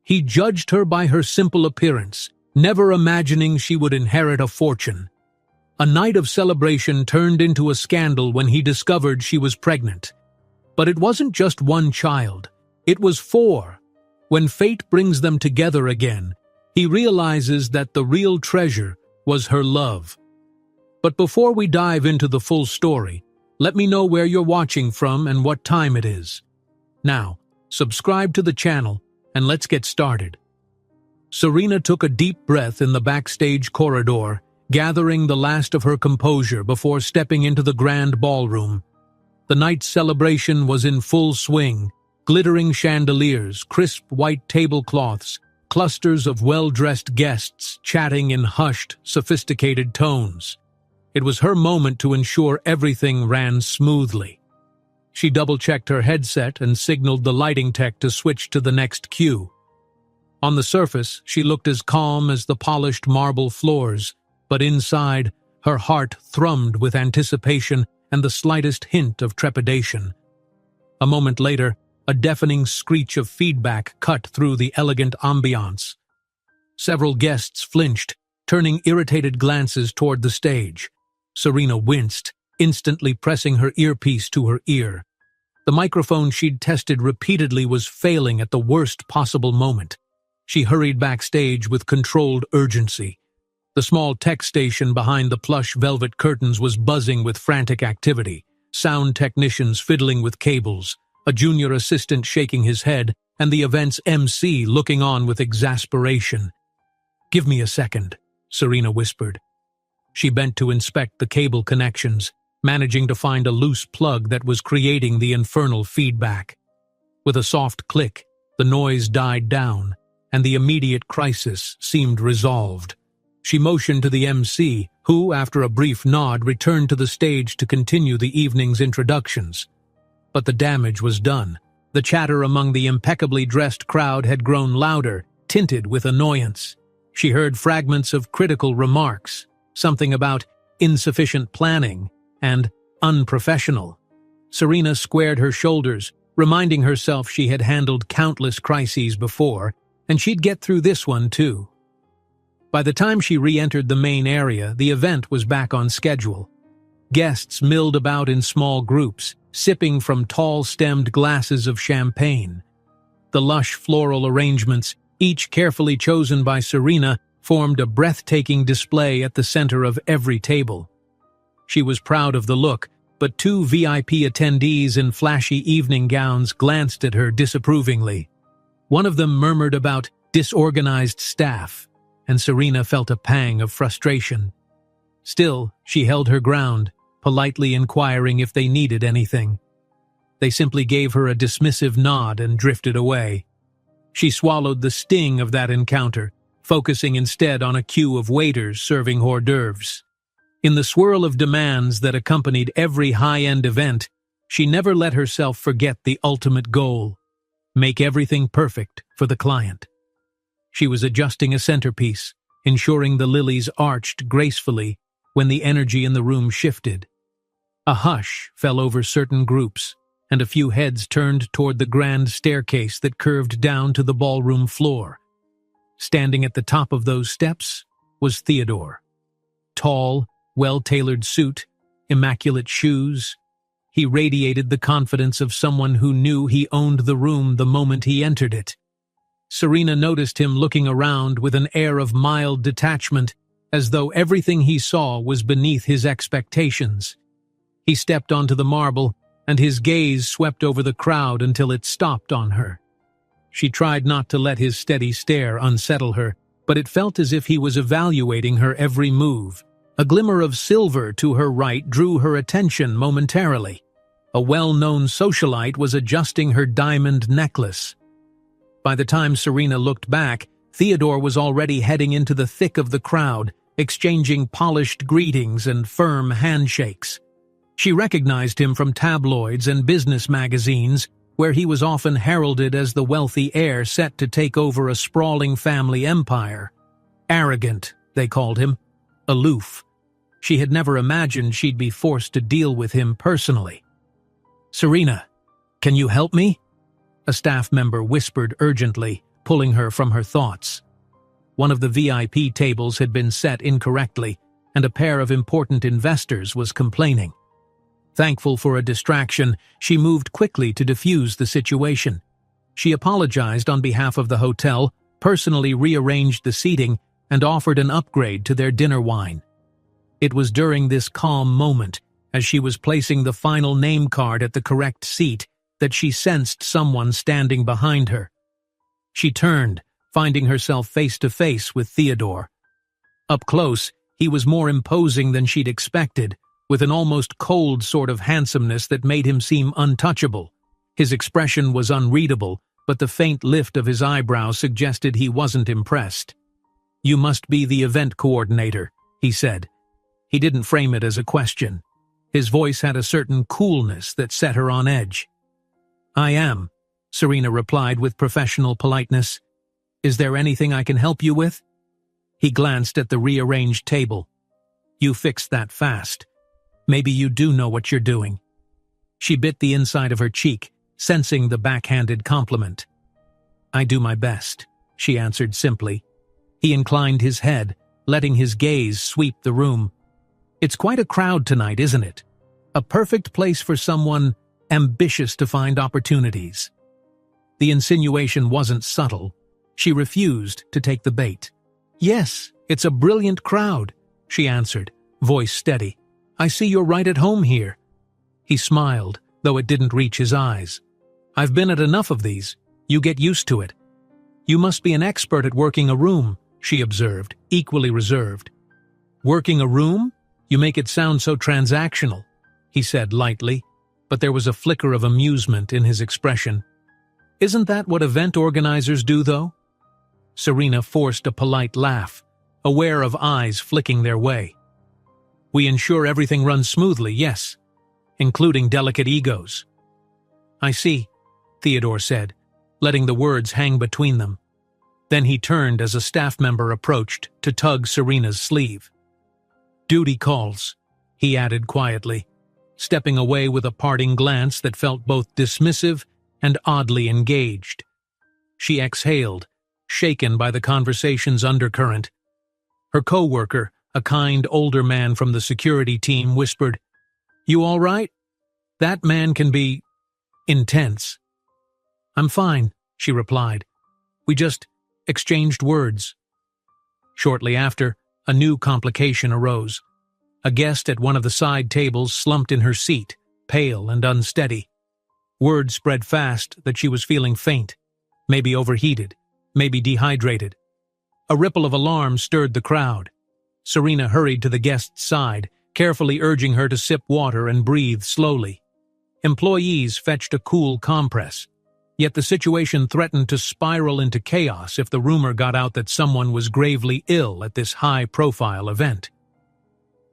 He judged her by her simple appearance, never imagining she would inherit a fortune. A night of celebration turned into a scandal when he discovered she was pregnant. But it wasn't just one child, it was 4. When fate brings them together again, he realizes that the real treasure was her love. But before we dive into the full story, let me know where you're watching from and what time it is. Now, subscribe to the channel and let's get started. Serena took a deep breath in the backstage corridor, gathering the last of her composure before stepping into the grand ballroom. The night's celebration was in full swing, glittering chandeliers, crisp white tablecloths, clusters of well-dressed guests chatting in hushed, sophisticated tones. It was her moment to ensure everything ran smoothly. She double-checked her headset and signaled the lighting tech to switch to the next cue. On the surface, she looked as calm as the polished marble floors, but inside, her heart thrummed with anticipation and the slightest hint of trepidation. A moment later, a deafening screech of feedback cut through the elegant ambiance. Several guests flinched, turning irritated glances toward the stage. Serena winced, instantly pressing her earpiece to her ear. The microphone she'd tested repeatedly was failing at the worst possible moment. She hurried backstage with controlled urgency. The small tech station behind the plush velvet curtains was buzzing with frantic activity, sound technicians fiddling with cables, a junior assistant shaking his head, and the event's MC looking on with exasperation. "Give me a second," Serena whispered. She bent to inspect the cable connections, managing to find a loose plug that was creating the infernal feedback. With a soft click, the noise died down, and the immediate crisis seemed resolved. She motioned to the MC, who, after a brief nod, returned to the stage to continue the evening's introductions. But the damage was done. The chatter among the impeccably dressed crowd had grown louder, tinted with annoyance. She heard fragments of critical remarks, something about insufficient planning and unprofessional. Serena squared her shoulders, reminding herself she had handled countless crises before, and she'd get through this one too. By the time she re-entered the main area, the event was back on schedule. Guests milled about in small groups, sipping from tall-stemmed glasses of champagne. The lush floral arrangements, each carefully chosen by Serena, formed a breathtaking display at the center of every table. She was proud of the look, but 2 VIP attendees in flashy evening gowns glanced at her disapprovingly. One of them murmured about disorganized staff, and Serena felt a pang of frustration. Still, she held her ground, politely inquiring if they needed anything. They simply gave her a dismissive nod and drifted away. She swallowed the sting of that encounter, focusing instead on a queue of waiters serving hors d'oeuvres. In the swirl of demands that accompanied every high-end event, she never let herself forget the ultimate goal: make everything perfect for the client. She was adjusting a centerpiece, ensuring the lilies arched gracefully, when the energy in the room shifted. A hush fell over certain groups, and a few heads turned toward the grand staircase that curved down to the ballroom floor. Standing at the top of those steps was Theodore. Tall, well-tailored suit, immaculate shoes. He radiated the confidence of someone who knew he owned the room the moment he entered it. Serena noticed him looking around with an air of mild detachment, as though everything he saw was beneath his expectations. He stepped onto the marble, and his gaze swept over the crowd until it stopped on her. She tried not to let his steady stare unsettle her, but it felt as if he was evaluating her every move. A glimmer of silver to her right drew her attention momentarily. A well-known socialite was adjusting her diamond necklace. By the time Serena looked back, Theodore was already heading into the thick of the crowd, exchanging polished greetings and firm handshakes. She recognized him from tabloids and business magazines, where he was often heralded as the wealthy heir set to take over a sprawling family empire. Arrogant, they called him. Aloof. She had never imagined she'd be forced to deal with him personally. "Serena, can you help me?" A staff member whispered urgently, pulling her from her thoughts. One of the VIP tables had been set incorrectly, and a pair of important investors was complaining. Thankful for a distraction, she moved quickly to defuse the situation. She apologized on behalf of the hotel, personally rearranged the seating, and offered an upgrade to their dinner wine. It was during this calm moment, as she was placing the final name card at the correct seat, that she sensed someone standing behind her. She turned, finding herself face to face with Theodore. Up close, he was more imposing than she'd expected, with an almost cold sort of handsomeness that made him seem untouchable. His expression was unreadable, but the faint lift of his eyebrows suggested he wasn't impressed. "You must be the event coordinator," he said. He didn't frame it as a question. His voice had a certain coolness that set her on edge. "I am," Serena replied with professional politeness. "Is there anything I can help you with?" He glanced at the rearranged table. "You fixed that fast. Maybe you do know what you're doing." She bit the inside of her cheek, sensing the backhanded compliment. "I do my best," she answered simply. He inclined his head, letting his gaze sweep the room. "It's quite a crowd tonight, isn't it? A perfect place for someone ambitious to find opportunities." The insinuation wasn't subtle. She refused to take the bait. "Yes, it's a brilliant crowd," she answered, voice steady. "I see you're right at home here." He smiled, though it didn't reach his eyes. "I've been at enough of these. You get used to it." "You must be an expert at working a room," she observed, equally reserved. "Working a room? You make it sound so transactional," he said lightly, but there was a flicker of amusement in his expression. "Isn't that what event organizers do, though?" Serena forced a polite laugh, aware of eyes flicking their way. "We ensure everything runs smoothly, yes, including delicate egos." "I see," Theodore said, letting the words hang between them. Then he turned as a staff member approached to tug Serena's sleeve. "Duty calls," he added quietly, stepping away with a parting glance that felt both dismissive and oddly engaged. She exhaled, shaken by the conversation's undercurrent. Her co-worker, a kind older man from the security team, whispered, "You all right? That man can be intense." "I'm fine," she replied. "We just exchanged words." Shortly after, a new complication arose. A guest at one of the side tables slumped in her seat, pale and unsteady. Word spread fast that she was feeling faint, maybe overheated, maybe dehydrated. A ripple of alarm stirred the crowd. Serena hurried to the guest's side, carefully urging her to sip water and breathe slowly. Employees fetched a cool compress. Yet the situation threatened to spiral into chaos if the rumor got out that someone was gravely ill at this high-profile event.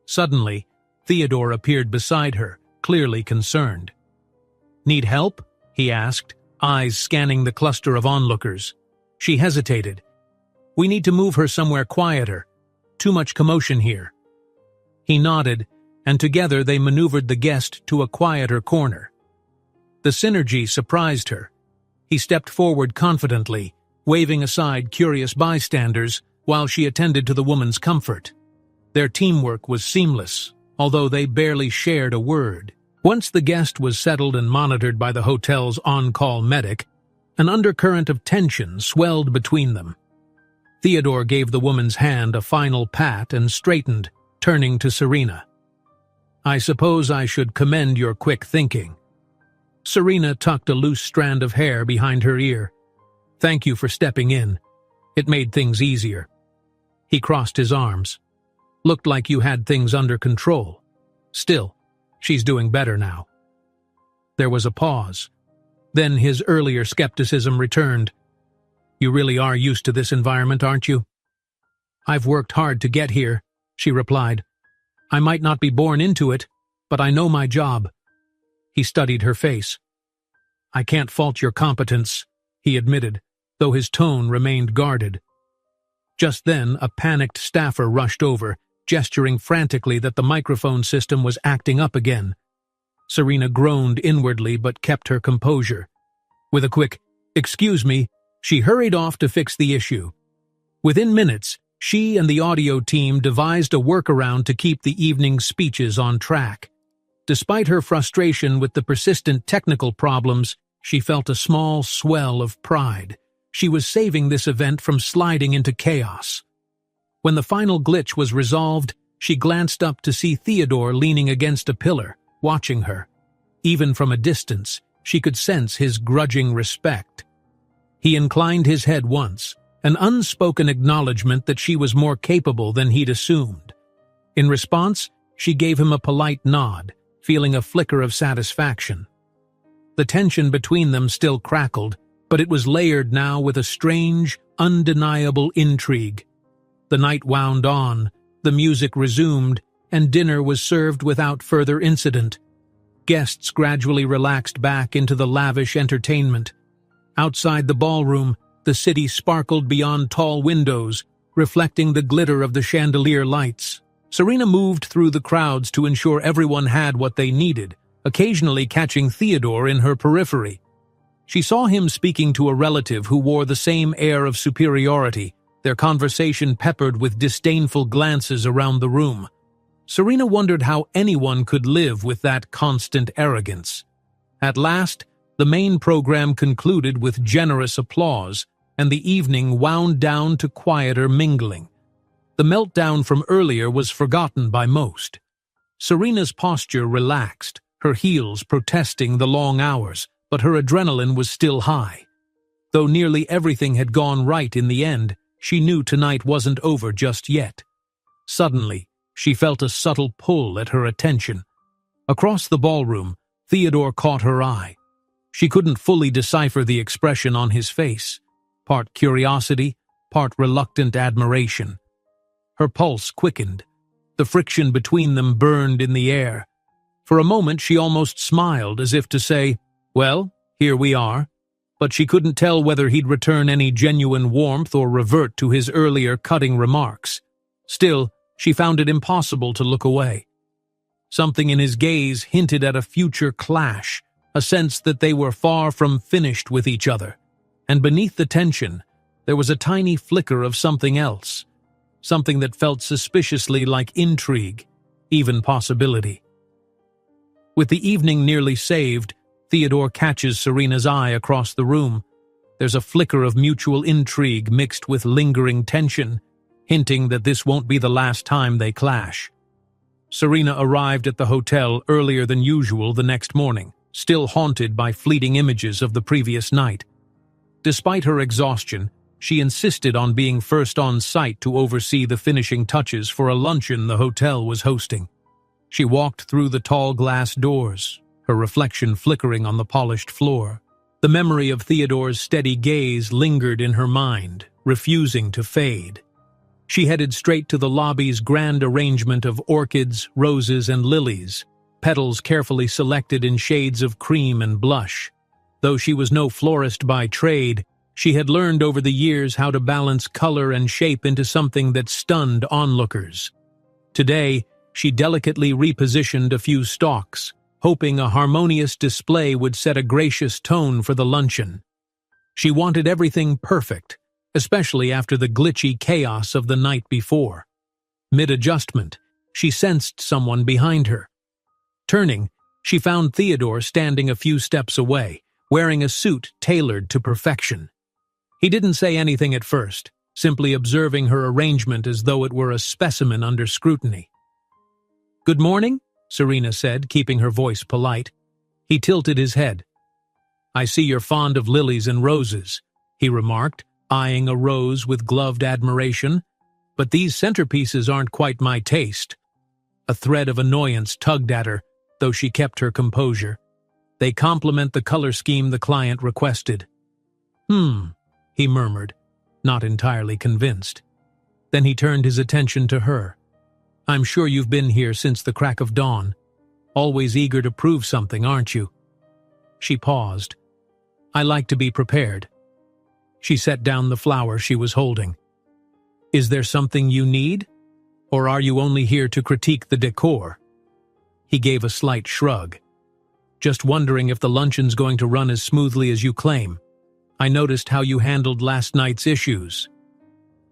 Suddenly, Theodore appeared beside her, clearly concerned. "Need help?" he asked, eyes scanning the cluster of onlookers. She hesitated. "We need to move her somewhere quieter. Too much commotion here." He nodded, and together they maneuvered the guest to a quieter corner. The synergy surprised her. He stepped forward confidently, waving aside curious bystanders while she attended to the woman's comfort. Their teamwork was seamless, although they barely shared a word. Once the guest was settled and monitored by the hotel's on-call medic, an undercurrent of tension swelled between them. Theodore gave the woman's hand a final pat and straightened, turning to Serena. "I suppose I should commend your quick thinking." Serena tucked a loose strand of hair behind her ear. "Thank you for stepping in. It made things easier." He crossed his arms. "Looked like you had things under control. Still, she's doing better now." There was a pause. Then his earlier skepticism returned. "You really are used to this environment, aren't you?" "I've worked hard to get here," she replied. "I might not be born into it, but I know my job." He studied her face. "I can't fault your competence," he admitted, though his tone remained guarded. Just then, a panicked staffer rushed over, gesturing frantically that the microphone system was acting up again. Serena groaned inwardly but kept her composure. With a quick, "Excuse me," She hurried off to fix the issue. Within minutes, she and the audio team devised a workaround to keep the evening's speeches on track. Despite her frustration with the persistent technical problems, she felt a small swell of pride. She was saving this event from sliding into chaos. When the final glitch was resolved, she glanced up to see Theodore leaning against a pillar, watching her. Even from a distance, she could sense his grudging respect. He inclined his head once, an unspoken acknowledgement that she was more capable than he'd assumed. In response, she gave him a polite nod, feeling a flicker of satisfaction. The tension between them still crackled, but it was layered now with a strange, undeniable intrigue. The night wound on, the music resumed, and dinner was served without further incident. Guests gradually relaxed back into the lavish entertainment. Outside the ballroom, the city sparkled beyond tall windows, reflecting the glitter of the chandelier lights. Serena moved through the crowds to ensure everyone had what they needed, occasionally catching Theodore in her periphery. She saw him speaking to a relative who wore the same air of superiority, their conversation peppered with disdainful glances around the room. Serena wondered how anyone could live with that constant arrogance. At last, the main program concluded with generous applause, and the evening wound down to quieter mingling. The meltdown from earlier was forgotten by most. Serena's posture relaxed, her heels protesting the long hours, but her adrenaline was still high. Though nearly everything had gone right in the end, she knew tonight wasn't over just yet. Suddenly, she felt a subtle pull at her attention. Across the ballroom, Theodore caught her eye. She couldn't fully decipher the expression on his face, part curiosity, part reluctant admiration. Her pulse quickened. The friction between them burned in the air. For a moment she almost smiled, as if to say, "Well, here we are," but she couldn't tell whether he'd return any genuine warmth or revert to his earlier cutting remarks. Still, she found it impossible to look away. Something in his gaze hinted at a future clash, a sense that they were far from finished with each other. And beneath the tension, there was a tiny flicker of something else, something that felt suspiciously like intrigue, even possibility. With the evening nearly saved, Theodore catches Serena's eye across the room. There's a flicker of mutual intrigue mixed with lingering tension, hinting that this won't be the last time they clash. Serena arrived at the hotel earlier than usual the next morning, still haunted by fleeting images of the previous night. Despite her exhaustion, she insisted on being first on site to oversee the finishing touches for a luncheon the hotel was hosting. She walked through the tall glass doors, her reflection flickering on the polished floor. The memory of Theodore's steady gaze lingered in her mind, refusing to fade. She headed straight to the lobby's grand arrangement of orchids, roses, and lilies, petals carefully selected in shades of cream and blush. Though she was no florist by trade, she had learned over the years how to balance color and shape into something that stunned onlookers. Today, she delicately repositioned a few stalks, hoping a harmonious display would set a gracious tone for the luncheon. She wanted everything perfect, especially after the glitchy chaos of the night before. Mid-adjustment, she sensed someone behind her. Turning, she found Theodore standing a few steps away, wearing a suit tailored to perfection. He didn't say anything at first, simply observing her arrangement as though it were a specimen under scrutiny. "Good morning," Serena said, keeping her voice polite. He tilted his head. "I see you're fond of lilies and roses," he remarked, eyeing a rose with gloved admiration. "But these centerpieces aren't quite my taste." A thread of annoyance tugged at her, though she kept her composure. "They complement the color scheme the client requested." He murmured, not entirely convinced. Then he turned his attention to her. "I'm sure you've been here since the crack of dawn. Always eager to prove something, aren't you?" She paused. "I like to be prepared." She set down the flower she was holding. "Is there something you need? Or are you only here to critique the decor?" He gave a slight shrug. "Just wondering if the luncheon's going to run as smoothly as you claim. I noticed how you handled last night's issues."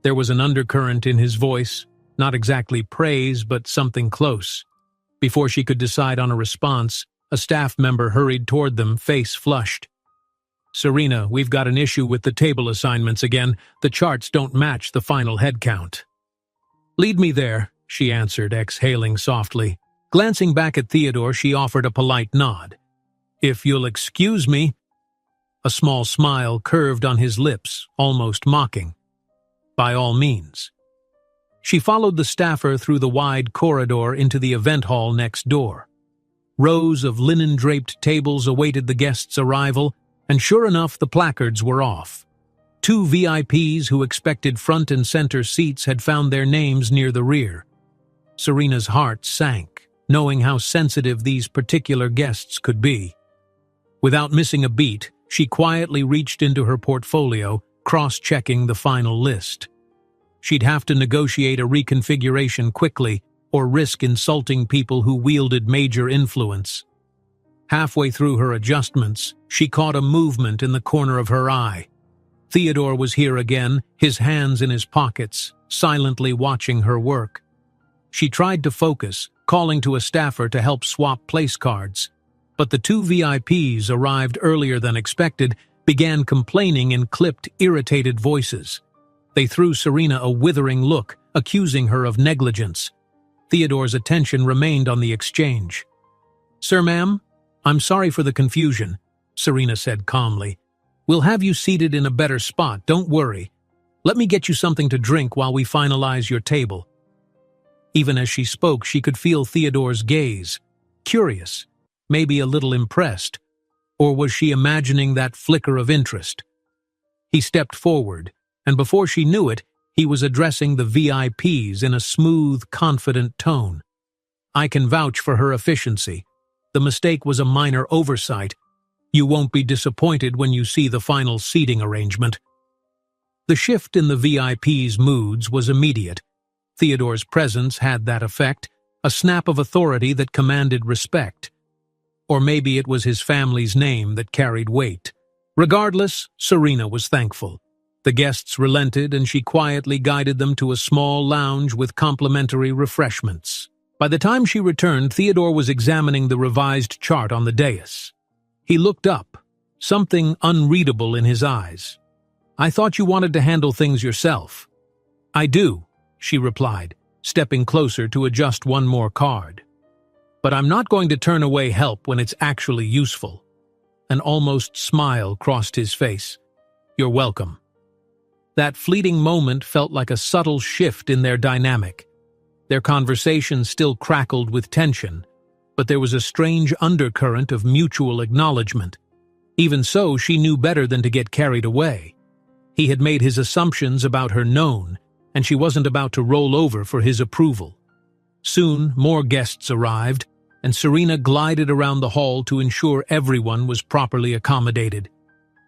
There was an undercurrent in his voice, not exactly praise, but something close. Before she could decide on a response, a staff member hurried toward them, face flushed. "Serena, we've got an issue with the table assignments again. The charts don't match the final head count." "Lead me there," she answered, exhaling softly. Glancing back at Theodore, she offered a polite nod. "If you'll excuse me." A small smile curved on his lips, almost mocking. "By all means." She followed the staffer through the wide corridor into the event hall next door. Rows of linen-draped tables awaited the guests' arrival, and sure enough, the placards were off. 2 VIPs who expected front and center seats had found their names near the rear. Serena's heart sank, knowing how sensitive these particular guests could be. Without missing a beat, she quietly reached into her portfolio, cross-checking the final list. She'd have to negotiate a reconfiguration quickly or risk insulting people who wielded major influence. Halfway through her adjustments, she caught a movement in the corner of her eye. Theodore was here again, his hands in his pockets, silently watching her work. She tried to focus, calling to a staffer to help swap place cards, but the 2 VIPs arrived earlier than expected, began complaining in clipped, irritated voices. They threw Serena a withering look, accusing her of negligence. Theodore's attention remained on the exchange. "Sir, ma'am, I'm sorry for the confusion," Serena said calmly. "We'll have you seated in a better spot, don't worry. Let me get you something to drink while we finalize your table." Even as she spoke, she could feel Theodore's gaze. Curious, maybe a little impressed. Or was she imagining that flicker of interest? He stepped forward, and before she knew it, he was addressing the VIPs in a smooth, confident tone. "I can vouch for her efficiency. The mistake was a minor oversight. You won't be disappointed when you see the final seating arrangement." The shift in the VIPs' moods was immediate. Theodore's presence had that effect, a snap of authority that commanded respect. Or maybe it was his family's name that carried weight. Regardless, Serena was thankful. The guests relented, and she quietly guided them to a small lounge with complimentary refreshments. By the time she returned, Theodore was examining the revised chart on the dais. He looked up, something unreadable in his eyes. "I thought you wanted to handle things yourself." "I do," she replied, stepping closer to adjust one more card. "But I'm not going to turn away help when it's actually useful." An almost smile crossed his face. "You're welcome." That fleeting moment felt like a subtle shift in their dynamic. Their conversation still crackled with tension, but there was a strange undercurrent of mutual acknowledgement. Even so, she knew better than to get carried away. He had made his assumptions about her known, and she wasn't about to roll over for his approval. Soon, more guests arrived, and Serena glided around the hall to ensure everyone was properly accommodated.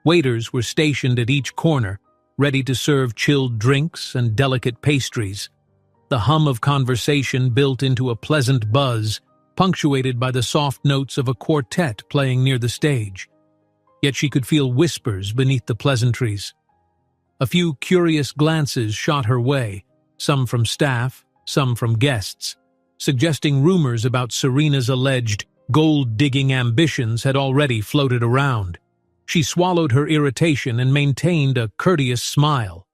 Waiters were stationed at each corner, ready to serve chilled drinks and delicate pastries. The hum of conversation built into a pleasant buzz, punctuated by the soft notes of a quartet playing near the stage. Yet she could feel whispers beneath the pleasantries. A few curious glances shot her way, some from staff, some from guests, suggesting rumors about Serena's alleged gold-digging ambitions had already floated around. She swallowed her irritation and maintained a courteous smile.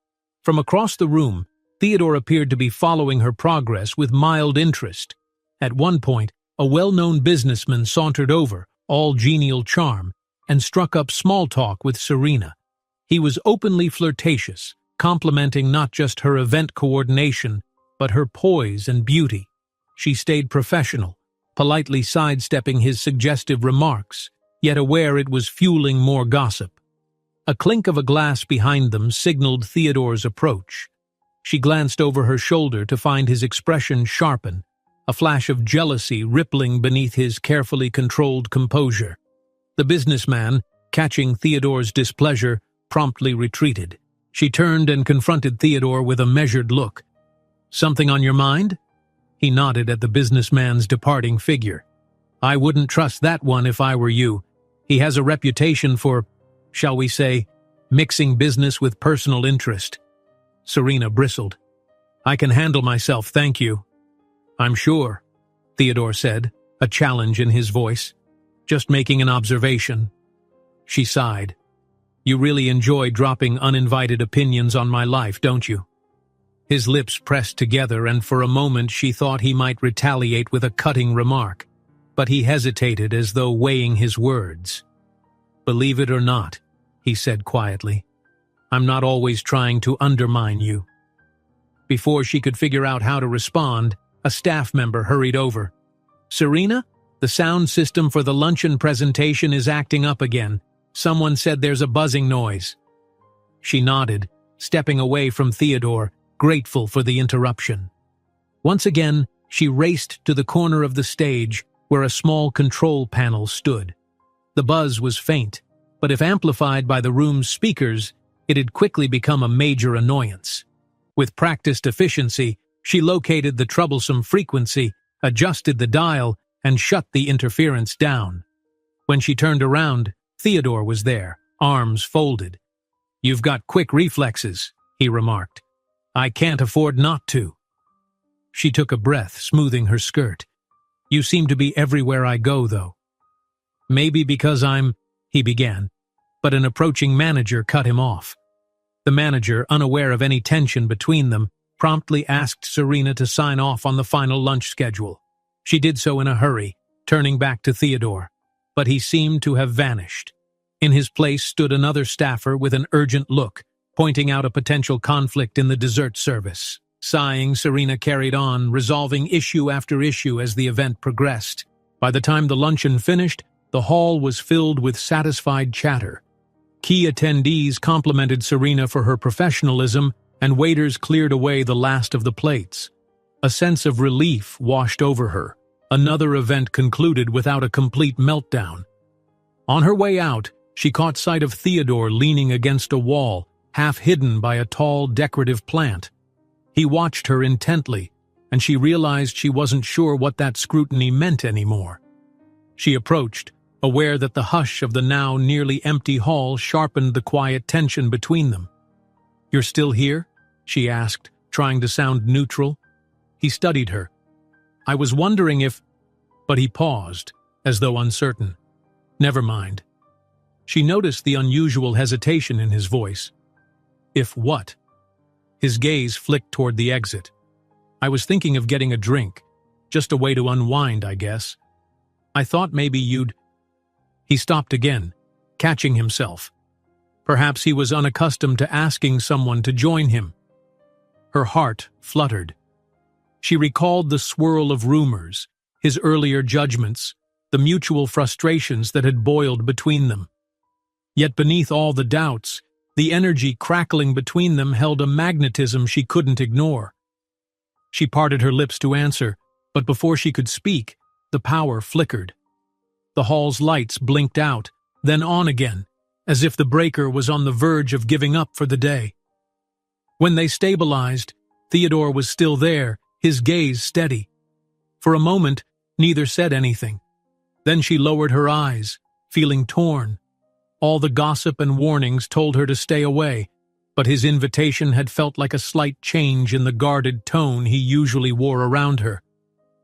From across the room, Theodore appeared to be following her progress with mild interest. At one point, a well-known businessman sauntered over, all genial charm, and struck up small talk with Serena. He was openly flirtatious, complimenting not just her event coordination, but her poise and beauty. She stayed professional, politely sidestepping his suggestive remarks, yet aware it was fueling more gossip. A clink of a glass behind them signaled Theodore's approach. She glanced over her shoulder to find his expression sharpen, a flash of jealousy rippling beneath his carefully controlled composure. The businessman, catching Theodore's displeasure, promptly retreated. She turned and confronted Theodore with a measured look. "Something on your mind?" He nodded at the businessman's departing figure. "I wouldn't trust that one if I were you. He has a reputation for, shall we say, mixing business with personal interest. Serena bristled. "I can handle myself, thank you." "I'm sure," Theodore said, a challenge in his voice. "Just making an observation." She sighed. "You really enjoy dropping uninvited opinions on my life, don't you?" His lips pressed together, and for a moment she thought he might retaliate with a cutting remark. But he hesitated, as though weighing his words. "Believe it or not," he said quietly, "I'm not always trying to undermine you." Before she could figure out how to respond, a staff member hurried over. "Serena, the sound system for the luncheon presentation is acting up again. Someone said there's a buzzing noise." She nodded, stepping away from Theodore, grateful for the interruption. Once again, she raced to the corner of the stage where a small control panel stood. The buzz was faint, but if amplified by the room's speakers, it had quickly become a major annoyance. With practiced efficiency, she located the troublesome frequency, adjusted the dial, and shut the interference down. When she turned around, Theodore was there, arms folded. "You've got quick reflexes," he remarked. "I can't afford not to." She took a breath, smoothing her skirt. "You seem to be everywhere I go, though." "Maybe because he began, but an approaching manager cut him off. The manager, unaware of any tension between them, promptly asked Serena to sign off on the final lunch schedule. She did so in a hurry, turning back to Theodore, but he seemed to have vanished. In his place stood another staffer with an urgent look, pointing out a potential conflict in the dessert service. Sighing, Serena carried on, resolving issue after issue as the event progressed. By the time the luncheon finished, the hall was filled with satisfied chatter. Key attendees complimented Serena for her professionalism, and waiters cleared away the last of the plates. A sense of relief washed over her. Another event concluded without a complete meltdown. On her way out, she caught sight of Theodore leaning against a wall, half hidden by a tall, decorative plant. He watched her intently, and she realized she wasn't sure what that scrutiny meant anymore. She approached, aware that the hush of the now nearly empty hall sharpened the quiet tension between them. "You're still here?" she asked, trying to sound neutral. He studied her. "I was wondering if—" But he paused, as though uncertain. "Never mind." She noticed the unusual hesitation in his voice. "If what?" His gaze flicked toward the exit. "I was thinking of getting a drink. Just a way to unwind, I guess. I thought maybe you'd—" He stopped again, catching himself. Perhaps he was unaccustomed to asking someone to join him. Her heart fluttered. She recalled the swirl of rumors, his earlier judgments, the mutual frustrations that had boiled between them. Yet beneath all the doubts, the energy crackling between them held a magnetism she couldn't ignore. She parted her lips to answer, but before she could speak, the power flickered. The hall's lights blinked out, then on again, as if the breaker was on the verge of giving up for the day. When they stabilized, Theodore was still there, his gaze steady. For a moment, neither said anything. Then she lowered her eyes, feeling torn. All the gossip and warnings told her to stay away, but his invitation had felt like a slight change in the guarded tone he usually wore around her.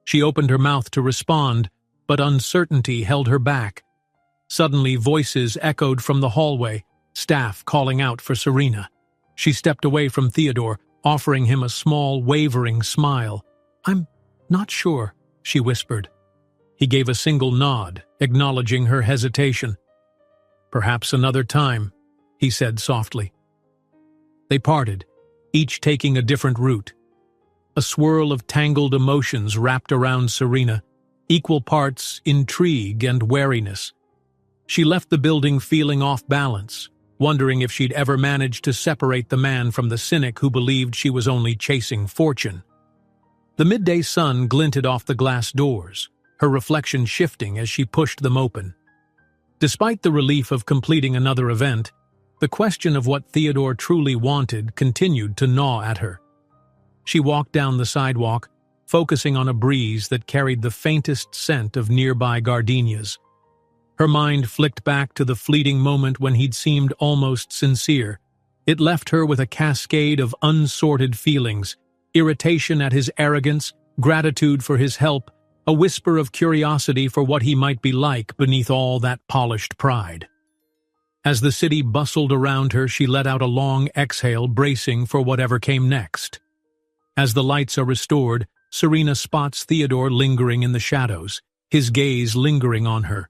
She opened her mouth to respond, but uncertainty held her back. Suddenly, voices echoed from the hallway, staff calling out for Serena. She stepped away from Theodore, offering him a small, wavering smile. "I'm not sure," she whispered. He gave a single nod, acknowledging her hesitation. "Perhaps another time," he said softly. They parted, each taking a different route. A swirl of tangled emotions wrapped around Serena, equal parts intrigue and wariness. She left the building feeling off balance, wondering if she'd ever manage to separate the man from the cynic who believed she was only chasing fortune. The midday sun glinted off the glass doors, her reflection shifting as she pushed them open. Despite the relief of completing another event, the question of what Theodore truly wanted continued to gnaw at her. She walked down the sidewalk, focusing on a breeze that carried the faintest scent of nearby gardenias. Her mind flicked back to the fleeting moment when he'd seemed almost sincere. It left her with a cascade of unsorted feelings, irritation at his arrogance, gratitude for his help, a whisper of curiosity for what he might be like beneath all that polished pride. As the city bustled around her, she let out a long exhale, bracing for whatever came next. As the lights are restored, Serena spots Theodore lingering in the shadows, his gaze lingering on her.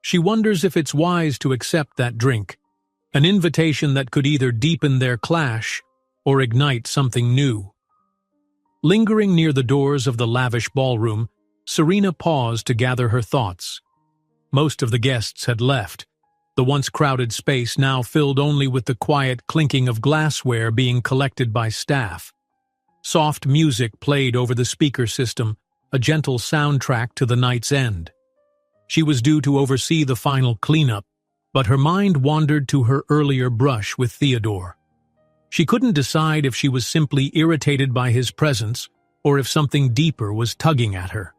She wonders if it's wise to accept that drink, an invitation that could either deepen their clash or ignite something new. Lingering near the doors of the lavish ballroom, Serena paused to gather her thoughts. Most of the guests had left, the once crowded space now filled only with the quiet clinking of glassware being collected by staff. Soft music played over the speaker system, a gentle soundtrack to the night's end. She was due to oversee the final cleanup, but her mind wandered to her earlier brush with Theodore. She couldn't decide if she was simply irritated by his presence or if something deeper was tugging at her.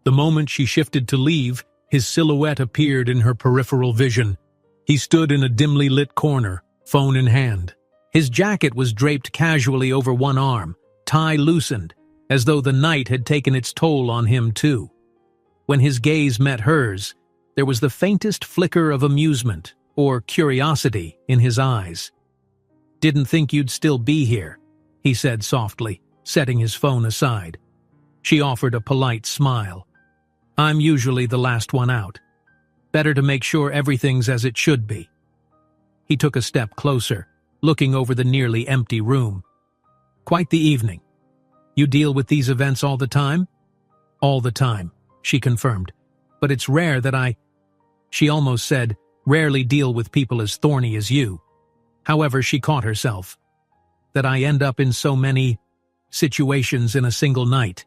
The moment she shifted to leave, his silhouette appeared in her peripheral vision. He stood in a dimly lit corner, phone in hand. His jacket was draped casually over one arm, tie loosened, as though the night had taken its toll on him too. When his gaze met hers, there was the faintest flicker of amusement or curiosity in his eyes. "Didn't think you'd still be here," he said softly, setting his phone aside. She offered a polite smile. "I'm usually the last one out. Better to make sure everything's as it should be." He took a step closer, looking over the nearly empty room. "Quite the evening. You deal with these events all the time?" "All the time," she confirmed. "But it's rare that I—" She almost said, "rarely deal with people as thorny as you." However, she caught herself. "That I end up in so many situations in a single night."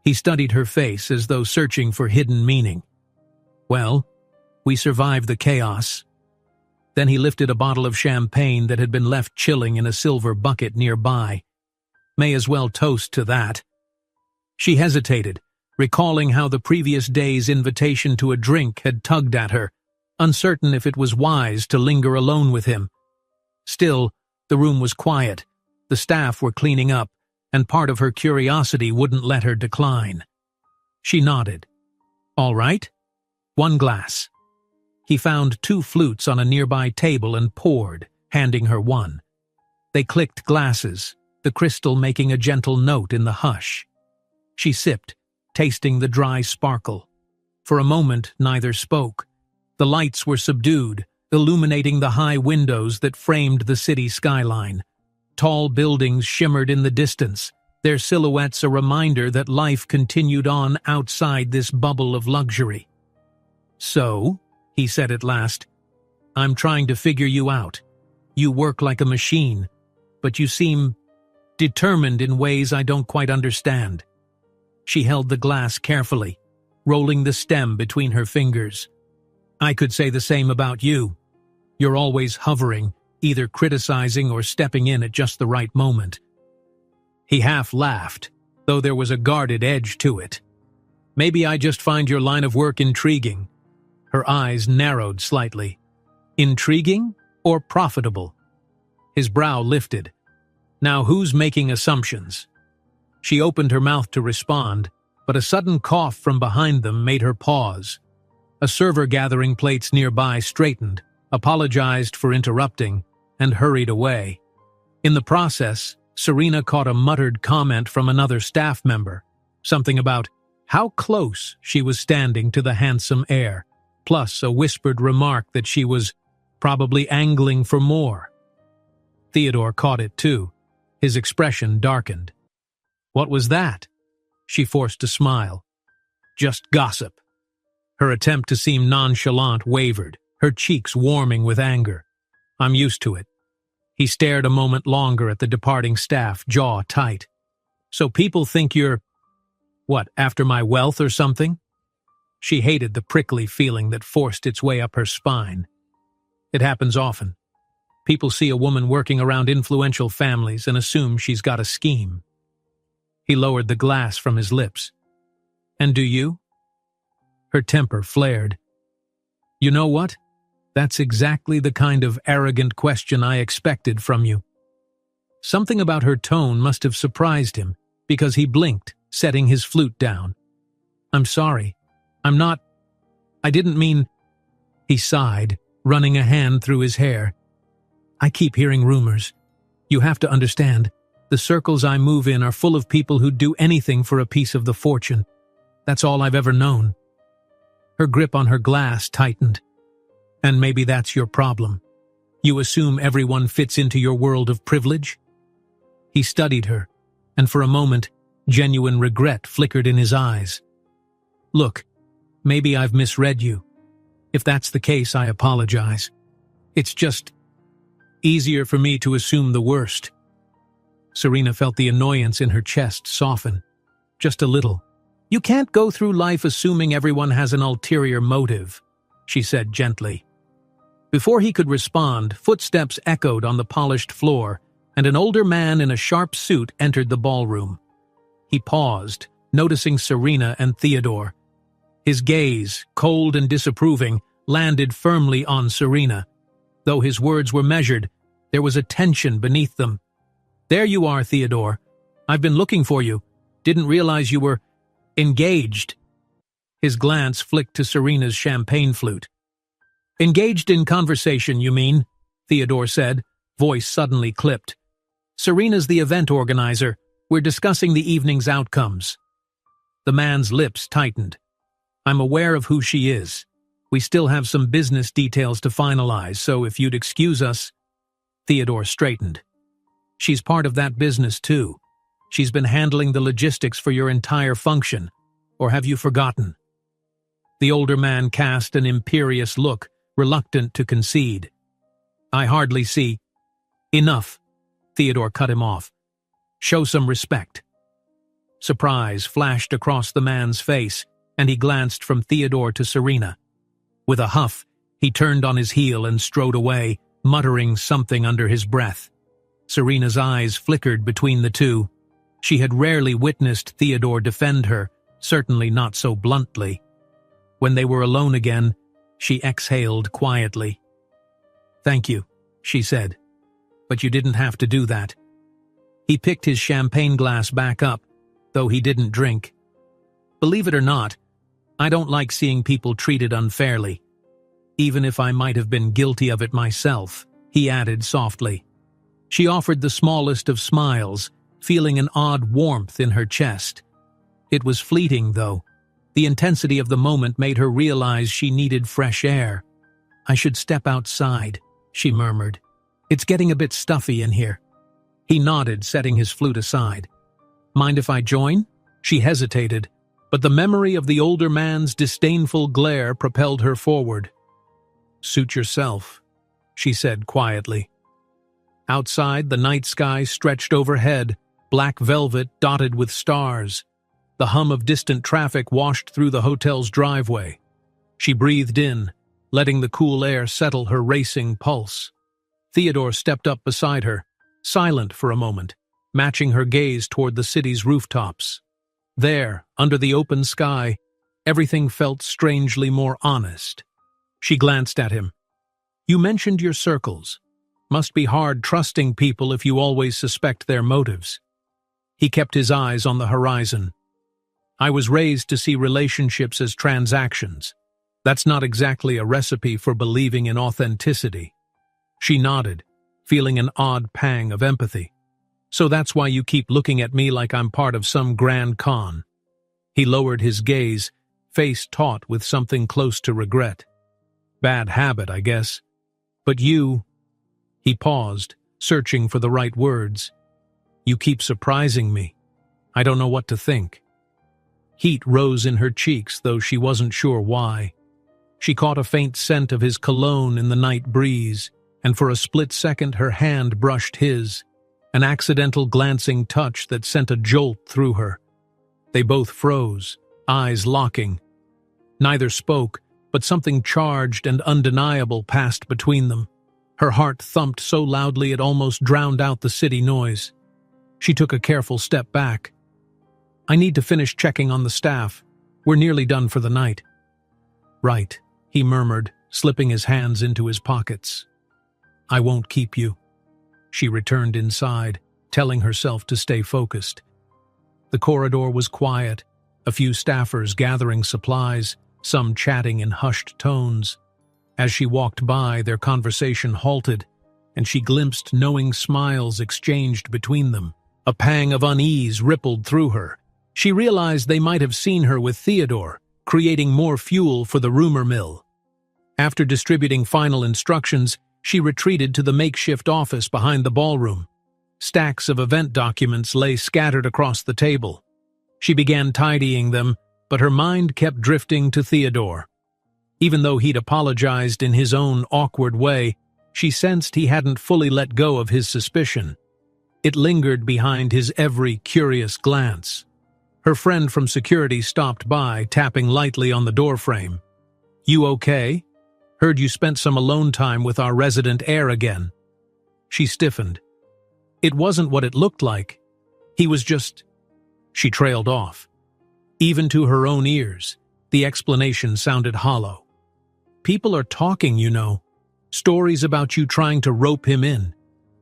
He studied her face as though searching for hidden meaning. "Well, we survived the chaos." Then he lifted a bottle of champagne that had been left chilling in a silver bucket nearby. "May as well toast to that." She hesitated, recalling how the previous day's invitation to a drink had tugged at her, uncertain if it was wise to linger alone with him. Still, the room was quiet, the staff were cleaning up, and part of her curiosity wouldn't let her decline. She nodded. "All right. One glass." He found 2 flutes on a nearby table and poured, handing her one. They clicked glasses, the crystal making a gentle note in the hush. She sipped, tasting the dry sparkle. For a moment, neither spoke. The lights were subdued, illuminating the high windows that framed the city skyline. Tall buildings shimmered in the distance, their silhouettes a reminder that life continued on outside this bubble of luxury. "So," he said at last, "I'm trying to figure you out. You work like a machine, but you seem determined in ways I don't quite understand." She held the glass carefully, rolling the stem between her fingers. "I could say the same about you. You're always hovering, either criticizing or stepping in at just the right moment." He half laughed, though there was a guarded edge to it. "Maybe I just find your line of work intriguing." Her eyes narrowed slightly. "Intriguing or profitable?" His brow lifted. "Now who's making assumptions?" She opened her mouth to respond, but a sudden cough from behind them made her pause. A server gathering plates nearby straightened, apologized for interrupting, and hurried away. In the process, Serena caught a muttered comment from another staff member, something about how close she was standing to the handsome heir, plus a whispered remark that she was probably angling for more. Theodore caught it too. His expression darkened. "What was that?" She forced a smile. "Just gossip." Her attempt to seem nonchalant wavered, her cheeks warming with anger. "I'm used to it." He stared a moment longer at the departing staff, jaw tight. "So people think you're, what, after my wealth or something?" She hated the prickly feeling that forced its way up her spine. "It happens often. People see a woman working around influential families and assume she's got a scheme." He lowered the glass from his lips. "And do you?" Her temper flared. You know what? That's exactly the kind of arrogant question I expected from you. Something about her tone must have surprised him, because he blinked, setting his flute down. I'm sorry. I didn't mean... He sighed, running a hand through his hair. I keep hearing rumors. You have to understand, the circles I move in are full of people who'd do anything for a piece of the fortune. That's all I've ever known. Her grip on her glass tightened. And maybe that's your problem. You assume everyone fits into your world of privilege? He studied her, and for a moment, genuine regret flickered in his eyes. Look, maybe I've misread you. If that's the case, I apologize. It's just easier for me to assume the worst. Serena felt the annoyance in her chest soften. Just a little. You can't go through life assuming everyone has an ulterior motive, she said gently. Before he could respond, footsteps echoed on the polished floor, and an older man in a sharp suit entered the ballroom. He paused, noticing Serena and Theodore. His gaze, cold and disapproving, landed firmly on Serena. Though his words were measured, there was a tension beneath them. There you are, Theodore. I've been looking for you. Didn't realize you were engaged. His glance flicked to Serena's champagne flute. Engaged in conversation, you mean? Theodore said, voice suddenly clipped. Serena's the event organizer. We're discussing the evening's outcomes. The man's lips tightened. I'm aware of who she is. We still have some business details to finalize, so if you'd excuse us... Theodore straightened. She's part of that business, too. She's been handling the logistics for your entire function. Or have you forgotten? The older man cast an imperious look, reluctant to concede. I hardly see... Enough. Theodore cut him off. Show some respect. Surprise flashed across the man's face, and he glanced from Theodore to Serena. With a huff, he turned on his heel and strode away, muttering something under his breath. Serena's eyes flickered between the two. She had rarely witnessed Theodore defend her, certainly not so bluntly. When they were alone again, she exhaled quietly. Thank you, she said. But you didn't have to do that. He picked his champagne glass back up, though he didn't drink. Believe it or not, I don't like seeing people treated unfairly. Even if I might have been guilty of it myself, he added softly. She offered the smallest of smiles, feeling an odd warmth in her chest. It was fleeting, though. The intensity of the moment made her realize she needed fresh air. I should step outside, she murmured. It's getting a bit stuffy in here. He nodded, setting his flute aside. Mind if I join? She hesitated, but the memory of the older man's disdainful glare propelled her forward. Suit yourself, she said quietly. Outside, the night sky stretched overhead, black velvet dotted with stars. The hum of distant traffic washed through the hotel's driveway. She breathed in, letting the cool air settle her racing pulse. Theodore stepped up beside her, silent for a moment, matching her gaze toward the city's rooftops. There, under the open sky, everything felt strangely more honest. She glanced at him. You mentioned your circles. Must be hard trusting people if you always suspect their motives. He kept his eyes on the horizon. I was raised to see relationships as transactions. That's not exactly a recipe for believing in authenticity. She nodded, feeling an odd pang of empathy. So that's why you keep looking at me like I'm part of some grand con. He lowered his gaze, face taut with something close to regret. Bad habit, I guess. But you... He paused, searching for the right words. You keep surprising me. I don't know what to think. Heat rose in her cheeks, though she wasn't sure why. She caught a faint scent of his cologne in the night breeze, and for a split second her hand brushed his, an accidental glancing touch that sent a jolt through her. They both froze, eyes locking. Neither spoke, but something charged and undeniable passed between them. Her heart thumped so loudly it almost drowned out the city noise. She took a careful step back. I need to finish checking on the staff. We're nearly done for the night. Right, he murmured, slipping his hands into his pockets. "I won't keep you." She returned inside, telling herself to stay focused. The corridor was quiet, a few staffers gathering supplies, some chatting in hushed tones. As she walked by, their conversation halted, and she glimpsed knowing smiles exchanged between them. A pang of unease rippled through her. She realized they might have seen her with Theodore, creating more fuel for the rumor mill. After distributing final instructions, she retreated to the makeshift office behind the ballroom. Stacks of event documents lay scattered across the table. She began tidying them, but her mind kept drifting to Theodore. Even though he'd apologized in his own awkward way, she sensed he hadn't fully let go of his suspicion. It lingered behind his every curious glance. Her friend from security stopped by, tapping lightly on the doorframe. "You okay? Heard you spent some alone time with our resident heir again." She stiffened. It wasn't what it looked like. He was just... She trailed off. Even to her own ears, the explanation sounded hollow. "People are talking, you know. Stories about you trying to rope him in.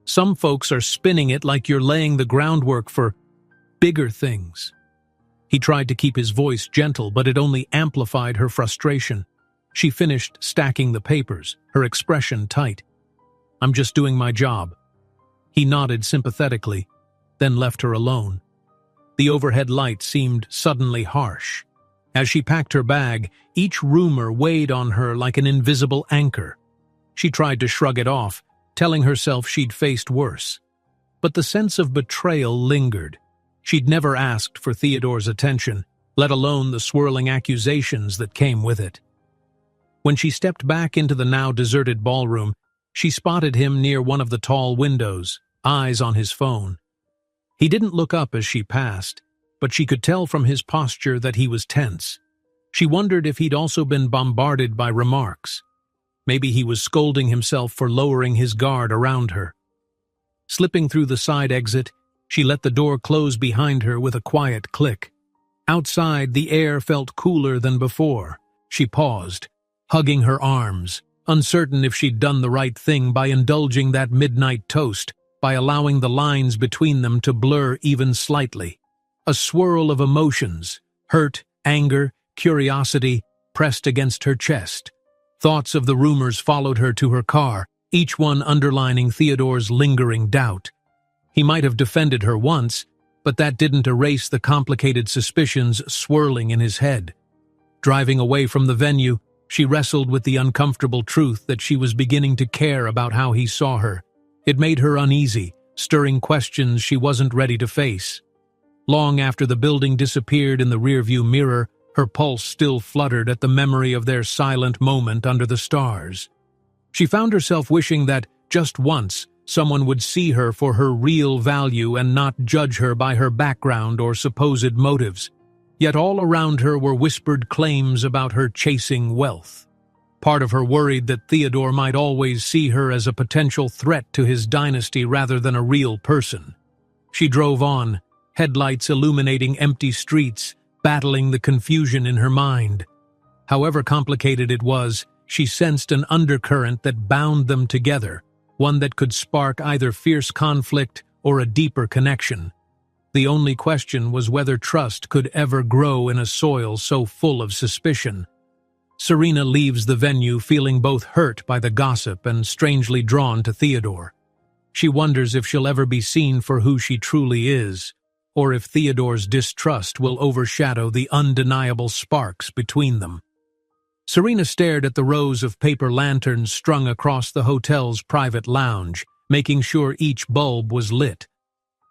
Some folks are spinning it like you're laying the groundwork for bigger things." He tried to keep his voice gentle, but it only amplified her frustration. She finished stacking the papers, her expression tight. "I'm just doing my job." He nodded sympathetically, then left her alone. The overhead light seemed suddenly harsh. As she packed her bag, each rumor weighed on her like an invisible anchor. She tried to shrug it off, telling herself she'd faced worse. But the sense of betrayal lingered. She'd never asked for Theodore's attention, let alone the swirling accusations that came with it. When she stepped back into the now deserted ballroom, she spotted him near one of the tall windows, eyes on his phone. He didn't look up as she passed, but she could tell from his posture that he was tense. She wondered if he'd also been bombarded by remarks. Maybe he was scolding himself for lowering his guard around her. Slipping through the side exit, she let the door close behind her with a quiet click. Outside, the air felt cooler than before. She paused, hugging her arms, uncertain if she'd done the right thing by indulging that midnight toast, by allowing the lines between them to blur even slightly. A swirl of emotions, hurt, anger, curiosity, pressed against her chest. Thoughts of the rumors followed her to her car, each one underlining Theodore's lingering doubt. He might have defended her once, but that didn't erase the complicated suspicions swirling in his head. Driving away from the venue, she wrestled with the uncomfortable truth that she was beginning to care about how he saw her. It made her uneasy, stirring questions she wasn't ready to face. Long after the building disappeared in the rearview mirror, her pulse still fluttered at the memory of their silent moment under the stars. She found herself wishing that, just once, someone would see her for her real value and not judge her by her background or supposed motives. Yet all around her were whispered claims about her chasing wealth. Part of her worried that Theodore might always see her as a potential threat to his dynasty rather than a real person. She drove on, headlights illuminating empty streets, battling the confusion in her mind. However complicated it was, she sensed an undercurrent that bound them together, one that could spark either fierce conflict or a deeper connection. The only question was whether trust could ever grow in a soil so full of suspicion. Serena leaves the venue feeling both hurt by the gossip and strangely drawn to Theodore. She wonders if she'll ever be seen for who she truly is, or if Theodore's distrust will overshadow the undeniable sparks between them. Serena stared at the rows of paper lanterns strung across the hotel's private lounge, making sure each bulb was lit.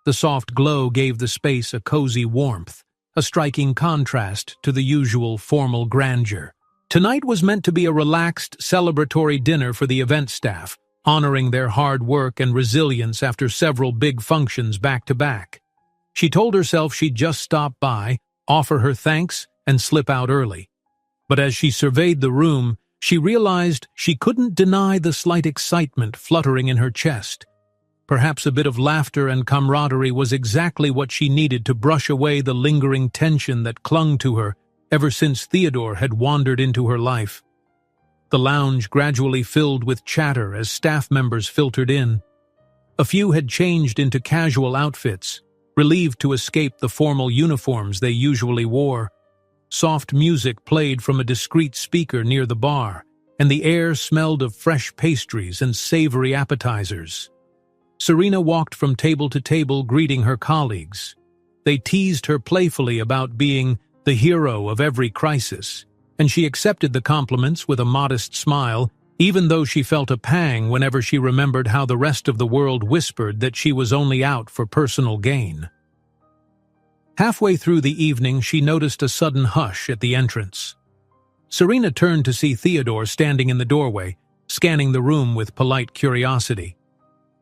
The soft glow gave the space a cozy warmth, a striking contrast to the usual formal grandeur. Tonight was meant to be a relaxed, celebratory dinner for the event staff, honoring their hard work and resilience after several big functions back-to-back. She told herself she'd just stop by, offer her thanks, and slip out early. But as she surveyed the room, she realized she couldn't deny the slight excitement fluttering in her chest. Perhaps a bit of laughter and camaraderie was exactly what she needed to brush away the lingering tension that clung to her ever since Theodore had wandered into her life. The lounge gradually filled with chatter as staff members filtered in. A few had changed into casual outfits, relieved to escape the formal uniforms they usually wore. Soft music played from a discreet speaker near the bar, and the air smelled of fresh pastries and savory appetizers. Serena walked from table to table greeting her colleagues. They teased her playfully about being the hero of every crisis, and she accepted the compliments with a modest smile, even though she felt a pang whenever she remembered how the rest of the world whispered that she was only out for personal gain. Halfway through the evening, she noticed a sudden hush at the entrance. Serena turned to see Theodore standing in the doorway, scanning the room with polite curiosity.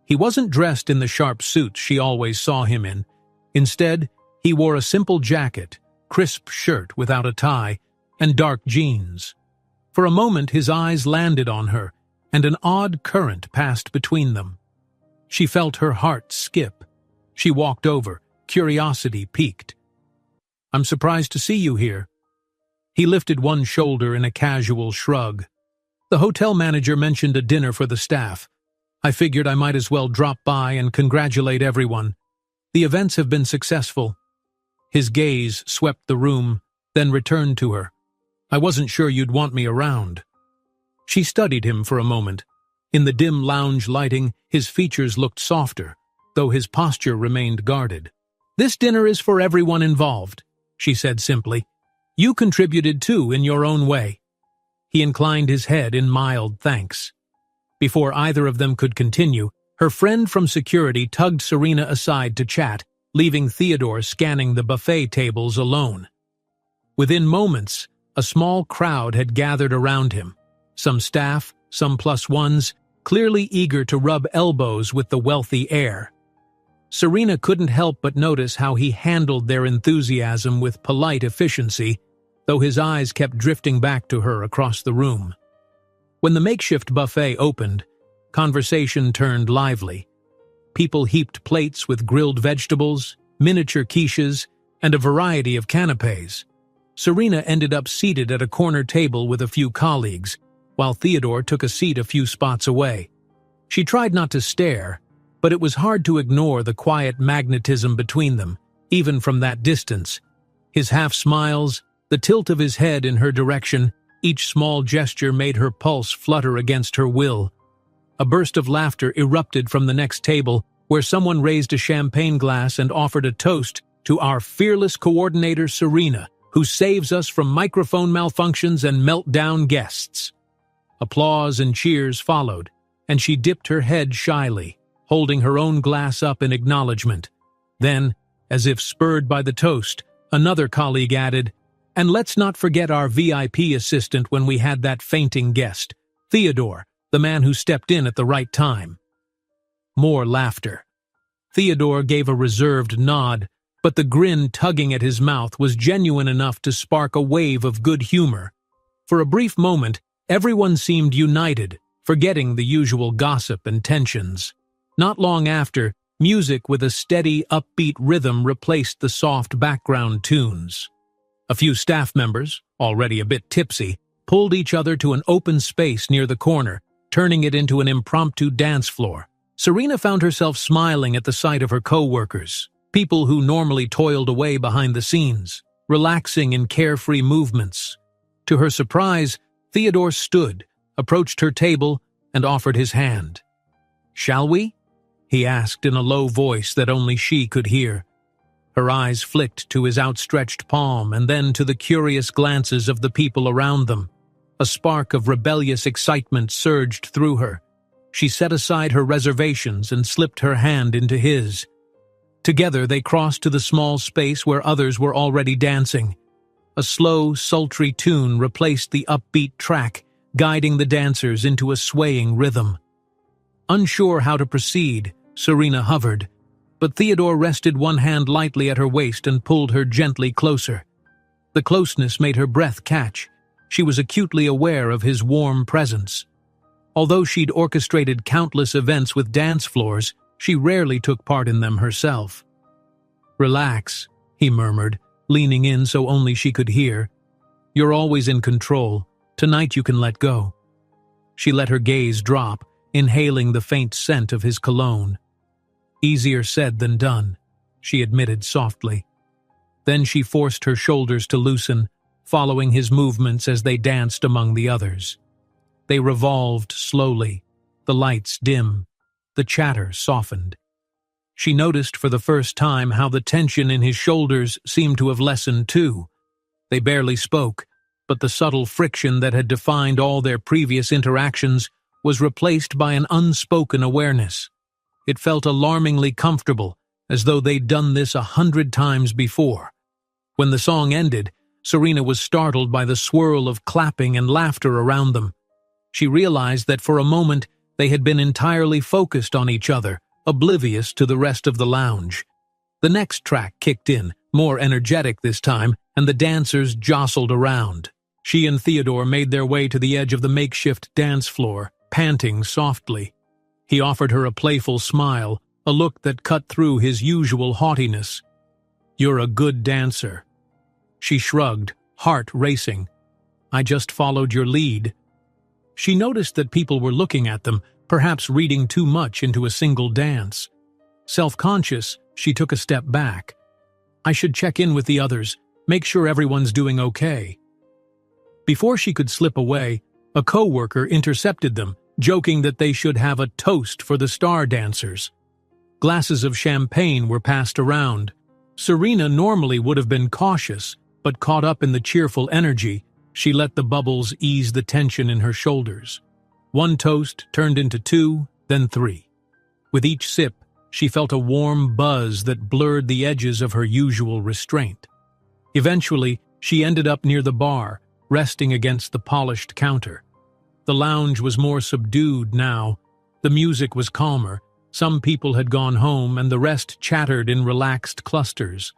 He wasn't dressed in the sharp suits she always saw him in. Instead, he wore a simple jacket, crisp shirt without a tie, and dark jeans. For a moment his eyes landed on her, and an odd current passed between them. She felt her heart skip. She walked over, curiosity piqued. "I'm surprised to see you here." He lifted one shoulder in a casual shrug. "The hotel manager mentioned a dinner for the staff. I figured I might as well drop by and congratulate everyone. The events have been successful." His gaze swept the room, then returned to her. "I wasn't sure you'd want me around." She studied him for a moment. In the dim lounge lighting, his features looked softer, though his posture remained guarded. "This dinner is for everyone involved," she said simply. "You contributed too in your own way." He inclined his head in mild thanks. Before either of them could continue, her friend from security tugged Serena aside to chat, leaving Theodore scanning the buffet tables alone. Within moments, a small crowd had gathered around him. Some staff, some +1s, clearly eager to rub elbows with the wealthy heir. Serena couldn't help but notice how he handled their enthusiasm with polite efficiency, though his eyes kept drifting back to her across the room. When the makeshift buffet opened, conversation turned lively. People heaped plates with grilled vegetables, miniature quiches, and a variety of canapés. Serena ended up seated at a corner table with a few colleagues, while Theodore took a seat a few spots away. She tried not to stare, but it was hard to ignore the quiet magnetism between them, even from that distance. His half-smiles, the tilt of his head in her direction, each small gesture made her pulse flutter against her will. A burst of laughter erupted from the next table, where someone raised a champagne glass and offered a toast to our fearless coordinator Serena, who saves us from microphone malfunctions and meltdown guests. Applause and cheers followed, and she dipped her head shyly, holding her own glass up in acknowledgement. Then, as if spurred by the toast, another colleague added, "And let's not forget our VIP assistant when we had that fainting guest, Theodore, the man who stepped in at the right time." More laughter. Theodore gave a reserved nod, but the grin tugging at his mouth was genuine enough to spark a wave of good humor. For a brief moment, everyone seemed united, forgetting the usual gossip and tensions. Not long after, music with a steady, upbeat rhythm replaced the soft background tunes. A few staff members, already a bit tipsy, pulled each other to an open space near the corner, turning it into an impromptu dance floor. Serena found herself smiling at the sight of her co-workers, people who normally toiled away behind the scenes, relaxing in carefree movements. To her surprise, Theodore stood, approached her table, and offered his hand. "Shall we?" he asked in a low voice that only she could hear. Her eyes flicked to his outstretched palm and then to the curious glances of the people around them. A spark of rebellious excitement surged through her. She set aside her reservations and slipped her hand into his. Together they crossed to the small space where others were already dancing. A slow, sultry tune replaced the upbeat track, guiding the dancers into a swaying rhythm. Unsure how to proceed, Serena hovered, but Theodore rested one hand lightly at her waist and pulled her gently closer. The closeness made her breath catch. She was acutely aware of his warm presence. Although she'd orchestrated countless events with dance floors, she rarely took part in them herself. "Relax," he murmured, leaning in so only she could hear. "You're always in control. Tonight you can let go." She let her gaze drop, inhaling the faint scent of his cologne. "Easier said than done," she admitted softly. Then she forced her shoulders to loosen, following his movements as they danced among the others. They revolved slowly, the lights dim, the chatter softened. She noticed for the first time how the tension in his shoulders seemed to have lessened too. They barely spoke, but the subtle friction that had defined all their previous interactions was replaced by an unspoken awareness. It felt alarmingly comfortable, as though they'd done this 100 times before. When the song ended, Serena was startled by the swirl of clapping and laughter around them. She realized that for a moment they had been entirely focused on each other, oblivious to the rest of the lounge. The next track kicked in, more energetic this time, and the dancers jostled around. She and Theodore made their way to the edge of the makeshift dance floor, panting softly. He offered her a playful smile, a look that cut through his usual haughtiness. "You're a good dancer." She shrugged, heart racing. "I just followed your lead." She noticed that people were looking at them, perhaps reading too much into a single dance. Self-conscious, she took a step back. "I should check in with the others, make sure everyone's doing okay." Before she could slip away, a co-worker intercepted them, joking that they should have a toast for the star dancers. Glasses of champagne were passed around. Serena normally would have been cautious, but caught up in the cheerful energy, she let the bubbles ease the tension in her shoulders. One toast turned into 2, then 3. With each sip, she felt a warm buzz that blurred the edges of her usual restraint. Eventually, she ended up near the bar, resting against the polished counter. The lounge was more subdued now. The music was calmer. Some people had gone home, and the rest chattered in relaxed clusters.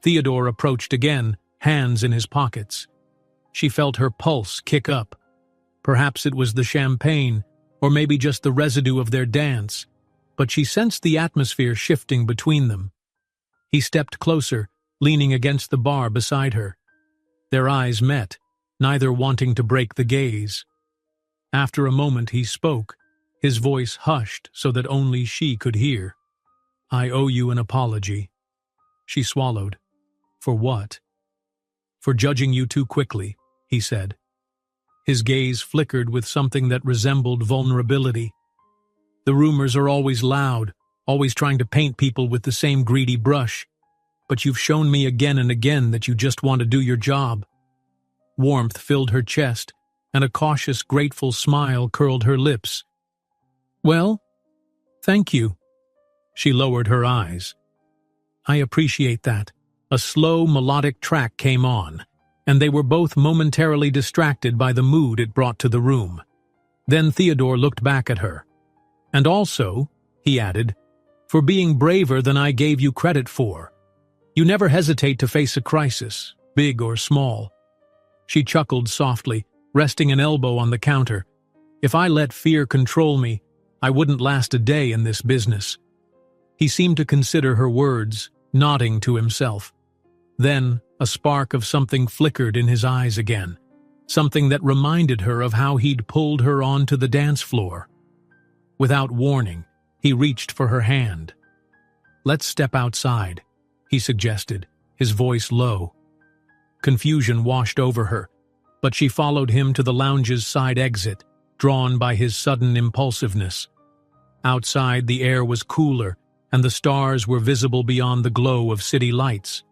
Theodore approached again, hands in his pockets. She felt her pulse kick up. Perhaps it was the champagne, or maybe just the residue of their dance, but she sensed the atmosphere shifting between them. He stepped closer, leaning against the bar beside her. Their eyes met, neither wanting to break the gaze. After a moment he spoke, his voice hushed so that only she could hear. "I owe you an apology." She swallowed. "For what?" "For judging you too quickly," he said. His gaze flickered with something that resembled vulnerability. "The rumors are always loud, always trying to paint people with the same greedy brush. But you've shown me again and again that you just want to do your job." Warmth filled her chest, and a cautious, grateful smile curled her lips. "Well, thank you." She lowered her eyes. "I appreciate that." A slow, melodic track came on, and they were both momentarily distracted by the mood it brought to the room. Then Theodore looked back at her. "And also," he added, "for being braver than I gave you credit for. You never hesitate to face a crisis, big or small." She chuckled softly, resting an elbow on the counter. "If I let fear control me, I wouldn't last a day in this business." He seemed to consider her words, nodding to himself. Then a spark of something flickered in his eyes again, something that reminded her of how he'd pulled her onto the dance floor. Without warning, he reached for her hand. "Let's step outside," he suggested, his voice low. Confusion washed over her, but she followed him to the lounge's side exit, drawn by his sudden impulsiveness. Outside, the air was cooler, and the stars were visible beyond the glow of city lights.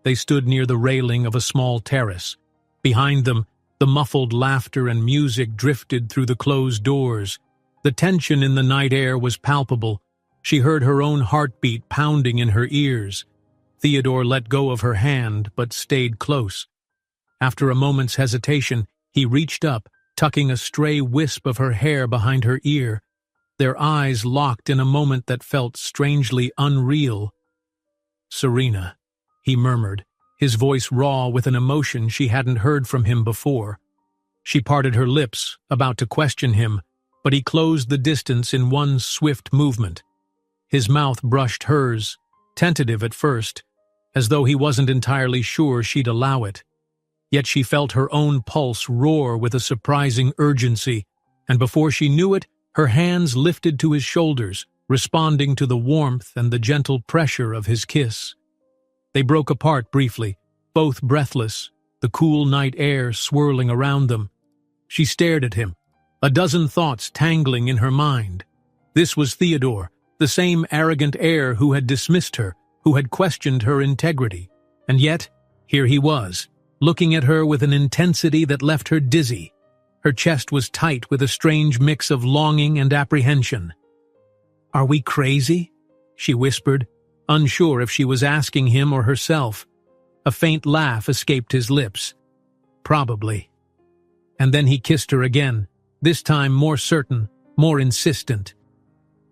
They stood near the railing of a small terrace. Behind them, the muffled laughter and music drifted through the closed doors. The tension in the night air was palpable. She heard her own heartbeat pounding in her ears. Theodore let go of her hand, but stayed close. After a moment's hesitation, he reached up, tucking a stray wisp of her hair behind her ear. Their eyes locked in a moment that felt strangely unreal. "Serena," he murmured, his voice raw with an emotion she hadn't heard from him before. She parted her lips, about to question him, but he closed the distance in one swift movement. His mouth brushed hers, tentative at first, as though he wasn't entirely sure she'd allow it. Yet she felt her own pulse roar with a surprising urgency. and before she knew it, her hands lifted to his shoulders, responding to the warmth and the gentle pressure of his kiss. They broke apart briefly, both breathless, the cool night air swirling around them. She stared at him, a dozen thoughts tangling in her mind. This was Theodore, the same arrogant heir who had dismissed her, who had questioned her integrity. And yet, here he was, looking at her with an intensity that left her dizzy. Her chest was tight with a strange mix of longing and apprehension. "Are we crazy?" she whispered, unsure if she was asking him or herself. A faint laugh escaped his lips. Probably. And then he kissed her again, this time more certain, more insistent.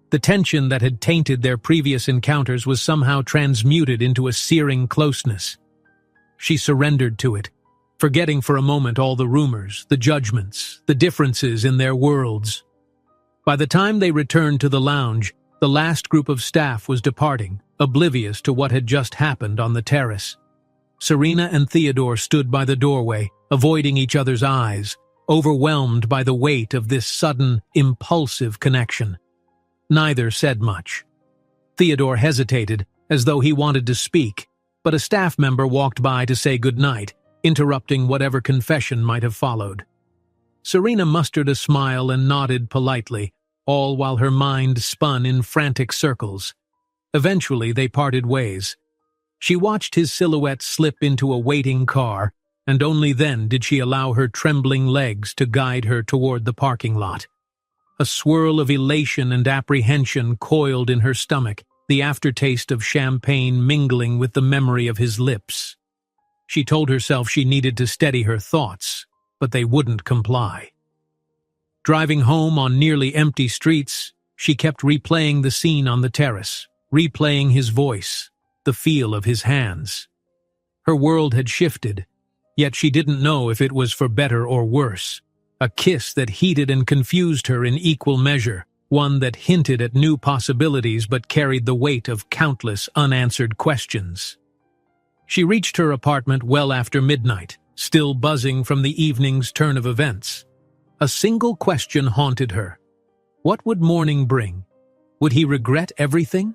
The tension that had tainted their previous encounters was somehow transmuted into a searing closeness. She surrendered to it, forgetting for a moment all the rumors, the judgments, the differences in their worlds. By the time they returned to the lounge, the last group of staff was departing, oblivious to what had just happened on the terrace. Serena and Theodore stood by the doorway, avoiding each other's eyes, overwhelmed by the weight of this sudden, impulsive connection. Neither said much. Theodore hesitated, as though he wanted to speak, but a staff member walked by to say goodnight, interrupting whatever confession might have followed. Serena mustered a smile and nodded politely, all while her mind spun in frantic circles. Eventually they parted ways. She watched his silhouette slip into a waiting car, and only then did she allow her trembling legs to guide her toward the parking lot. A swirl of elation and apprehension coiled in her stomach, the aftertaste of champagne mingling with the memory of his lips. She told herself she needed to steady her thoughts, but they wouldn't comply. Driving home on nearly empty streets, she kept replaying the scene on the terrace, replaying his voice, the feel of his hands. Her world had shifted, yet she didn't know if it was for better or worse. A kiss that heated and confused her in equal measure, one that hinted at new possibilities but carried the weight of countless unanswered questions. She reached her apartment well after midnight, still buzzing from the evening's turn of events. A single question haunted her. What would morning bring? Would he regret everything?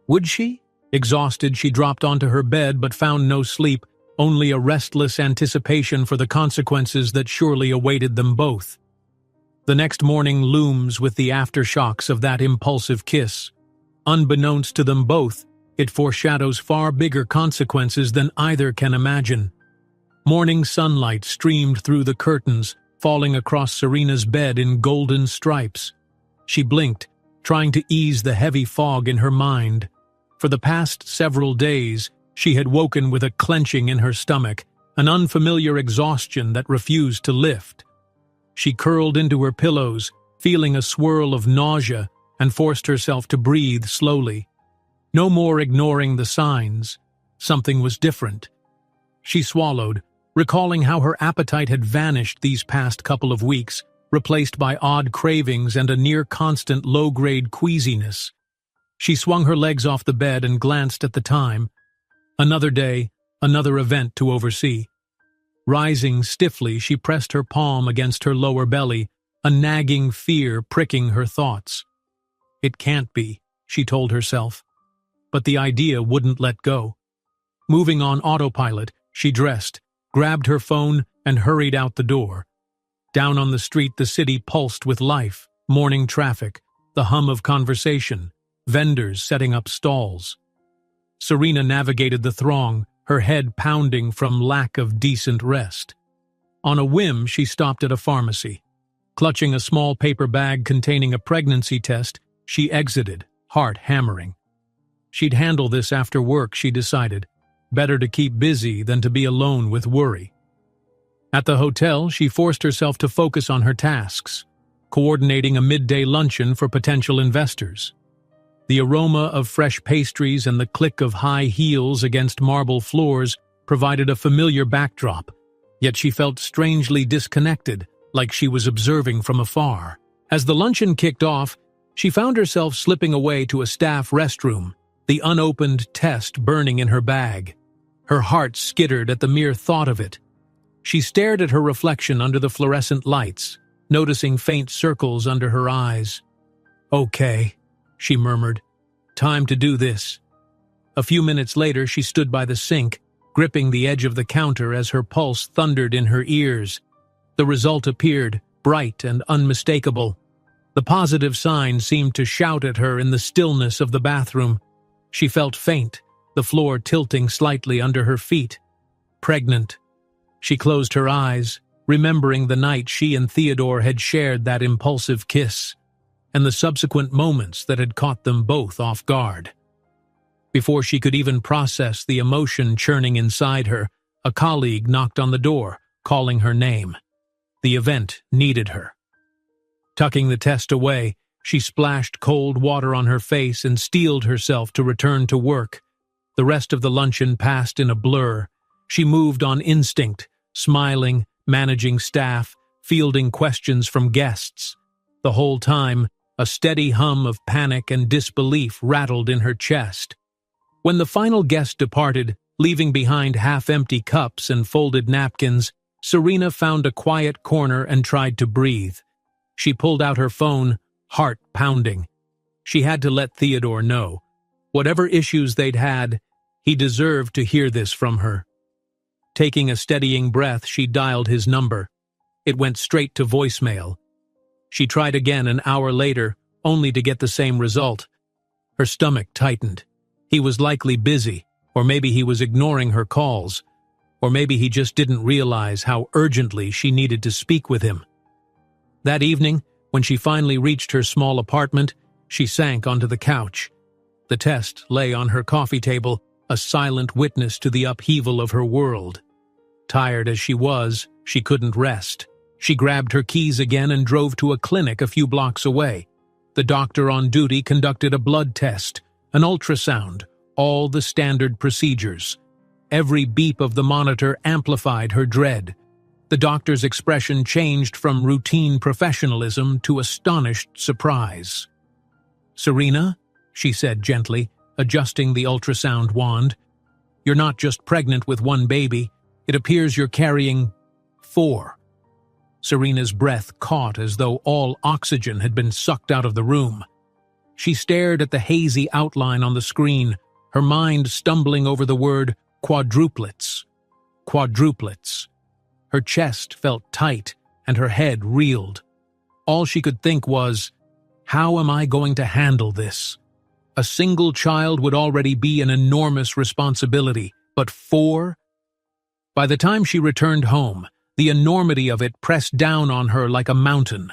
Would she? Exhausted, she dropped onto her bed but found no sleep, only a restless anticipation for the consequences that surely awaited them both. The next morning looms with the aftershocks of that impulsive kiss. Unbeknownst to them both, it foreshadows far bigger consequences than either can imagine. Morning sunlight streamed through the curtains, falling across Serena's bed in golden stripes. She blinked, trying to ease the heavy fog in her mind. For the past several days, she had woken with a clenching in her stomach, an unfamiliar exhaustion that refused to lift. She curled into her pillows, feeling a swirl of nausea, and forced herself to breathe slowly. No more ignoring the signs. Something was different. She swallowed, recalling how her appetite had vanished these past couple of weeks, replaced by odd cravings and a near-constant low-grade queasiness. She swung her legs off the bed and glanced at the time. Another day, another event to oversee. Rising stiffly, she pressed her palm against her lower belly, a nagging fear pricking her thoughts. It can't be, she told herself. But the idea wouldn't let go. Moving on autopilot, she dressed, grabbed her phone, and hurried out the door. Down on the street, the city pulsed with life, morning traffic, the hum of conversation, vendors setting up stalls. Serena navigated the throng, her head pounding from lack of decent rest. On a whim, she stopped at a pharmacy. Clutching a small paper bag containing a pregnancy test, she exited, heart hammering. She'd handle this after work, she decided. Better to keep busy than to be alone with worry. At the hotel, she forced herself to focus on her tasks, coordinating a midday luncheon for potential investors. The aroma of fresh pastries and the click of high heels against marble floors provided a familiar backdrop, yet she felt strangely disconnected, like she was observing from afar. As the luncheon kicked off, she found herself slipping away to a staff restroom, the unopened test burning in her bag. Her heart skittered at the mere thought of it. She stared at her reflection under the fluorescent lights, noticing faint circles under her eyes. "Okay," she murmured. "Time to do this." A few minutes later, she stood by the sink, gripping the edge of the counter as her pulse thundered in her ears. The result appeared, bright and unmistakable. The positive sign seemed to shout at her in the stillness of the bathroom. She felt faint, the floor tilting slightly under her feet. Pregnant. She closed her eyes, remembering the night she and Theodore had shared that impulsive kiss, and the subsequent moments that had caught them both off guard. Before she could even process the emotion churning inside her, a colleague knocked on the door, calling her name. The event needed her. Tucking the test away, she splashed cold water on her face and steeled herself to return to work. The rest of the luncheon passed in a blur. She moved on instinct, smiling, managing staff, fielding questions from guests. The whole time, a steady hum of panic and disbelief rattled in her chest. When the final guest departed, leaving behind half-empty cups and folded napkins, Serena found a quiet corner and tried to breathe. She pulled out her phone, heart pounding. She had to let Theodore know. Whatever issues they'd had, he deserved to hear this from her. Taking a steadying breath, she dialed his number. It went straight to voicemail. She tried again an hour later, only to get the same result. Her stomach tightened. He was likely busy, or maybe he was ignoring her calls, or maybe he just didn't realize how urgently she needed to speak with him. That evening, when she finally reached her small apartment, she sank onto the couch. The test lay on her coffee table, a silent witness to the upheaval of her world. Tired as she was, she couldn't rest. She grabbed her keys again and drove to a clinic a few blocks away. The doctor on duty conducted a blood test, an ultrasound, all the standard procedures. Every beep of the monitor amplified her dread. The doctor's expression changed from routine professionalism to astonished surprise. "Serena," she said gently, adjusting the ultrasound wand, "you're not just pregnant with one baby. It appears you're carrying 4. Serena's breath caught as though all oxygen had been sucked out of the room. She stared at the hazy outline on the screen, her mind stumbling over the word quadruplets. Quadruplets. Her chest felt tight and her head reeled. All she could think was, how am I going to handle this? A single child would already be an enormous responsibility, but 4? By the time she returned home, the enormity of it pressed down on her like a mountain.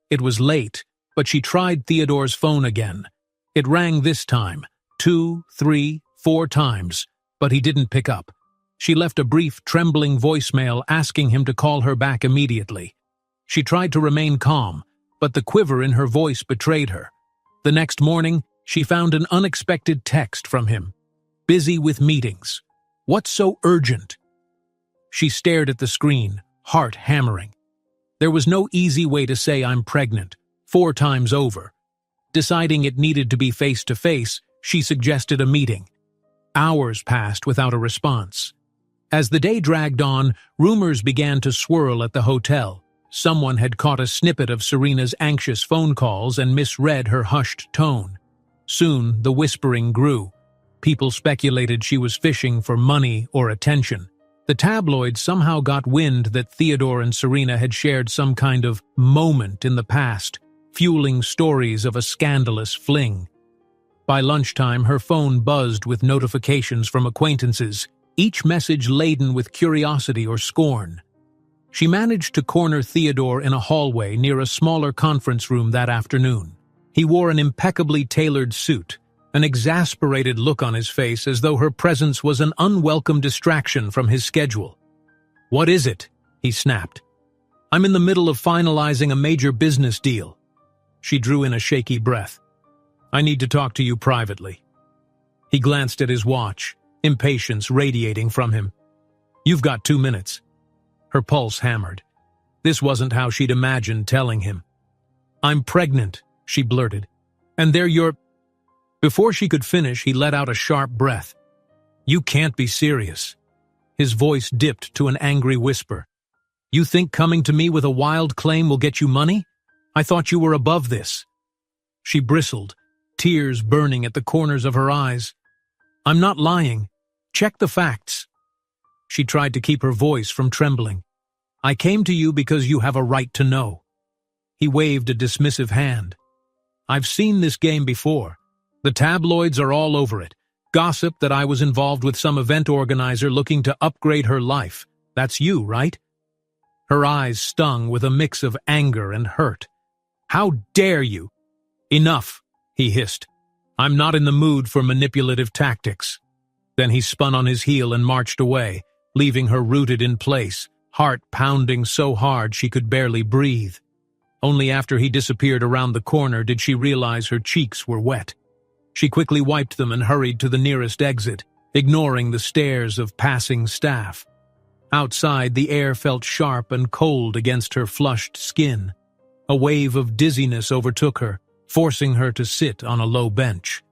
It was late, but she tried Theodore's phone again. It rang this time, 2, 3, 4 times, but he didn't pick up. She left a brief, trembling voicemail asking him to call her back immediately. She tried to remain calm, but the quiver in her voice betrayed her. The next morning, she found an unexpected text from him. "Busy with meetings. What's so urgent?" She stared at the screen, heart hammering. There was no easy way to say I'm pregnant, 4 times over. Deciding it needed to be face-to-face, she suggested a meeting. Hours passed without a response. As the day dragged on, rumors began to swirl at the hotel. Someone had caught a snippet of Serena's anxious phone calls and misread her hushed tone. Soon, the whispering grew. People speculated she was fishing for money or attention. The tabloids somehow got wind that Theodore and Serena had shared some kind of moment in the past, fueling stories of a scandalous fling. By lunchtime, her phone buzzed with notifications from acquaintances, each message laden with curiosity or scorn. She managed to corner Theodore in a hallway near a smaller conference room that afternoon. He wore an impeccably tailored suit, an exasperated look on his face as though her presence was an unwelcome distraction from his schedule. "What is it?" he snapped. "I'm in the middle of finalizing a major business deal." She drew in a shaky breath. "I need to talk to you privately." He glanced at his watch, impatience radiating from him. "You've got 2 minutes." Her pulse hammered. This wasn't how she'd imagined telling him. "I'm pregnant," she blurted. "And they're your—" Before she could finish, he let out a sharp breath. "You can't be serious." His voice dipped to an angry whisper. You think coming to me with a wild claim will get you money? I thought you were above this." She bristled, tears burning at the corners of her eyes. "I'm not lying. Check the facts." She tried to keep her voice from trembling. "I came to you because you have a right to know." He waved a dismissive hand. "I've seen this game before. The tabloids are all over it. Gossip that I was involved with some event organizer looking to upgrade her life. That's you, right?" Her eyes stung with a mix of anger and hurt. "How dare you?" "Enough," he hissed. "I'm not in the mood for manipulative tactics." Then he spun on his heel and marched away, leaving her rooted in place, heart pounding so hard she could barely breathe. Only after he disappeared around the corner did she realize her cheeks were wet. She quickly wiped them and hurried to the nearest exit, ignoring the stares of passing staff. Outside, the air felt sharp and cold against her flushed skin. A wave of dizziness overtook her, forcing her to sit on a low bench.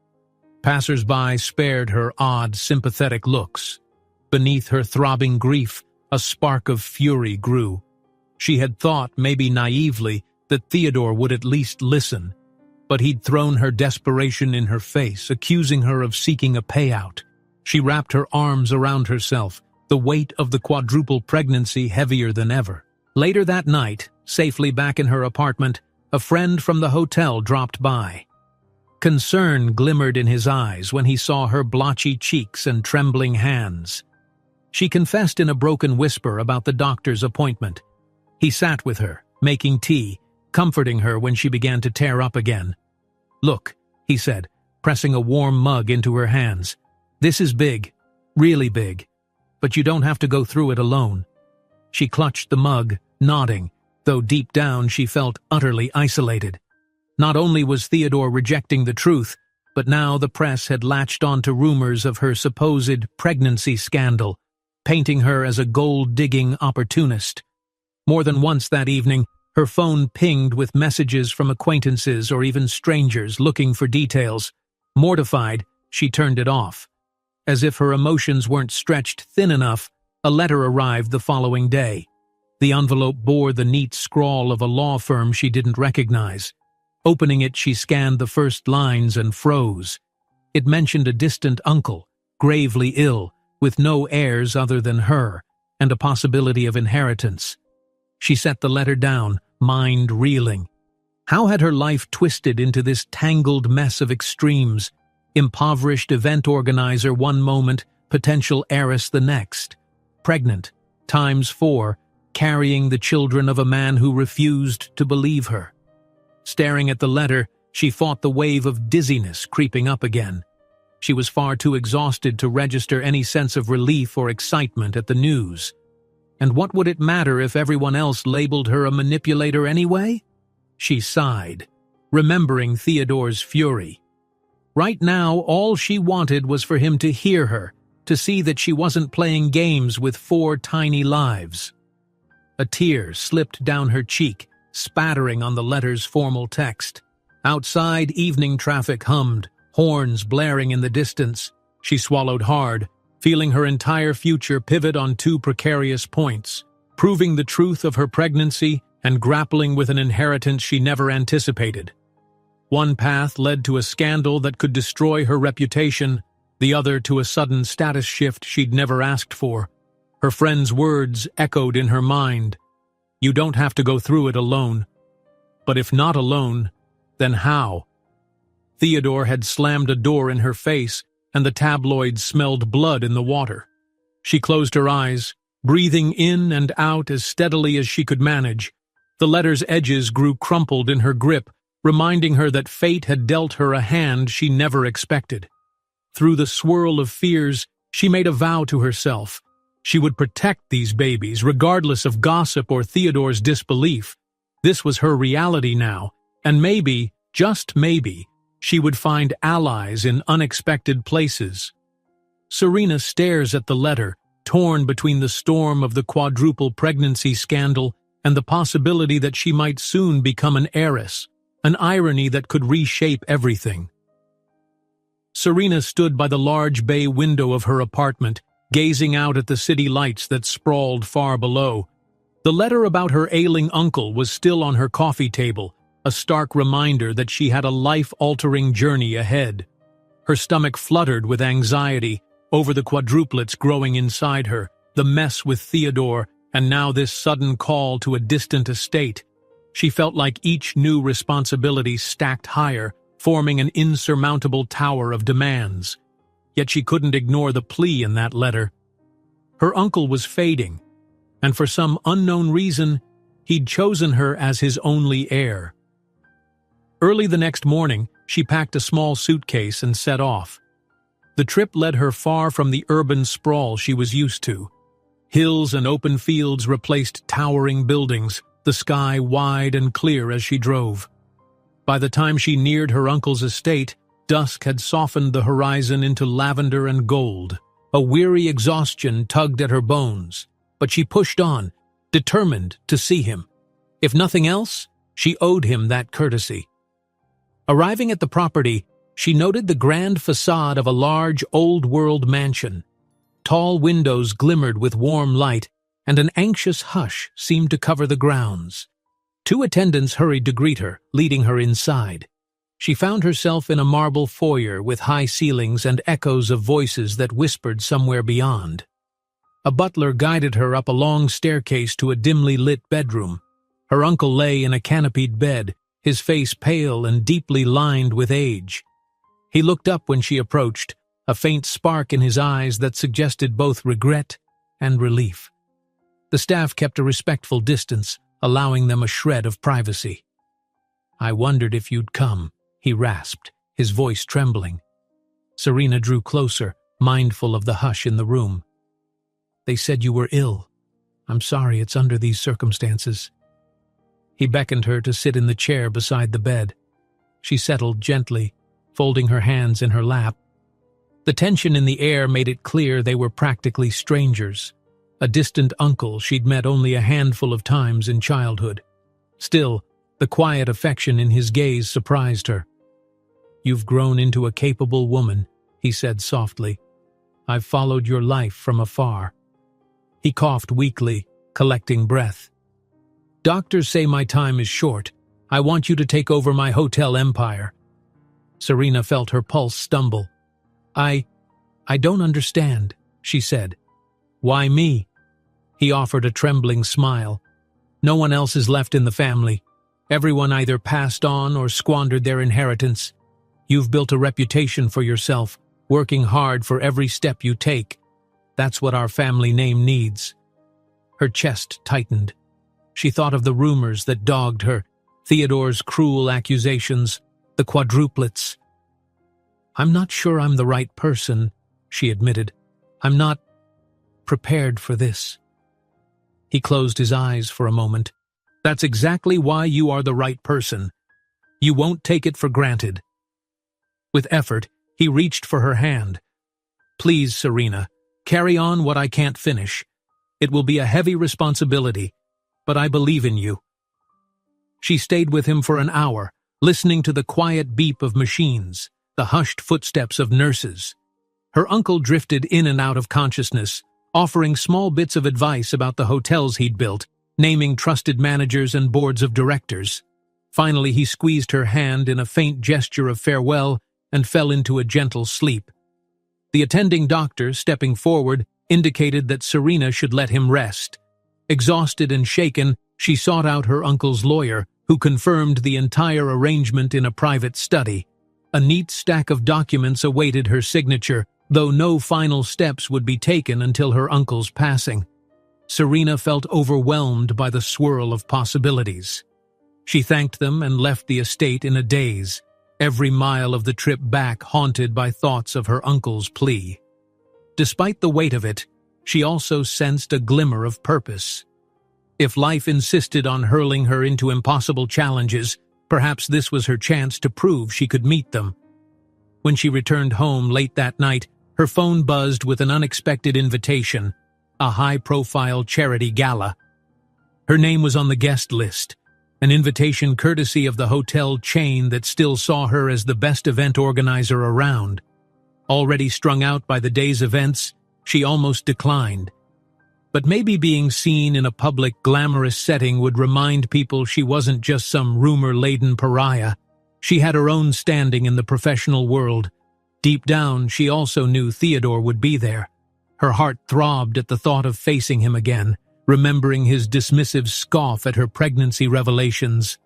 Passers-by spared her odd, sympathetic looks. Beneath her throbbing grief, a spark of fury grew. She had thought, maybe naively, that Theodore would at least listen. But he'd thrown her desperation in her face, accusing her of seeking a payout. She wrapped her arms around herself, the weight of the quadruple pregnancy heavier than ever. Later that night, safely back in her apartment, a friend from the hotel dropped by. Concern glimmered in his eyes when he saw her blotchy cheeks and trembling hands. She confessed in a broken whisper about the doctor's appointment. He sat with her, making tea, comforting her when she began to tear up again. "Look," he said, pressing a warm mug into her hands. "This is big, really big. But you don't have to go through it alone." She clutched the mug, nodding, though deep down she felt utterly isolated. Not only was Theodore rejecting the truth, but now the press had latched onto rumors of her supposed pregnancy scandal, painting her as a gold-digging opportunist. More than once that evening, her phone pinged with messages from acquaintances or even strangers looking for details. Mortified, she turned it off. As if her emotions weren't stretched thin enough, a letter arrived the following day. The envelope bore the neat scrawl of a law firm she didn't recognize. Opening it, she scanned the first lines and froze. It mentioned a distant uncle, gravely ill, with no heirs other than her, and a possibility of inheritance. She set the letter down, mind reeling. How had her life twisted into this tangled mess of extremes? Impoverished event organizer one moment, potential heiress the next. Pregnant, ×4, carrying the children of a man who refused to believe her. Staring at the letter, she fought the wave of dizziness creeping up again. She was far too exhausted to register any sense of relief or excitement at the news. And what would it matter if everyone else labeled her a manipulator anyway? She sighed, remembering Theodore's fury. Right now, all she wanted was for him to hear her, to see that she wasn't playing games with 4 tiny lives. A tear slipped down her cheek, spattering on the letter's formal text. Outside, evening traffic hummed, horns blaring in the distance. She swallowed hard, feeling her entire future pivot on 2 precarious points, proving the truth of her pregnancy and grappling with an inheritance she never anticipated. One path led to a scandal that could destroy her reputation, the other to a sudden status shift she'd never asked for. Her friend's words echoed in her mind. "You don't have to go through it alone." But if not alone, then how? Theodore had slammed a door in her face, and the tabloids smelled blood in the water. She closed her eyes, breathing in and out as steadily as she could manage. The letter's edges grew crumpled in her grip, reminding her that fate had dealt her a hand she never expected. Through the swirl of fears, she made a vow to herself. She would protect these babies, regardless of gossip or Theodore's disbelief. This was her reality now, and maybe, just maybe, she would find allies in unexpected places. Serena stares at the letter, torn between the storm of the quadruple pregnancy scandal and the possibility that she might soon become an heiress, an irony that could reshape everything. Serena stood by the large bay window of her apartment, gazing out at the city lights that sprawled far below. The letter about her ailing uncle was still on her coffee table, a stark reminder that she had a life-altering journey ahead. Her stomach fluttered with anxiety over the quadruplets growing inside her, the mess with Theodore, and now this sudden call to a distant estate. She felt like each new responsibility stacked higher, forming an insurmountable tower of demands. Yet she couldn't ignore the plea in that letter. Her uncle was fading, and for some unknown reason, he'd chosen her as his only heir. Early the next morning, she packed a small suitcase and set off. The trip led her far from the urban sprawl she was used to. Hills and open fields replaced towering buildings, the sky wide and clear as she drove. By the time she neared her uncle's estate, dusk had softened the horizon into lavender and gold. A weary exhaustion tugged at her bones, but she pushed on, determined to see him. If nothing else, she owed him that courtesy. Arriving at the property, she noted the grand facade of a large, old-world mansion. Tall windows glimmered with warm light, and an anxious hush seemed to cover the grounds. 2 attendants hurried to greet her, leading her inside. She found herself in a marble foyer with high ceilings and echoes of voices that whispered somewhere beyond. A butler guided her up a long staircase to a dimly lit bedroom. Her uncle lay in a canopied bed, his face pale and deeply lined with age. He looked up when she approached, a faint spark in his eyes that suggested both regret and relief. The staff kept a respectful distance, allowing them a shred of privacy. "I wondered if you'd come," he rasped, his voice trembling. Serena drew closer, mindful of the hush in the room. "They said you were ill. I'm sorry it's under these circumstances." He beckoned her to sit in the chair beside the bed. She settled gently, folding her hands in her lap. The tension in the air made it clear they were practically strangers, a distant uncle she'd met only a handful of times in childhood. Still, the quiet affection in his gaze surprised her. "You've grown into a capable woman," he said softly. "I've followed your life from afar." He coughed weakly, collecting breath. "Doctors say my time is short. I want you to take over my hotel empire." Serena felt her pulse stumble. I don't understand," she said. "Why me?" He offered a trembling smile. "No one else is left in the family. Everyone either passed on or squandered their inheritance. You've built a reputation for yourself, working hard for every step you take. That's what our family name needs." Her chest tightened. She thought of the rumors that dogged her, Theodore's cruel accusations, the quadruplets. "I'm not sure I'm the right person," she admitted. "I'm not prepared for this." He closed his eyes for a moment. "That's exactly why you are the right person. You won't take it for granted." With effort, he reached for her hand. "Please, Serena, carry on what I can't finish. It will be a heavy responsibility, but I believe in you." She stayed with him for an hour, listening to the quiet beep of machines, the hushed footsteps of nurses. Her uncle drifted in and out of consciousness, offering small bits of advice about the hotels he'd built, naming trusted managers and boards of directors. Finally, he squeezed her hand in a faint gesture of farewell and fell into a gentle sleep. The attending doctor, stepping forward, indicated that Serena should let him rest. Exhausted and shaken, she sought out her uncle's lawyer, who confirmed the entire arrangement in a private study. A neat stack of documents awaited her signature, though no final steps would be taken until her uncle's passing. Serena felt overwhelmed by the swirl of possibilities. She thanked them and left the estate in a daze, every mile of the trip back haunted by thoughts of her uncle's plea. Despite the weight of it, she also sensed a glimmer of purpose. If life insisted on hurling her into impossible challenges, perhaps this was her chance to prove she could meet them. When she returned home late that night, her phone buzzed with an unexpected invitation, a high-profile charity gala. Her name was on the guest list, an invitation courtesy of the hotel chain that still saw her as the best event organizer around. Already strung out by the day's events, she almost declined. But maybe being seen in a public, glamorous setting would remind people she wasn't just some rumor-laden pariah. She had her own standing in the professional world. Deep down, she also knew Theodore would be there. Her heart throbbed at the thought of facing him again, remembering his dismissive scoff at her pregnancy revelations.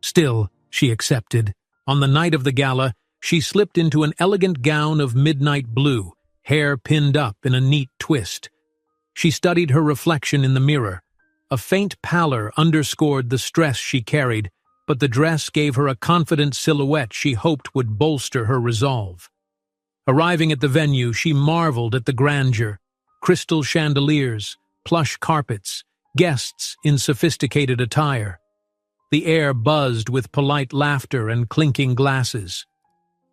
Still, she accepted. On the night of the gala, she slipped into an elegant gown of midnight blue, hair pinned up in a neat twist. She studied her reflection in the mirror. A faint pallor underscored the stress she carried, but the dress gave her a confident silhouette she hoped would bolster her resolve. Arriving at the venue, she marveled at the grandeur. Crystal chandeliers, plush carpets, guests in sophisticated attire. The air buzzed with polite laughter and clinking glasses.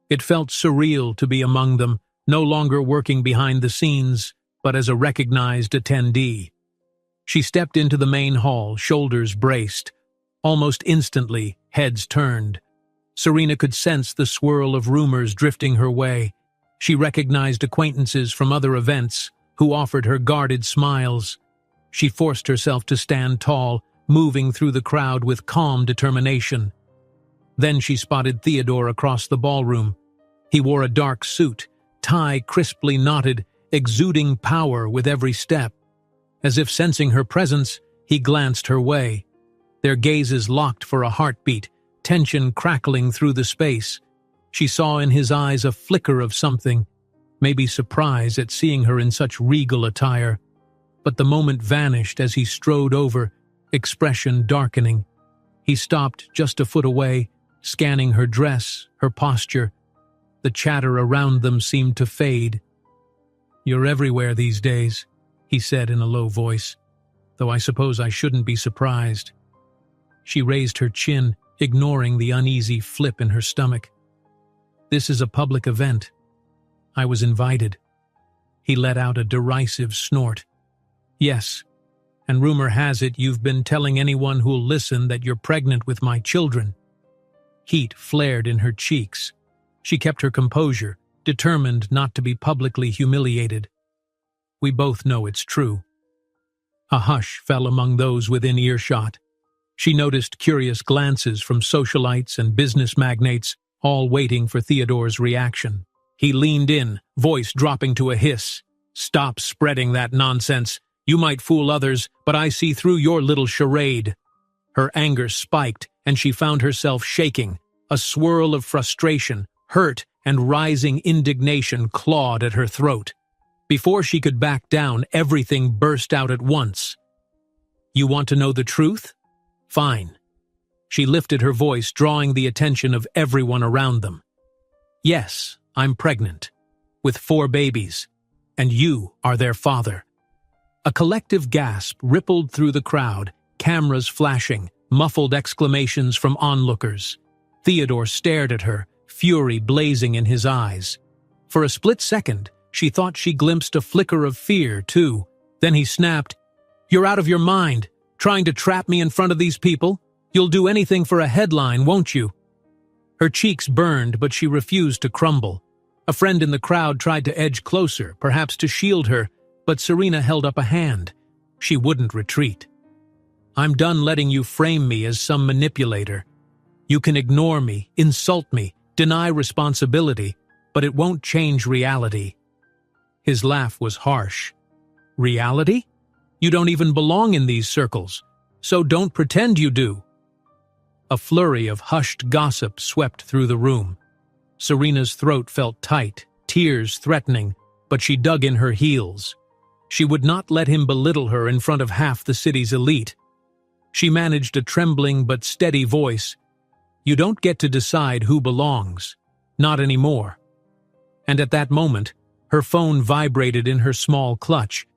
It felt surreal to be among them, no longer working behind the scenes, but as a recognized attendee. She stepped into the main hall, shoulders braced. Almost instantly, heads turned. Serena could sense the swirl of rumors drifting her way. She recognized acquaintances from other events who offered her guarded smiles. She forced herself to stand tall, moving through the crowd with calm determination. Then she spotted Theodore across the ballroom. He wore a dark suit, tie crisply knotted, exuding power with every step. As if sensing her presence, he glanced her way. Their gazes locked for a heartbeat, tension crackling through the space. She saw in his eyes a flicker of something, maybe surprise at seeing her in such regal attire. But the moment vanished as he strode over, expression darkening. He stopped just a foot away, scanning her dress, her posture. The chatter around them seemed to fade. "You're everywhere these days," he said in a low voice, "though I suppose I shouldn't be surprised." She raised her chin, ignoring the uneasy flip in her stomach. "This is a public event. I was invited." He let out a derisive snort. "Yes, and rumor has it you've been telling anyone who'll listen that you're pregnant with my children." Heat flared in her cheeks. She kept her composure, determined not to be publicly humiliated. "We both know it's true." A hush fell among those within earshot. She noticed curious glances from socialites and business magnates, all waiting for Theodore's reaction. He leaned in, voice dropping to a hiss. "Stop spreading that nonsense. You might fool others, but I see through your little charade." Her anger spiked, and she found herself shaking. A swirl of frustration, hurt, and rising indignation clawed at her throat. Before she could back down, everything burst out at once. "You want to know the truth? Fine." She lifted her voice, drawing the attention of everyone around them. "Yes, I'm pregnant, with 4 babies, and you are their father." A collective gasp rippled through the crowd, cameras flashing, muffled exclamations from onlookers. Theodore stared at her, fury blazing in his eyes. For a split second, she thought she glimpsed a flicker of fear, too. Then he snapped, "You're out of your mind, trying to trap me in front of these people? You'll do anything for a headline, won't you?" Her cheeks burned, but she refused to crumble. A friend in the crowd tried to edge closer, perhaps to shield her, but Serena held up a hand. She wouldn't retreat. "I'm done letting you frame me as some manipulator. You can ignore me, insult me, deny responsibility, but it won't change reality." His laugh was harsh. "Reality? You don't even belong in these circles, so don't pretend you do." A flurry of hushed gossip swept through the room. Serena's throat felt tight, tears threatening, but she dug in her heels. She would not let him belittle her in front of half the city's elite. She managed a trembling but steady voice. "You don't get to decide who belongs. Not anymore." And at that moment, her phone vibrated in her small clutch.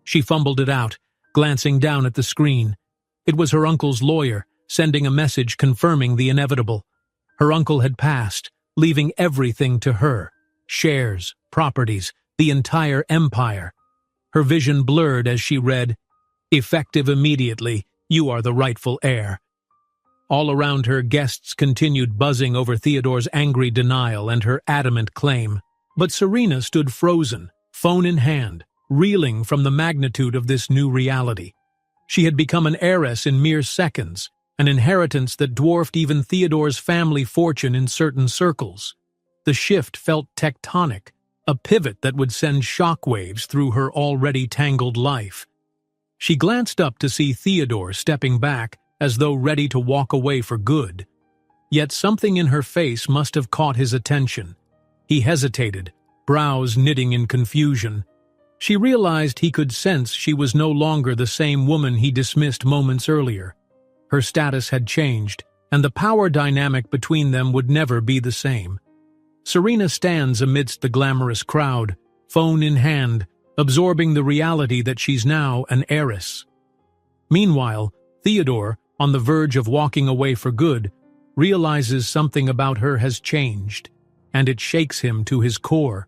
She fumbled it out, glancing down at the screen. It was her uncle's lawyer, sending a message confirming the inevitable. Her uncle had passed, leaving everything to her. Shares, properties, the entire empire. Her vision blurred as she read, "Effective immediately, you are the rightful heir." All around her, guests continued buzzing over Theodore's angry denial and her adamant claim. But Serena stood frozen, phone in hand, reeling from the magnitude of this new reality. She had become an heiress in mere seconds, an inheritance that dwarfed even Theodore's family fortune in certain circles. The shift felt tectonic, a pivot that would send shockwaves through her already tangled life. She glanced up to see Theodore stepping back, as though ready to walk away for good. Yet something in her face must have caught his attention. He hesitated, brows knitting in confusion. She realized he could sense she was no longer the same woman he dismissed moments earlier. Her status had changed, and the power dynamic between them would never be the same. Serena stands amidst the glamorous crowd, phone in hand, absorbing the reality that she's now an heiress. Meanwhile, Theodore, on the verge of walking away for good, realizes something about her has changed, and it shakes him to his core.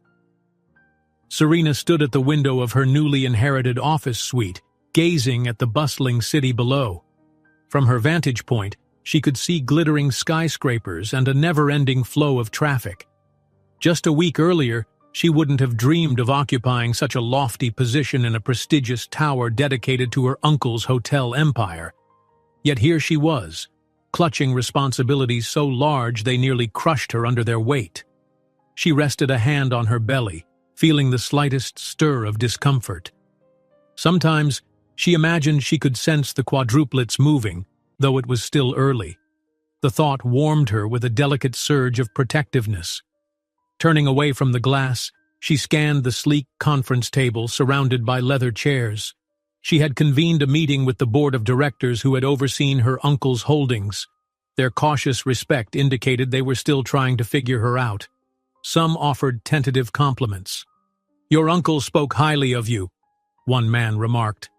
Serena stood at the window of her newly inherited office suite, gazing at the bustling city below. From her vantage point, she could see glittering skyscrapers and a never-ending flow of traffic. Just a week earlier, she wouldn't have dreamed of occupying such a lofty position in a prestigious tower dedicated to her uncle's hotel empire. Yet here she was, clutching responsibilities so large they nearly crushed her under their weight. She rested a hand on her belly, feeling the slightest stir of discomfort. Sometimes, she imagined she could sense the quadruplets moving, though it was still early. The thought warmed her with a delicate surge of protectiveness. Turning away from the glass, she scanned the sleek conference table surrounded by leather chairs. She had convened a meeting with the board of directors who had overseen her uncle's holdings. Their cautious respect indicated they were still trying to figure her out. Some offered tentative compliments. "Your uncle spoke highly of you," one man remarked.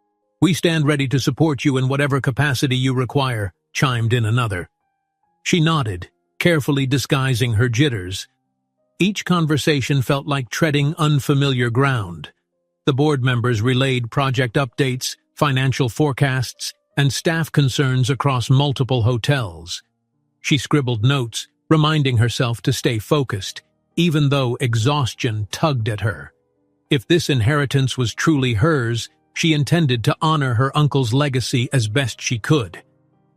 "We stand ready to support you in whatever capacity you require," chimed in another. She nodded, carefully disguising her jitters. Each conversation felt like treading unfamiliar ground. The board members relayed project updates, financial forecasts, and staff concerns across multiple hotels. She scribbled notes, reminding herself to stay focused, even though exhaustion tugged at her. If this inheritance was truly hers, she intended to honor her uncle's legacy as best she could.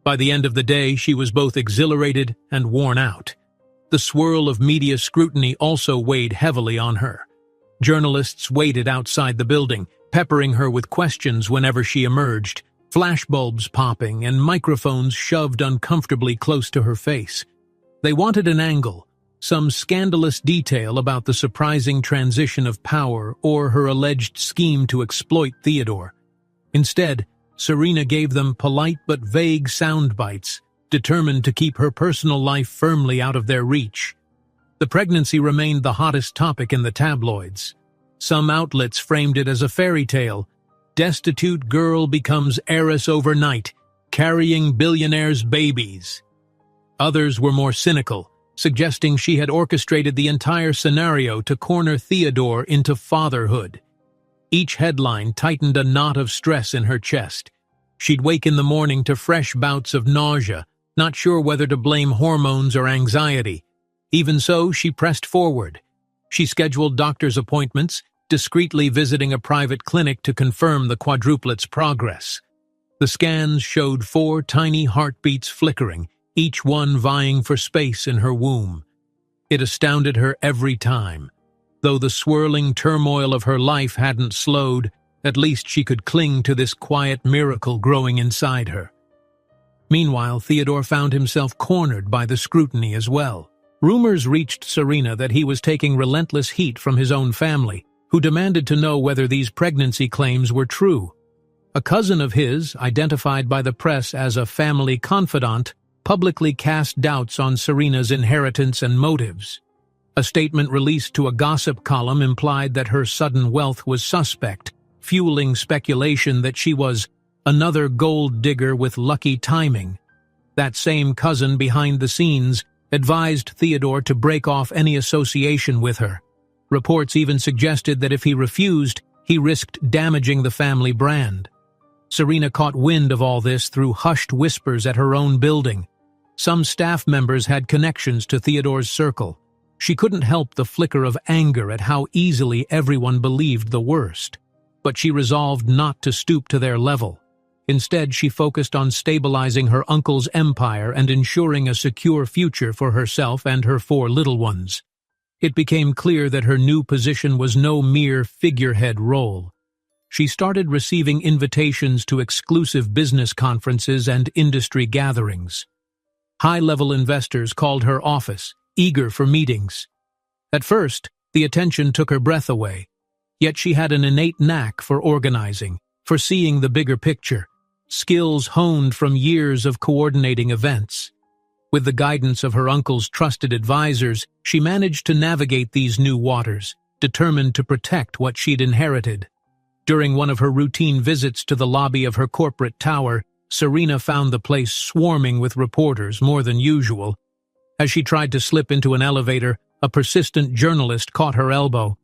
By the end of the day, she was both exhilarated and worn out. The swirl of media scrutiny also weighed heavily on her. Journalists waited outside the building, peppering her with questions whenever she emerged, flashbulbs popping and microphones shoved uncomfortably close to her face. They wanted an angle, some scandalous detail about the surprising transition of power or her alleged scheme to exploit Theodore. Instead, Serena gave them polite but vague sound bites, determined to keep her personal life firmly out of their reach. The pregnancy remained the hottest topic in the tabloids. Some outlets framed it as a fairy tale. Destitute girl becomes heiress overnight, carrying billionaire's babies. Others were more cynical, suggesting she had orchestrated the entire scenario to corner Theodore into fatherhood. Each headline tightened a knot of stress in her chest. She'd wake in the morning to fresh bouts of nausea, not sure whether to blame hormones or anxiety. Even so, she pressed forward. She scheduled doctor's appointments, discreetly visiting a private clinic to confirm the quadruplets' progress. The scans showed 4 tiny heartbeats flickering, each one vying for space in her womb. It astounded her every time. Though the swirling turmoil of her life hadn't slowed, at least she could cling to this quiet miracle growing inside her. Meanwhile, Theodore found himself cornered by the scrutiny as well. Rumors reached Serena that he was taking relentless heat from his own family, who demanded to know whether these pregnancy claims were true. A cousin of his, identified by the press as a family confidant, publicly cast doubts on Serena's inheritance and motives. A statement released to a gossip column implied that her sudden wealth was suspect, fueling speculation that she was another gold digger with lucky timing. That same cousin behind the scenes advised Theodore to break off any association with her. Reports even suggested that if he refused, he risked damaging the family brand. Serena caught wind of all this through hushed whispers at her own building. Some staff members had connections to Theodore's circle. She couldn't help the flicker of anger at how easily everyone believed the worst. but she resolved not to stoop to their level. Instead, she focused on stabilizing her uncle's empire and ensuring a secure future for herself and her 4 little ones. It became clear that her new position was no mere figurehead role. She started receiving invitations to exclusive business conferences and industry gatherings. High-level investors called her office, eager for meetings. At first, the attention took her breath away, yet she had an innate knack for organizing, for seeing the bigger picture, skills honed from years of coordinating events. With the guidance of her uncle's trusted advisors, she managed to navigate these new waters, determined to protect what she'd inherited. During one of her routine visits to the lobby of her corporate tower, Serena found the place swarming with reporters more than usual. As she tried to slip into an elevator, a persistent journalist caught her elbow.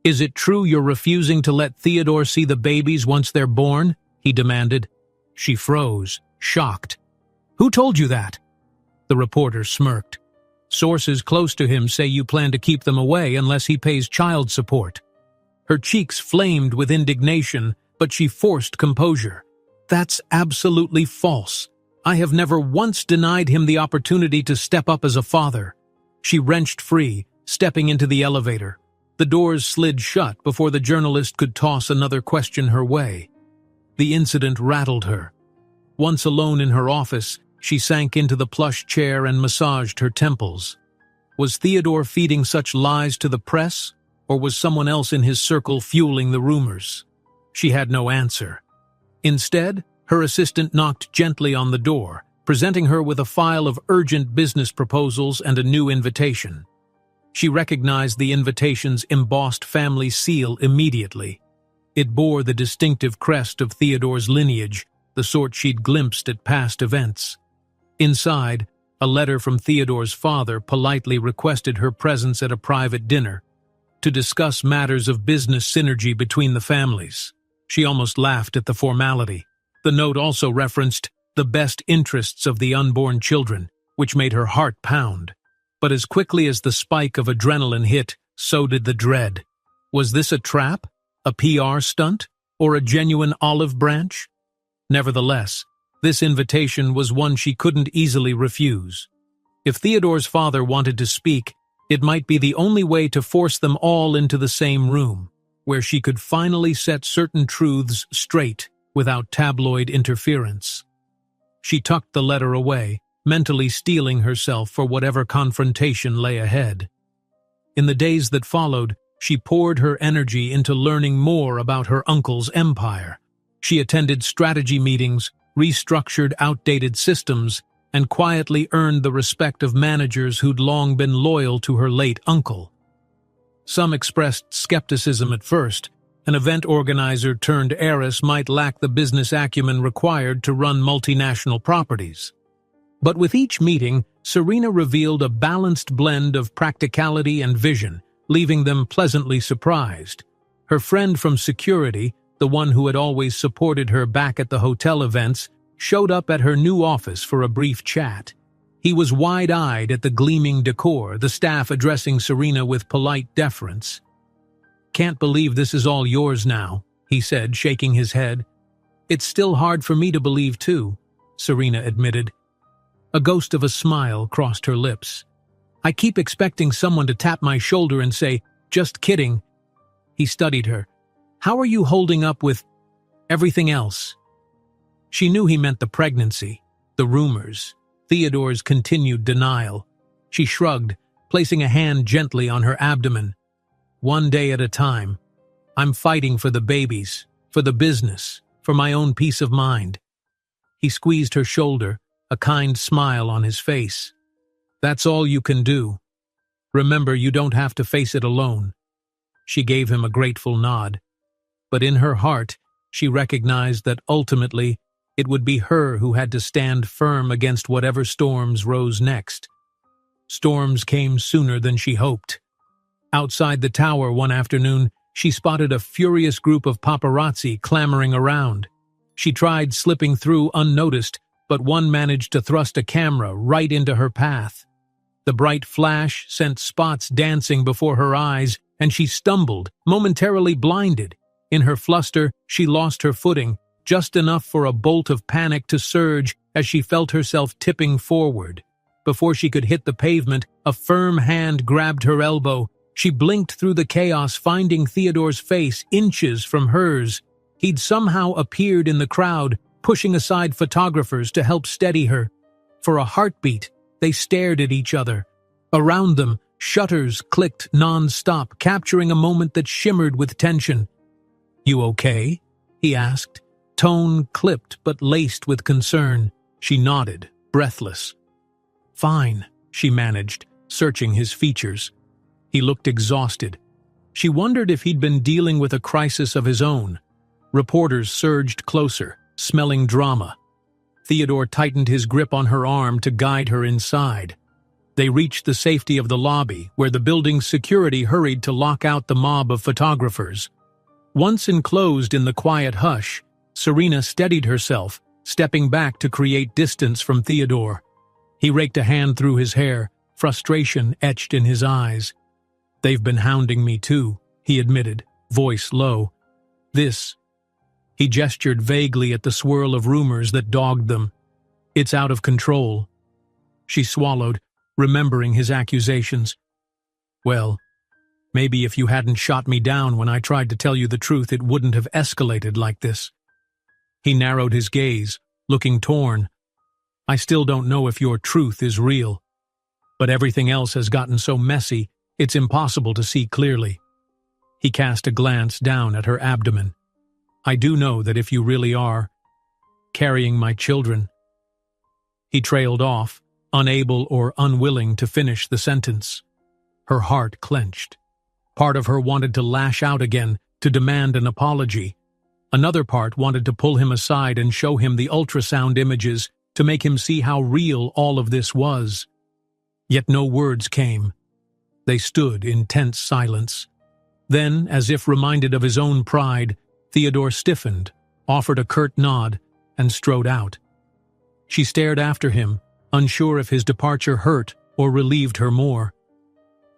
"Is it true you're refusing to let Theodore see the babies once they're born?" he demanded. She froze, shocked. "Who told you that?" The reporter smirked. "Sources close to him say you plan to keep them away unless he pays child support." Her cheeks flamed with indignation, but she forced composure. "That's absolutely false. I have never once denied him the opportunity to step up as a father." She wrenched free, stepping into the elevator. The doors slid shut before the journalist could toss another question her way. The incident rattled her. Once alone in her office, she sank into the plush chair and massaged her temples. Was Theodore feeding such lies to the press, or was someone else in his circle fueling the rumors? She had no answer. Instead, her assistant knocked gently on the door, presenting her with a file of urgent business proposals and a new invitation. She recognized the invitation's embossed family seal immediately. It bore the distinctive crest of Theodore's lineage, the sort she'd glimpsed at past events. Inside, a letter from Theodore's father politely requested her presence at a private dinner to discuss matters of business synergy between the families. She almost laughed at the formality. The note also referenced the best interests of the unborn children, which made her heart pound. But as quickly as the spike of adrenaline hit, so did the dread. Was this a trap, a PR stunt, or a genuine olive branch? Nevertheless, this invitation was one she couldn't easily refuse. If Theodore's father wanted to speak, it might be the only way to force them all into the same room, where she could finally set certain truths straight without tabloid interference. She tucked the letter away, mentally steeling herself for whatever confrontation lay ahead. In the days that followed, she poured her energy into learning more about her uncle's empire. She attended strategy meetings, restructured outdated systems, and quietly earned the respect of managers who'd long been loyal to her late uncle. Some expressed skepticism at first. An event organizer turned heiress might lack the business acumen required to run multinational properties. But with each meeting, Serena revealed a balanced blend of practicality and vision, leaving them pleasantly surprised. Her friend from security, the one who had always supported her back at the hotel events, showed up at her new office for a brief chat. He was wide-eyed at the gleaming decor, the staff addressing Serena with polite deference. "Can't believe this is all yours now," he said, shaking his head. "It's still hard for me to believe, too," Serena admitted. A ghost of a smile crossed her lips. "I keep expecting someone to tap my shoulder and say, 'Just kidding.'" He studied her. "How are you holding up with everything else?" She knew he meant the pregnancy, the rumors, Theodore's continued denial. She shrugged, placing a hand gently on her abdomen. "One day at a time. I'm fighting for the babies, for the business, for my own peace of mind." He squeezed her shoulder, a kind smile on his face. "That's all you can do. Remember, you don't have to face it alone." She gave him a grateful nod. But in her heart, she recognized that ultimately, it would be her who had to stand firm against whatever storms rose next. Storms came sooner than she hoped. Outside the tower one afternoon, she spotted a furious group of paparazzi clamoring around. She tried slipping through unnoticed, but one managed to thrust a camera right into her path. The bright flash sent spots dancing before her eyes, and she stumbled, momentarily blinded. In her fluster, she lost her footing, just enough for a bolt of panic to surge as she felt herself tipping forward. Before she could hit the pavement, a firm hand grabbed her elbow. She blinked through the chaos, finding Theodore's face inches from hers. He'd somehow appeared in the crowd, pushing aside photographers to help steady her. For a heartbeat, they stared at each other. Around them, shutters clicked non-stop, capturing a moment that shimmered with tension. "You okay?" he asked, tone clipped but laced with concern. She nodded, breathless. "Fine," she managed, searching his features. He looked exhausted. She wondered if he'd been dealing with a crisis of his own. Reporters surged closer, smelling drama. Theodore tightened his grip on her arm to guide her inside. They reached the safety of the lobby, where the building's security hurried to lock out the mob of photographers. Once enclosed in the quiet hush, Serena steadied herself, stepping back to create distance from Theodore. He raked a hand through his hair, frustration etched in his eyes. "They've been hounding me too," he admitted, voice low. He gestured vaguely at the swirl of rumors that dogged them. "It's out of control." She swallowed, remembering his accusations. "Well, maybe if you hadn't shot me down when I tried to tell you the truth, it wouldn't have escalated like this." He narrowed his gaze, looking torn. "I still don't know if your truth is real. But everything else has gotten so messy, it's impossible to see clearly." He cast a glance down at her abdomen. "I do know that if you really are carrying my children—" He trailed off, unable or unwilling to finish the sentence. Her heart clenched. Part of her wanted to lash out again, to demand an apology. Another part wanted to pull him aside and show him the ultrasound images to make him see how real all of this was. Yet no words came. They stood in tense silence. Then, as if reminded of his own pride, Theodore stiffened, offered a curt nod, and strode out. She stared after him, unsure if his departure hurt or relieved her more.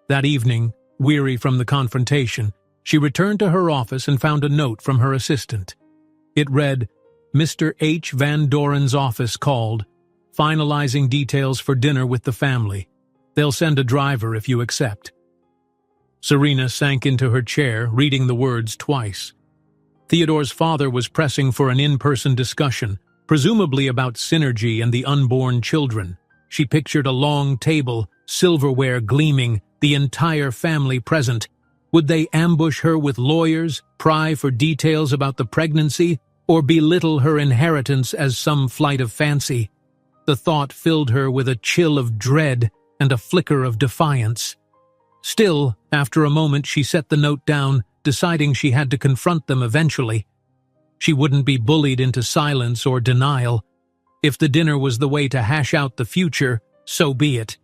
That evening, weary from the confrontation, she returned to her office and found a note from her assistant. It read, "Mr. H. Van Doren's office called, finalizing details for dinner with the family. They'll send a driver if you accept." Serena sank into her chair, reading the words twice. Theodore's father was pressing for an in-person discussion, presumably about synergy and the unborn children. She pictured a long table, silverware gleaming, the entire family present. Would they ambush her with lawyers, pry for details about the pregnancy, or belittle her inheritance as some flight of fancy? The thought filled her with a chill of dread and a flicker of defiance. Still, after a moment she set the note down, deciding she had to confront them eventually. She wouldn't be bullied into silence or denial. If the dinner was the way to hash out the future, so be it.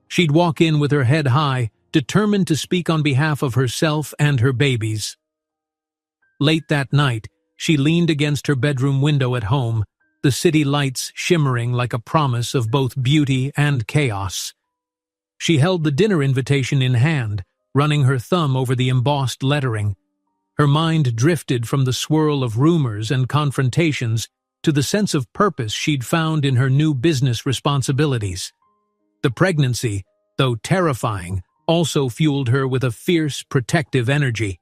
She'd walk in with her head high, determined to speak on behalf of herself and her babies. Late that night, she leaned against her bedroom window at home, the city lights shimmering like a promise of both beauty and chaos. She held the dinner invitation in hand, running her thumb over the embossed lettering. Her mind drifted from the swirl of rumors and confrontations to the sense of purpose she'd found in her new business responsibilities. The pregnancy, though terrifying, also fueled her with a fierce, protective energy.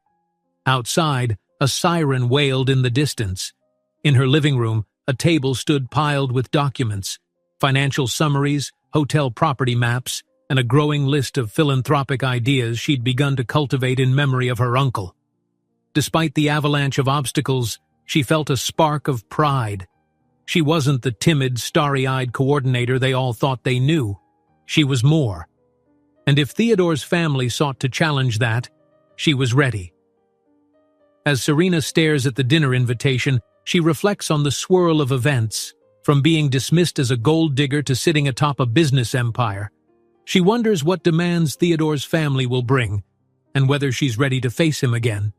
Outside, a siren wailed in the distance. In her living room, a table stood piled with documents, financial summaries, hotel property maps, and a growing list of philanthropic ideas she'd begun to cultivate in memory of her uncle. Despite the avalanche of obstacles, she felt a spark of pride. She wasn't the timid, starry-eyed coordinator they all thought they knew. She was more. And if Theodore's family sought to challenge that, she was ready. As Serena stares at the dinner invitation, she reflects on the swirl of events, from being dismissed as a gold digger to sitting atop a business empire. She wonders what demands Theodore's family will bring, and whether she's ready to face him again.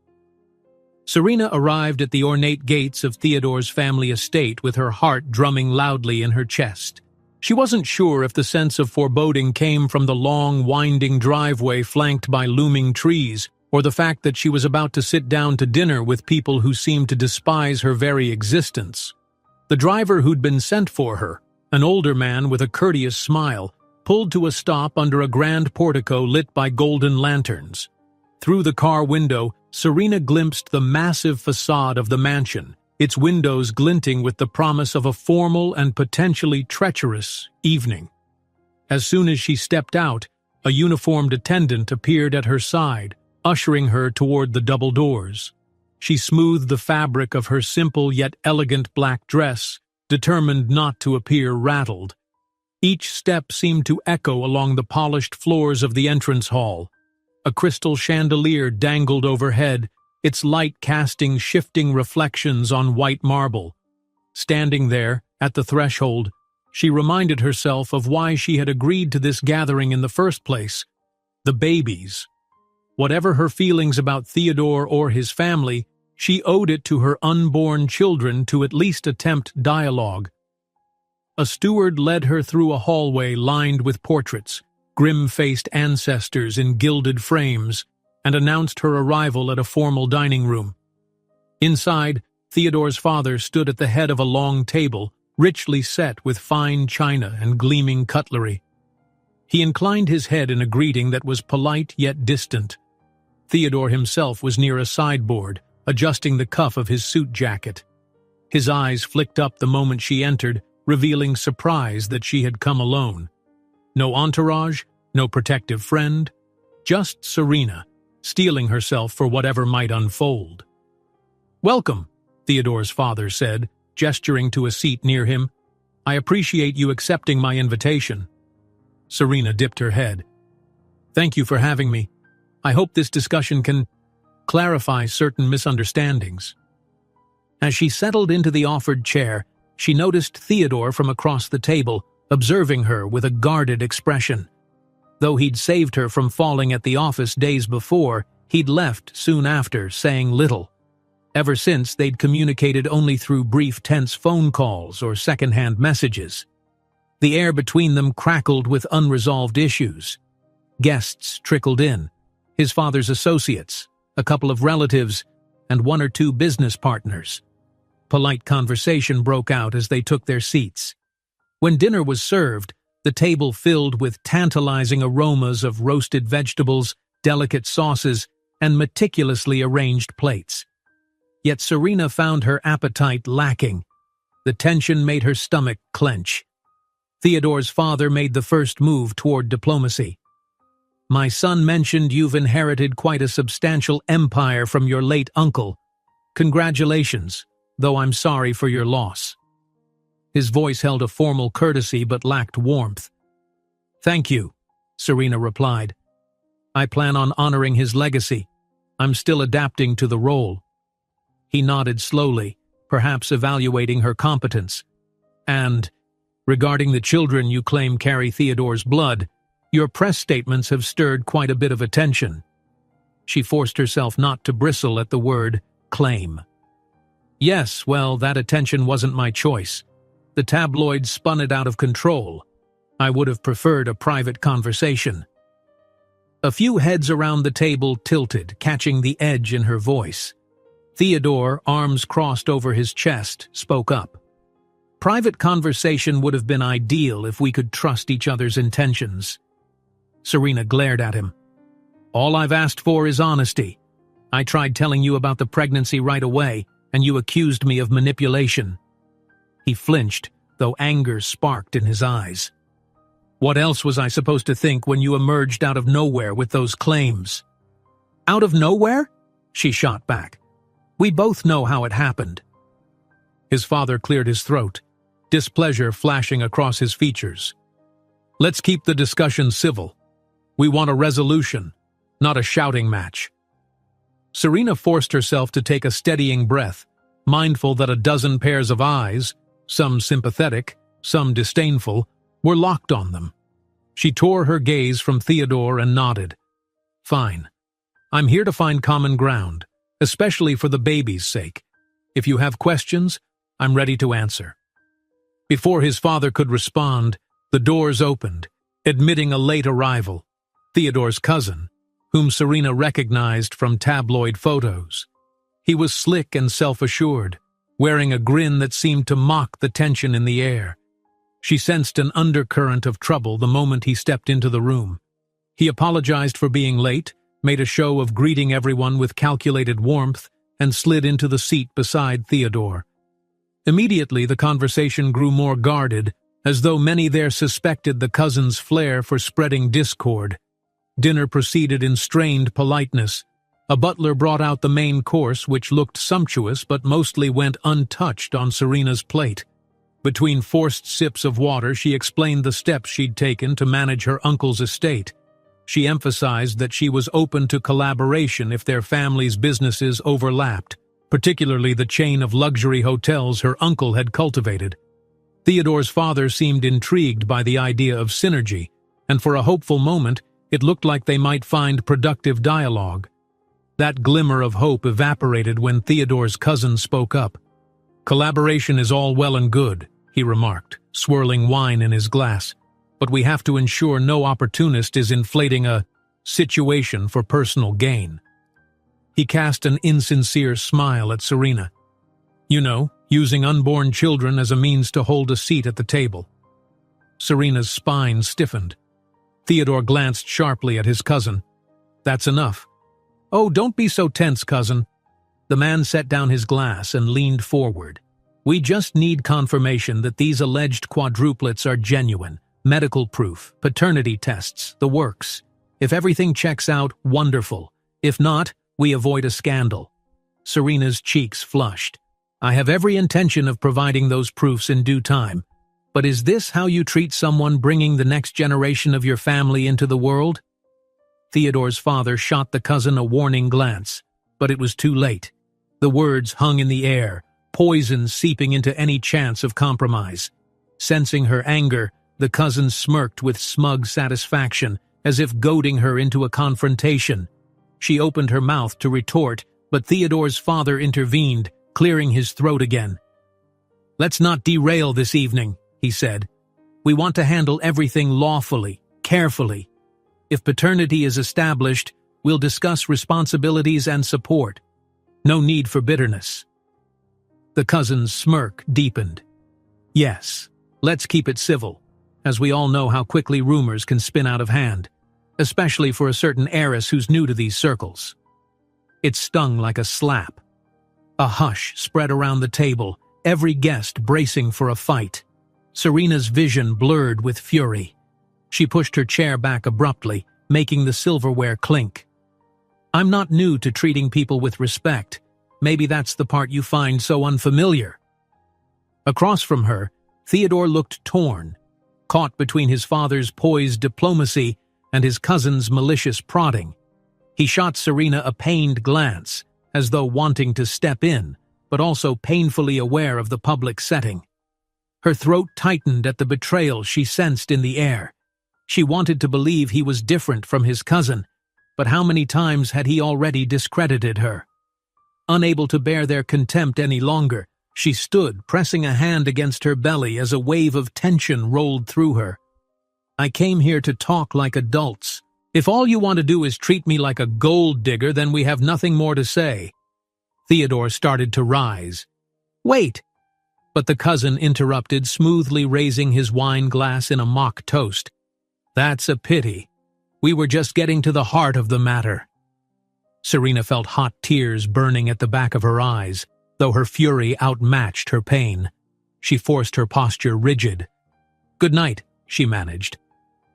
Serena arrived at the ornate gates of Theodore's family estate with her heart drumming loudly in her chest. She wasn't sure if the sense of foreboding came from the long, winding driveway flanked by looming trees, or the fact that she was about to sit down to dinner with people who seemed to despise her very existence. The driver who'd been sent for her, an older man with a courteous smile, pulled to a stop under a grand portico lit by golden lanterns. Through the car window, Serena glimpsed the massive facade of the mansion, its windows glinting with the promise of a formal and potentially treacherous evening. As soon as she stepped out, a uniformed attendant appeared at her side, ushering her toward the double doors. She smoothed the fabric of her simple yet elegant black dress, determined not to appear rattled. Each step seemed to echo along the polished floors of the entrance hall. A crystal chandelier dangled overhead, its light casting shifting reflections on white marble. Standing there, at the threshold, she reminded herself of why she had agreed to this gathering in the first place: the babies. Whatever her feelings about Theodore or his family, she owed it to her unborn children to at least attempt dialogue. A steward led her through a hallway lined with portraits, grim-faced ancestors in gilded frames, and announced her arrival at a formal dining room. Inside, Theodore's father stood at the head of a long table, richly set with fine china and gleaming cutlery. He inclined his head in a greeting that was polite yet distant. Theodore himself was near a sideboard, adjusting the cuff of his suit jacket. His eyes flicked up the moment she entered, revealing surprise that she had come alone. No entourage, no protective friend, just Serena, steeling herself for whatever might unfold. "Welcome," Theodore's father said, gesturing to a seat near him. "I appreciate you accepting my invitation." Serena dipped her head. "Thank you for having me. I hope this discussion can clarify certain misunderstandings." As she settled into the offered chair, she noticed Theodore from across the table, observing her with a guarded expression. Though he'd saved her from falling at the office days before, he'd left soon after, saying little. Ever since, they'd communicated only through brief tense phone calls or second-hand messages. The air between them crackled with unresolved issues. Guests trickled in: his father's associates, a couple of relatives, and one or two business partners. Polite conversation broke out as they took their seats. When dinner was served, the table filled with tantalizing aromas of roasted vegetables, delicate sauces, and meticulously arranged plates. Yet Serena found her appetite lacking. The tension made her stomach clench. Theodore's father made the first move toward diplomacy. "My son mentioned you've inherited quite a substantial empire from your late uncle. Congratulations, though I'm sorry for your loss." His voice held a formal courtesy but lacked warmth. "Thank you," Serena replied. "I plan on honoring his legacy. I'm still adapting to the role." He nodded slowly, perhaps evaluating her competence. "And, regarding the children you claim carry Theodore's blood, your press statements have stirred quite a bit of attention." She forced herself not to bristle at the word claim. "Yes, well, that attention wasn't my choice. The tabloids spun it out of control. I would have preferred a private conversation." A few heads around the table tilted, catching the edge in her voice. Theodore, arms crossed over his chest, spoke up. "Private conversation would have been ideal if we could trust each other's intentions." Serena glared at him. "All I've asked for is honesty. I tried telling you about the pregnancy right away, and you accused me of manipulation." He flinched, though anger sparked in his eyes. "What else was I supposed to think when you emerged out of nowhere with those claims?" "Out of nowhere?" she shot back. "We both know how it happened." His father cleared his throat, displeasure flashing across his features. "Let's keep the discussion civil. We want a resolution, not a shouting match." Serena forced herself to take a steadying breath, mindful that a dozen pairs of eyes, some sympathetic, some disdainful, were locked on them. She tore her gaze from Theodore and nodded. "Fine. I'm here to find common ground, especially for the baby's sake. If you have questions, I'm ready to answer." Before his father could respond, the doors opened, admitting a late arrival, Theodore's cousin, whom Serena recognized from tabloid photos. He was slick and self-assured, wearing a grin that seemed to mock the tension in the air. She sensed an undercurrent of trouble the moment he stepped into the room. He apologized for being late, made a show of greeting everyone with calculated warmth, and slid into the seat beside Theodore. Immediately, the conversation grew more guarded, as though many there suspected the cousin's flair for spreading discord. Dinner proceeded in strained politeness. A butler brought out the main course, which looked sumptuous but mostly went untouched on Serena's plate. Between forced sips of water, she explained the steps she'd taken to manage her uncle's estate. She emphasized that she was open to collaboration if their families' businesses overlapped, particularly the chain of luxury hotels her uncle had cultivated. Theodore's father seemed intrigued by the idea of synergy, and for a hopeful moment, it looked like they might find productive dialogue. That glimmer of hope evaporated when Theodore's cousin spoke up. "Collaboration is all well and good," he remarked, swirling wine in his glass, "but we have to ensure no opportunist is inflating a situation for personal gain." He cast an insincere smile at Serena. "You know, using unborn children as a means to hold a seat at the table." Serena's spine stiffened. Theodore glanced sharply at his cousin. "That's enough." "Oh, don't be so tense, cousin." The man set down his glass and leaned forward. "We just need confirmation that these alleged quadruplets are genuine. Medical proof, paternity tests, the works. If everything checks out, wonderful. If not, we avoid a scandal." Serena's cheeks flushed. "I have every intention of providing those proofs in due time. But is this how you treat someone bringing the next generation of your family into the world?" Theodore's father shot the cousin a warning glance, but it was too late. The words hung in the air, poison seeping into any chance of compromise. Sensing her anger, the cousin smirked with smug satisfaction, as if goading her into a confrontation. She opened her mouth to retort, but Theodore's father intervened, clearing his throat again. "Let's not derail this evening," he said. "We want to handle everything lawfully, carefully. If paternity is established, we'll discuss responsibilities and support. No need for bitterness." The cousin's smirk deepened. "Yes, let's keep it civil, as we all know how quickly rumors can spin out of hand, especially for a certain heiress who's new to these circles." It stung like a slap. A hush spread around the table, every guest bracing for a fight. Serena's vision blurred with fury. She pushed her chair back abruptly, making the silverware clink. "I'm not new to treating people with respect. Maybe that's the part you find so unfamiliar." Across from her, Theodore looked torn, caught between his father's poised diplomacy and his cousin's malicious prodding. He shot Serena a pained glance, as though wanting to step in, but also painfully aware of the public setting. Her throat tightened at the betrayal she sensed in the air. She wanted to believe he was different from his cousin, but how many times had he already discredited her? Unable to bear their contempt any longer, she stood, pressing a hand against her belly as a wave of tension rolled through her. "I came here to talk like adults. If all you want to do is treat me like a gold digger, then we have nothing more to say." Theodore started to rise. "Wait!" But the cousin interrupted, smoothly raising his wine glass in a mock toast. "That's a pity. We were just getting to the heart of the matter." Serena felt hot tears burning at the back of her eyes, though her fury outmatched her pain. She forced her posture rigid. "Good night," she managed.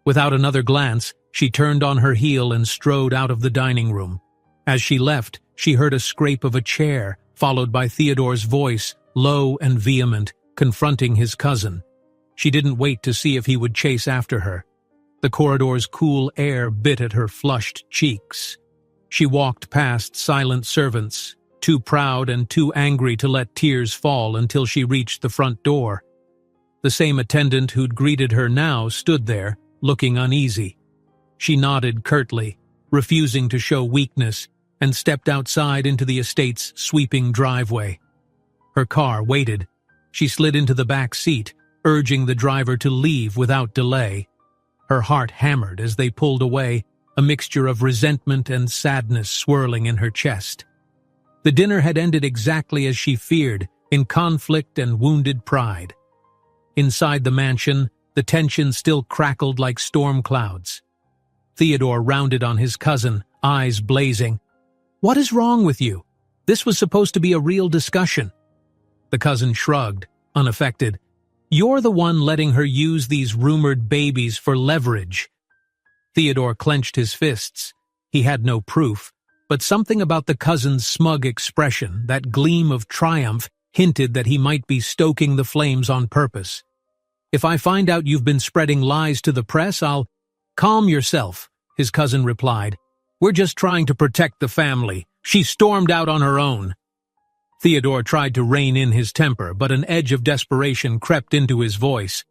Without another glance, she turned on her heel and strode out of the dining room. As she left, she heard a scrape of a chair, followed by Theodore's voice, low and vehement, confronting his cousin. She didn't wait to see if he would chase after her. The corridor's cool air bit at her flushed cheeks. She walked past silent servants, too proud and too angry to let tears fall until she reached the front door. The same attendant who'd greeted her now stood there, looking uneasy. She nodded curtly, refusing to show weakness, and stepped outside into the estate's sweeping driveway. Her car waited. She slid into the back seat, urging the driver to leave without delay. Her heart hammered as they pulled away, a mixture of resentment and sadness swirling in her chest. The dinner had ended exactly as she feared, in conflict and wounded pride. Inside the mansion, the tension still crackled like storm clouds. Theodore rounded on his cousin, eyes blazing. "What is wrong with you? This was supposed to be a real discussion." The cousin shrugged, unaffected. "You're the one letting her use these rumored babies for leverage." Theodore clenched his fists. He had no proof, but something about the cousin's smug expression, that gleam of triumph, hinted that he might be stoking the flames on purpose. "If I find out you've been spreading lies to the press, I'll—" "Calm yourself," his cousin replied. "We're just trying to protect the family. She stormed out on her own." Theodore tried to rein in his temper, but an edge of desperation crept into his voice.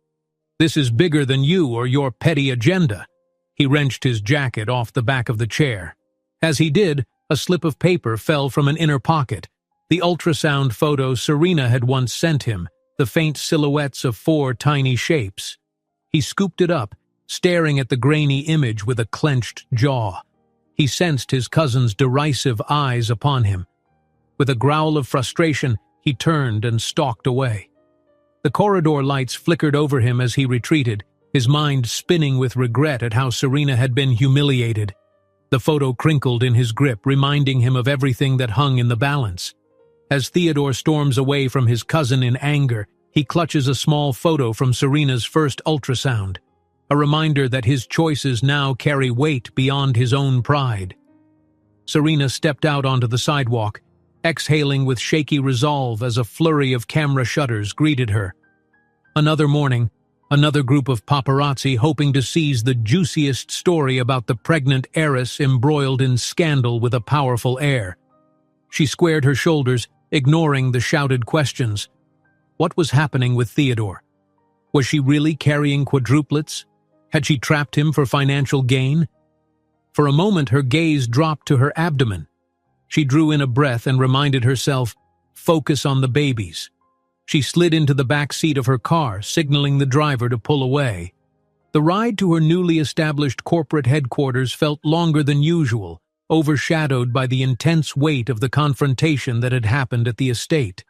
"This is bigger than you or your petty agenda." He wrenched his jacket off the back of the chair. As he did, a slip of paper fell from an inner pocket. The ultrasound photo Serena had once sent him, the faint silhouettes of 4 tiny shapes. He scooped it up, staring at the grainy image with a clenched jaw. He sensed his cousin's derisive eyes upon him. With a growl of frustration, he turned and stalked away. The corridor lights flickered over him as he retreated, his mind spinning with regret at how Serena had been humiliated. The photo crinkled in his grip, reminding him of everything that hung in the balance. As Theodore storms away from his cousin in anger, he clutches a small photo from Serena's first ultrasound, a reminder that his choices now carry weight beyond his own pride. Serena stepped out onto the sidewalk, exhaling with shaky resolve as a flurry of camera shutters greeted her. Another morning, another group of paparazzi hoping to seize the juiciest story about the pregnant heiress embroiled in scandal with a powerful heir. She squared her shoulders, ignoring the shouted questions. What was happening with Theodore? Was she really carrying quadruplets? Had she trapped him for financial gain? For a moment her gaze dropped to her abdomen. She drew in a breath and reminded herself, focus on the babies. She slid into the back seat of her car, signaling the driver to pull away. The ride to her newly established corporate headquarters felt longer than usual, overshadowed by the intense weight of the confrontation that had happened at the estate.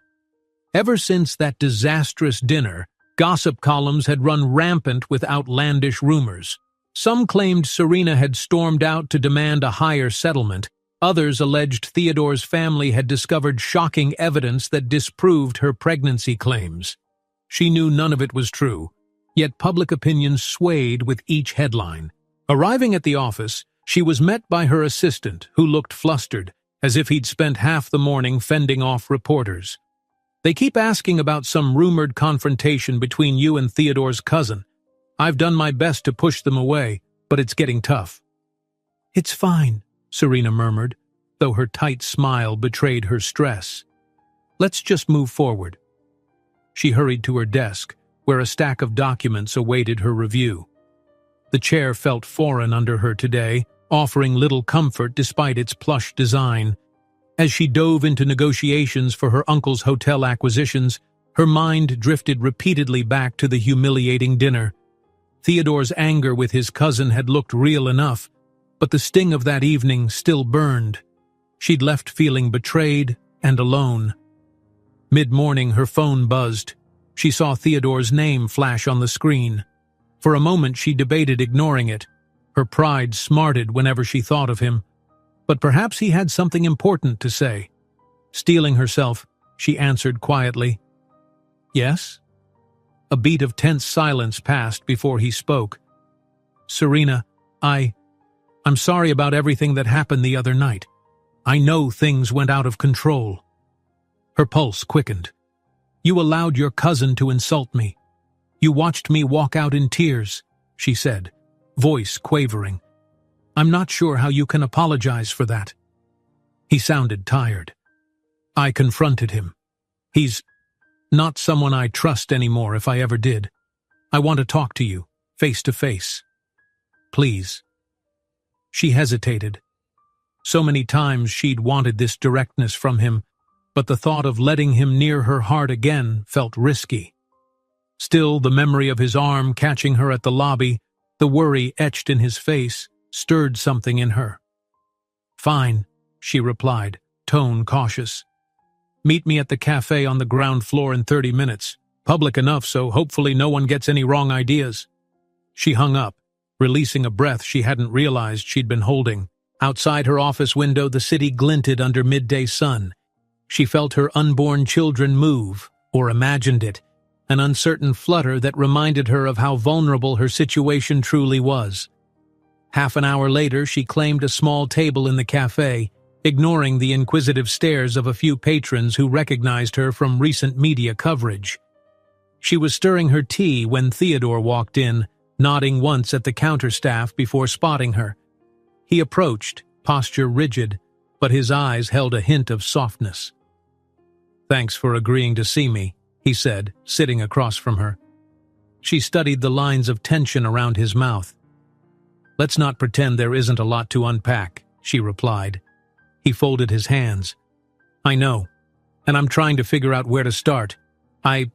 Ever since that disastrous dinner, gossip columns had run rampant with outlandish rumors. Some claimed Serena had stormed out to demand a higher settlement. Others alleged Theodore's family had discovered shocking evidence that disproved her pregnancy claims. She knew none of it was true, yet public opinion swayed with each headline. Arriving at the office, she was met by her assistant, who looked flustered, as if he'd spent half the morning fending off reporters. "They keep asking about some rumored confrontation between you and Theodore's cousin. I've done my best to push them away, but it's getting tough." "It's fine," Serena murmured, though her tight smile betrayed her stress. "Let's just move forward." She hurried to her desk, where a stack of documents awaited her review. The chair felt foreign under her today, offering little comfort despite its plush design. As she dove into negotiations for her uncle's hotel acquisitions, her mind drifted repeatedly back to the humiliating dinner. Theodore's anger with his cousin had looked real enough, but the sting of that evening still burned. She'd left feeling betrayed and alone. Mid-morning, her phone buzzed. She saw Theodore's name flash on the screen. For a moment, she debated ignoring it. Her pride smarted whenever she thought of him. But perhaps he had something important to say. Steeling herself, she answered quietly, "Yes?" A beat of tense silence passed before he spoke. "Serena, I'm sorry about everything that happened the other night. I know things went out of control." Her pulse quickened. "You allowed your cousin to insult me. You watched me walk out in tears," she said, voice quavering. "I'm not sure how you can apologize for that." He sounded tired. "I confronted him. He's not someone I trust anymore if I ever did. I want to talk to you, face to face. Please." She hesitated. So many times she'd wanted this directness from him, but the thought of letting him near her heart again felt risky. Still, the memory of his arm catching her at the lobby, the worry etched in his face, stirred something in her. "Fine," she replied, tone cautious. "Meet me at the cafe on the ground floor in 30 minutes. Public enough, so hopefully no one gets any wrong ideas." She hung up, releasing a breath she hadn't realized she'd been holding. Outside her office window, the city glinted under midday sun. She felt her unborn children move, or imagined it, an uncertain flutter that reminded her of how vulnerable her situation truly was. Half an hour later, she claimed a small table in the cafe, ignoring the inquisitive stares of a few patrons who recognized her from recent media coverage. She was stirring her tea when Theodore walked in, nodding once at the counter staff before spotting her. He approached, posture rigid, but his eyes held a hint of softness. "Thanks for agreeing to see me," he said, sitting across from her. She studied the lines of tension around his mouth. "Let's not pretend there isn't a lot to unpack," she replied. He folded his hands. "I know, and I'm trying to figure out where to start. I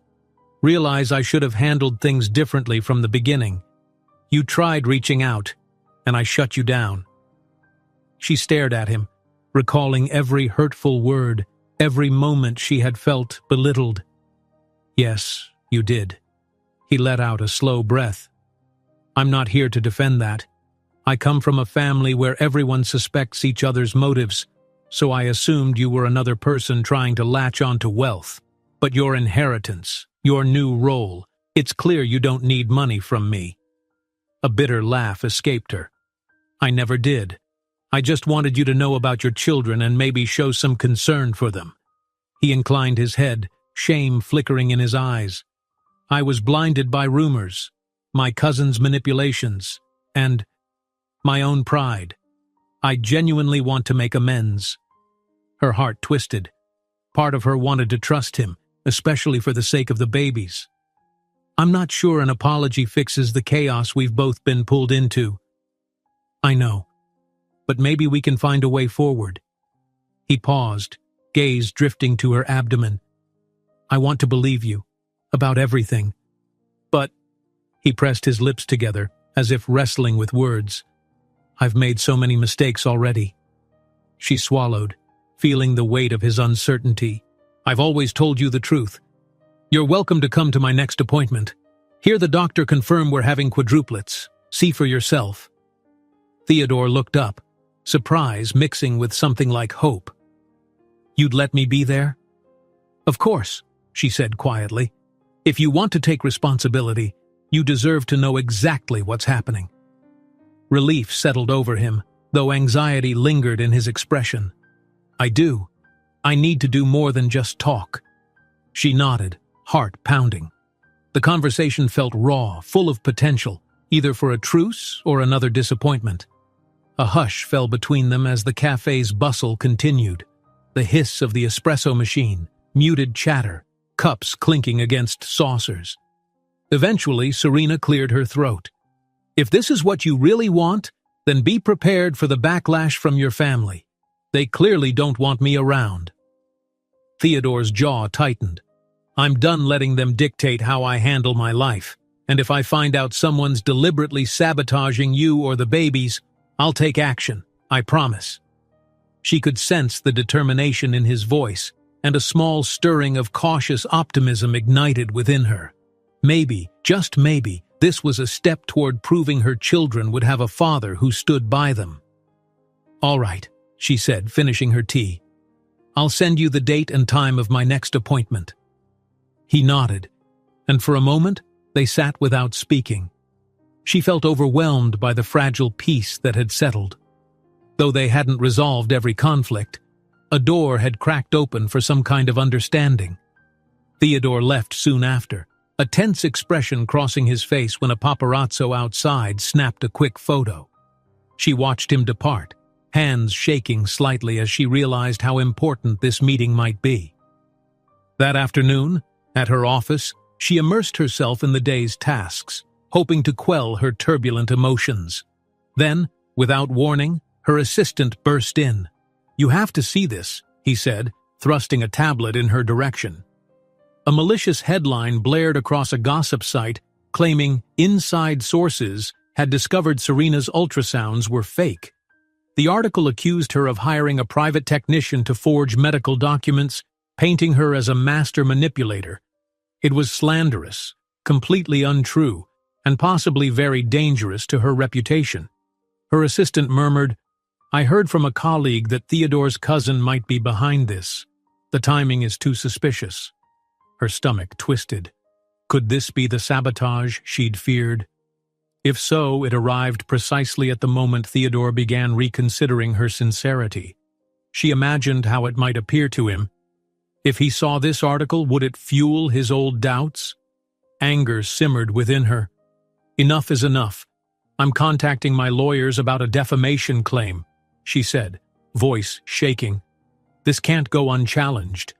realize I should have handled things differently from the beginning. You tried reaching out, and I shut you down." She stared at him, recalling every hurtful word, every moment she had felt belittled. "Yes, you did." He let out a slow breath. "I'm not here to defend that. I come from a family where everyone suspects each other's motives, so I assumed you were another person trying to latch onto wealth. But your inheritance, your new role, it's clear you don't need money from me." A bitter laugh escaped her. "I never did. I just wanted you to know about your children and maybe show some concern for them." He inclined his head, shame flickering in his eyes. "I was blinded by rumors, my cousin's manipulations, and my own pride. I genuinely want to make amends." Her heart twisted. Part of her wanted to trust him, especially for the sake of the babies. "I'm not sure an apology fixes the chaos we've both been pulled into." "I know, but maybe we can find a way forward." He paused, gaze drifting to her abdomen. "I want to believe you, about everything. But," he pressed his lips together, as if wrestling with words, "I've made so many mistakes already." She swallowed, feeling the weight of his uncertainty. "I've always told you the truth. You're welcome to come to my next appointment. Hear the doctor confirm we're having quadruplets. See for yourself." Theodore looked up, surprise mixing with something like hope. "You'd let me be there?" "Of course," she said quietly. "If you want to take responsibility, you deserve to know exactly what's happening." Relief settled over him, though anxiety lingered in his expression. "I do. I need to do more than just talk." She nodded, heart pounding. The conversation felt raw, full of potential, either for a truce or another disappointment. A hush fell between them as the cafe's bustle continued. The hiss of the espresso machine, muted chatter, cups clinking against saucers. Eventually, Serena cleared her throat. "If this is what you really want, then be prepared for the backlash from your family. They clearly don't want me around." Theodore's jaw tightened. "I'm done letting them dictate how I handle my life, and if I find out someone's deliberately sabotaging you or the babies, I'll take action, I promise." She could sense the determination in his voice, and a small stirring of cautious optimism ignited within her. Maybe, just maybe, this was a step toward proving her children would have a father who stood by them. "All right," she said, finishing her tea. "I'll send you the date and time of my next appointment." He nodded, and for a moment they sat without speaking. She felt overwhelmed by the fragile peace that had settled. Though they hadn't resolved every conflict, a door had cracked open for some kind of understanding. Theodore left soon after, a tense expression crossing his face when a paparazzo outside snapped a quick photo. She watched him depart, hands shaking slightly as she realized how important this meeting might be. That afternoon, at her office, she immersed herself in the day's tasks, hoping to quell her turbulent emotions. Then, without warning, her assistant burst in. "You have to see this," he said, thrusting a tablet in her direction. A malicious headline blared across a gossip site claiming inside sources had discovered Serena's ultrasounds were fake. The article accused her of hiring a private technician to forge medical documents, painting her as a master manipulator. It was slanderous, completely untrue, and possibly very dangerous to her reputation. Her assistant murmured, "I heard from a colleague that Theodore's cousin might be behind this. The timing is too suspicious." Her stomach twisted. Could this be the sabotage she'd feared? If so, it arrived precisely at the moment Theodore began reconsidering her sincerity. She imagined how it might appear to him. If he saw this article, would it fuel his old doubts? Anger simmered within her. "Enough is enough. I'm contacting my lawyers about a defamation claim," she said, voice shaking. "This can't go unchallenged."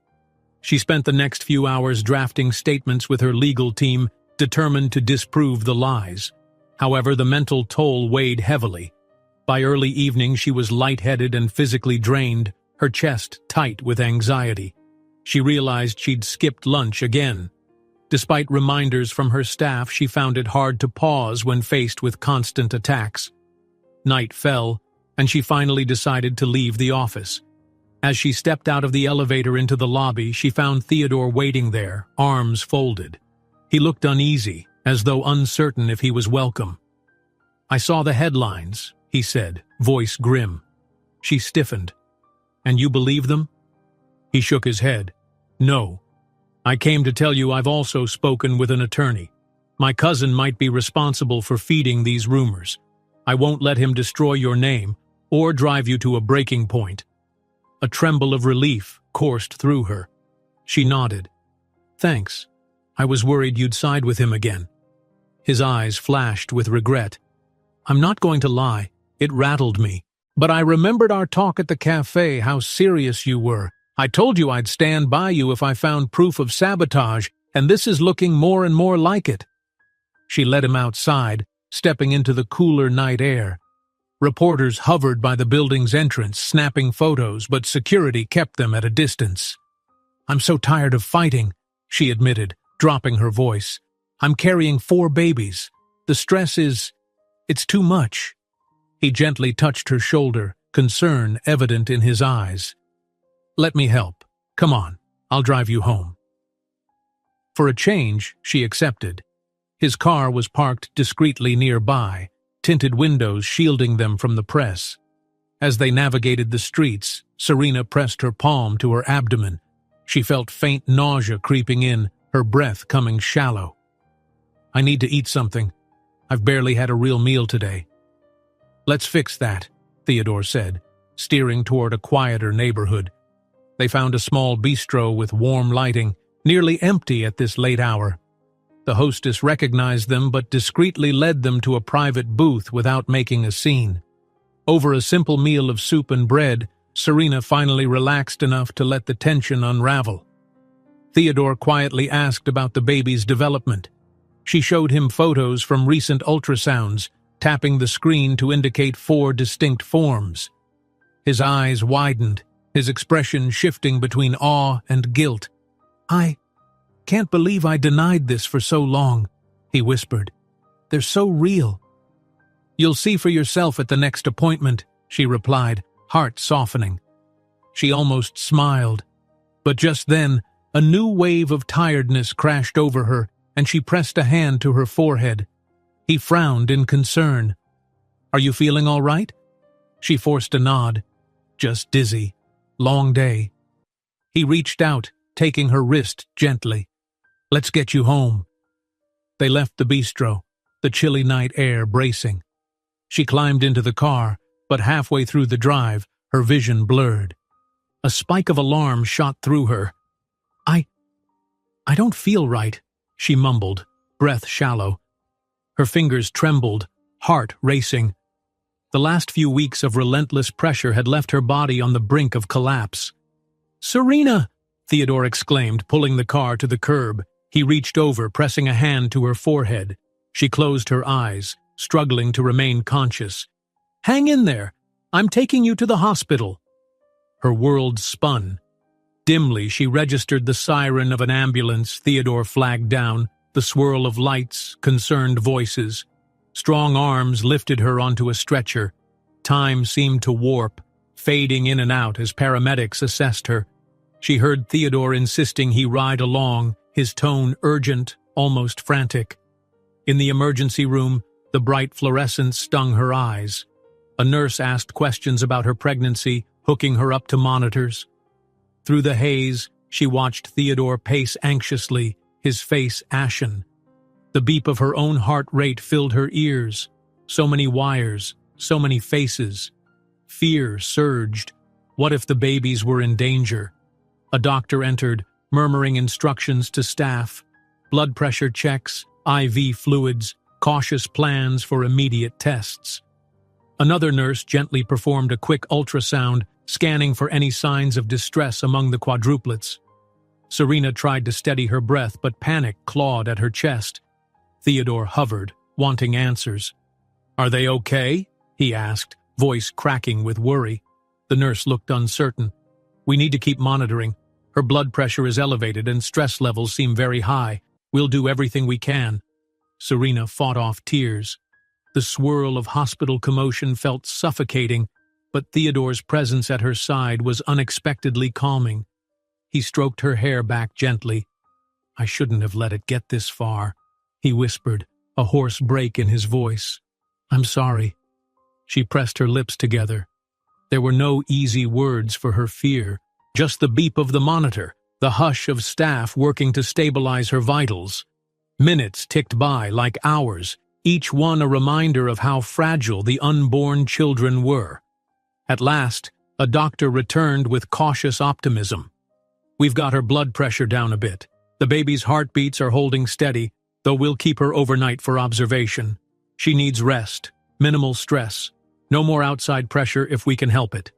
She spent the next few hours drafting statements with her legal team, determined to disprove the lies. However, the mental toll weighed heavily. By early evening, she was lightheaded and physically drained, her chest tight with anxiety. She realized she'd skipped lunch again. Despite reminders from her staff, she found it hard to pause when faced with constant attacks. Night fell, and she finally decided to leave the office. As she stepped out of the elevator into the lobby, she found Theodore waiting there, arms folded. He looked uneasy, as though uncertain if he was welcome. "I saw the headlines," he said, voice grim. She stiffened. "And you believe them?" He shook his head. "No. I came to tell you I've also spoken with an attorney. My cousin might be responsible for feeding these rumors. I won't let him destroy your name or drive you to a breaking point." A tremble of relief coursed through her. She nodded. "Thanks. I was worried you'd side with him again." His eyes flashed with regret. "I'm not going to lie, it rattled me. But I remembered our talk at the cafe, how serious you were. I told you I'd stand by you if I found proof of sabotage, and this is looking more and more like it." She led him outside, stepping into the cooler night air. Reporters hovered by the building's entrance, snapping photos, but security kept them at a distance. "I'm so tired of fighting," she admitted, dropping her voice. "I'm carrying 4 babies. The stress it's too much." He gently touched her shoulder, concern evident in his eyes. "Let me help. Come on, I'll drive you home." For a change, she accepted. His car was parked discreetly nearby, tinted windows shielding them from the press. As they navigated the streets, Serena pressed her palm to her abdomen. She felt faint nausea creeping in, her breath coming shallow. "I need to eat something. I've barely had a real meal today." "Let's fix that," Theodore said, steering toward a quieter neighborhood. They found a small bistro with warm lighting, nearly empty at this late hour. The hostess recognized them but discreetly led them to a private booth without making a scene. Over a simple meal of soup and bread, Serena finally relaxed enough to let the tension unravel. Theodore quietly asked about the baby's development. She showed him photos from recent ultrasounds, tapping the screen to indicate 4 distinct forms. His eyes widened, his expression shifting between awe and guilt. "I can't believe I denied this for so long," he whispered. "They're so real." "You'll see for yourself at the next appointment," she replied, heart softening. She almost smiled. But just then, a new wave of tiredness crashed over her, and she pressed a hand to her forehead. He frowned in concern. "Are you feeling all right?" She forced a nod. "Just dizzy. Long day." He reached out, taking her wrist gently. "Let's get you home." They left the bistro, the chilly night air bracing. She climbed into the car, but halfway through the drive, her vision blurred. A spike of alarm shot through her. I don't feel right," she mumbled, breath shallow. Her fingers trembled, heart racing. The last few weeks of relentless pressure had left her body on the brink of collapse. "Serena!" Theodore exclaimed, pulling the car to the curb. He reached over, pressing a hand to her forehead. She closed her eyes, struggling to remain conscious. "Hang in there. I'm taking you to the hospital." Her world spun. Dimly, she registered the siren of an ambulance Theodore flagged down, the swirl of lights, concerned voices. Strong arms lifted her onto a stretcher. Time seemed to warp, fading in and out as paramedics assessed her. She heard Theodore insisting he ride along, his tone urgent, almost frantic. In the emergency room, the bright fluorescence stung her eyes. A nurse asked questions about her pregnancy, hooking her up to monitors. Through the haze, she watched Theodore pace anxiously, his face ashen. The beep of her own heart rate filled her ears. So many wires, so many faces. Fear surged. What if the babies were in danger? A doctor entered, murmuring instructions to staff. Blood pressure checks, IV fluids, cautious plans for immediate tests. Another nurse gently performed a quick ultrasound, scanning for any signs of distress among the quadruplets. Serena tried to steady her breath, but panic clawed at her chest. Theodore hovered, wanting answers. "Are they okay?" he asked, voice cracking with worry. The nurse looked uncertain. "We need to keep monitoring. Her blood pressure is elevated and stress levels seem very high. We'll do everything we can." Serena fought off tears. The swirl of hospital commotion felt suffocating, but Theodore's presence at her side was unexpectedly calming. He stroked her hair back gently. "I shouldn't have let it get this far," he whispered, a hoarse break in his voice. "I'm sorry." She pressed her lips together. There were no easy words for her fear, just the beep of the monitor, the hush of staff working to stabilize her vitals. Minutes ticked by like hours, each one a reminder of how fragile the unborn children were. At last, a doctor returned with cautious optimism. "We've got her blood pressure down a bit. The baby's heartbeats are holding steady, though we'll keep her overnight for observation. She needs rest, minimal stress, no more outside pressure if we can help it."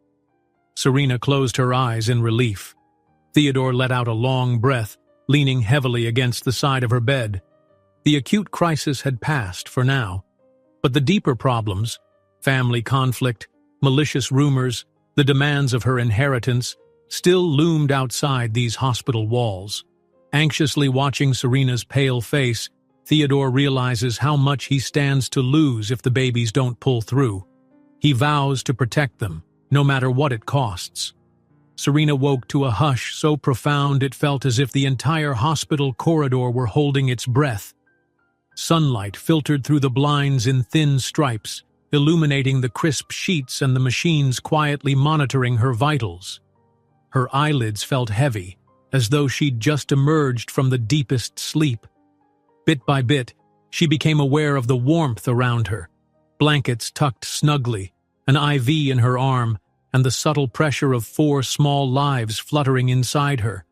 Serena closed her eyes in relief. Theodore let out a long breath, leaning heavily against the side of her bed. The acute crisis had passed for now, but the deeper problems, family conflict, malicious rumors, the demands of her inheritance, still loomed outside these hospital walls. Anxiously watching Serena's pale face, Theodore realizes how much he stands to lose if the babies don't pull through. He vows to protect them, no matter what it costs. Serena woke to a hush so profound it felt as if the entire hospital corridor were holding its breath. Sunlight filtered through the blinds in thin stripes, illuminating the crisp sheets and the machines quietly monitoring her vitals. Her eyelids felt heavy, as though she'd just emerged from the deepest sleep. Bit by bit, she became aware of the warmth around her. Blankets tucked snugly, an IV in her arm, and the subtle pressure of 4 small lives fluttering inside her.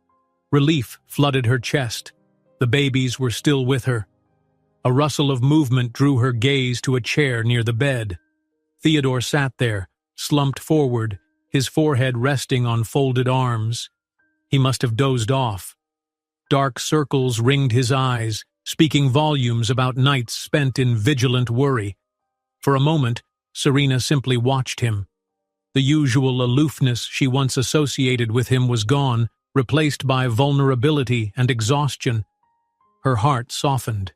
Relief flooded her chest. The babies were still with her. A rustle of movement drew her gaze to a chair near the bed. Theodore sat there, slumped forward, his forehead resting on folded arms. He must have dozed off. Dark circles ringed his eyes, speaking volumes about nights spent in vigilant worry. For a moment, Serena simply watched him. The usual aloofness she once associated with him was gone, replaced by vulnerability and exhaustion. Her heart softened.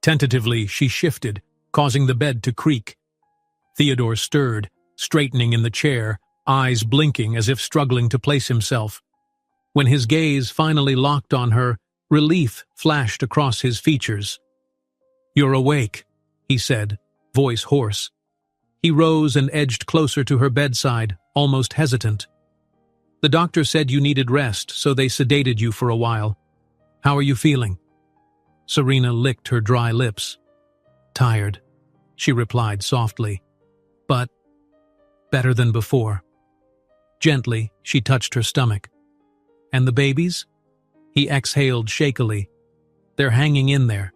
Tentatively, she shifted, causing the bed to creak. Theodore stirred, straightening in the chair, eyes blinking as if struggling to place himself. When his gaze finally locked on her, relief flashed across his features. "You're awake," he said, voice hoarse. He rose and edged closer to her bedside, almost hesitant. "The doctor said you needed rest, so they sedated you for a while. How are you feeling?" Serena licked her dry lips. "Tired," she replied softly, "but better than before." Gently, she touched her stomach. "And the babies?" He exhaled shakily. "They're hanging in there.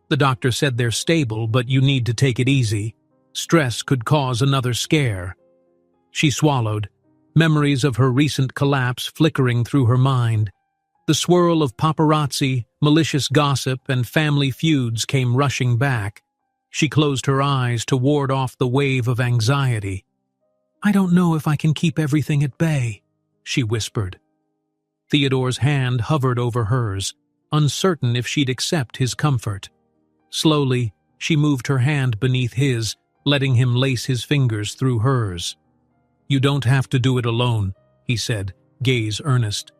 The doctor said they're stable, but you need to take it easy. Stress could cause another scare." She swallowed, memories of her recent collapse flickering through her mind. The swirl of paparazzi, malicious gossip, and family feuds came rushing back. She closed her eyes to ward off the wave of anxiety. "I don't know if I can keep everything at bay," she whispered. Theodore's hand hovered over hers, uncertain if she'd accept his comfort. Slowly, She moved her hand beneath his, letting him lace his fingers through hers. "You don't have to do it alone," he said, gaze earnest.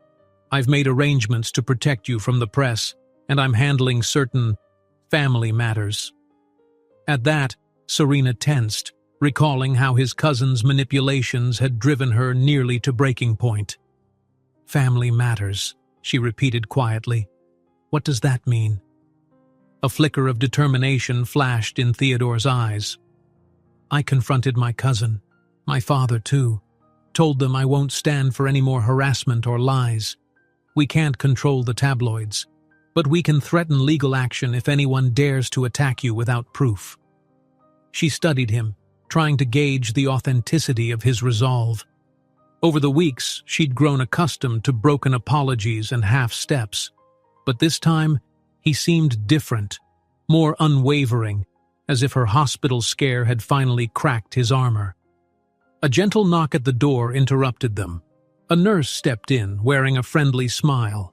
"I've made arrangements to protect you from the press, and I'm handling certain family matters." At that, Serena tensed, recalling how his cousin's manipulations had driven her nearly to breaking point. "Family matters," she repeated quietly. "What does that mean?" A flicker of determination flashed in Theodore's eyes. "I confronted my cousin, my father too, told them I won't stand for any more harassment or lies. We can't control the tabloids, but we can threaten legal action if anyone dares to attack you without proof." She studied him, trying to gauge the authenticity of his resolve. Over the weeks, she'd grown accustomed to broken apologies and half-steps, but this time, he seemed different, more unwavering, as if her hospital scare had finally cracked his armor. A gentle knock at the door interrupted them. A nurse stepped in, wearing a friendly smile.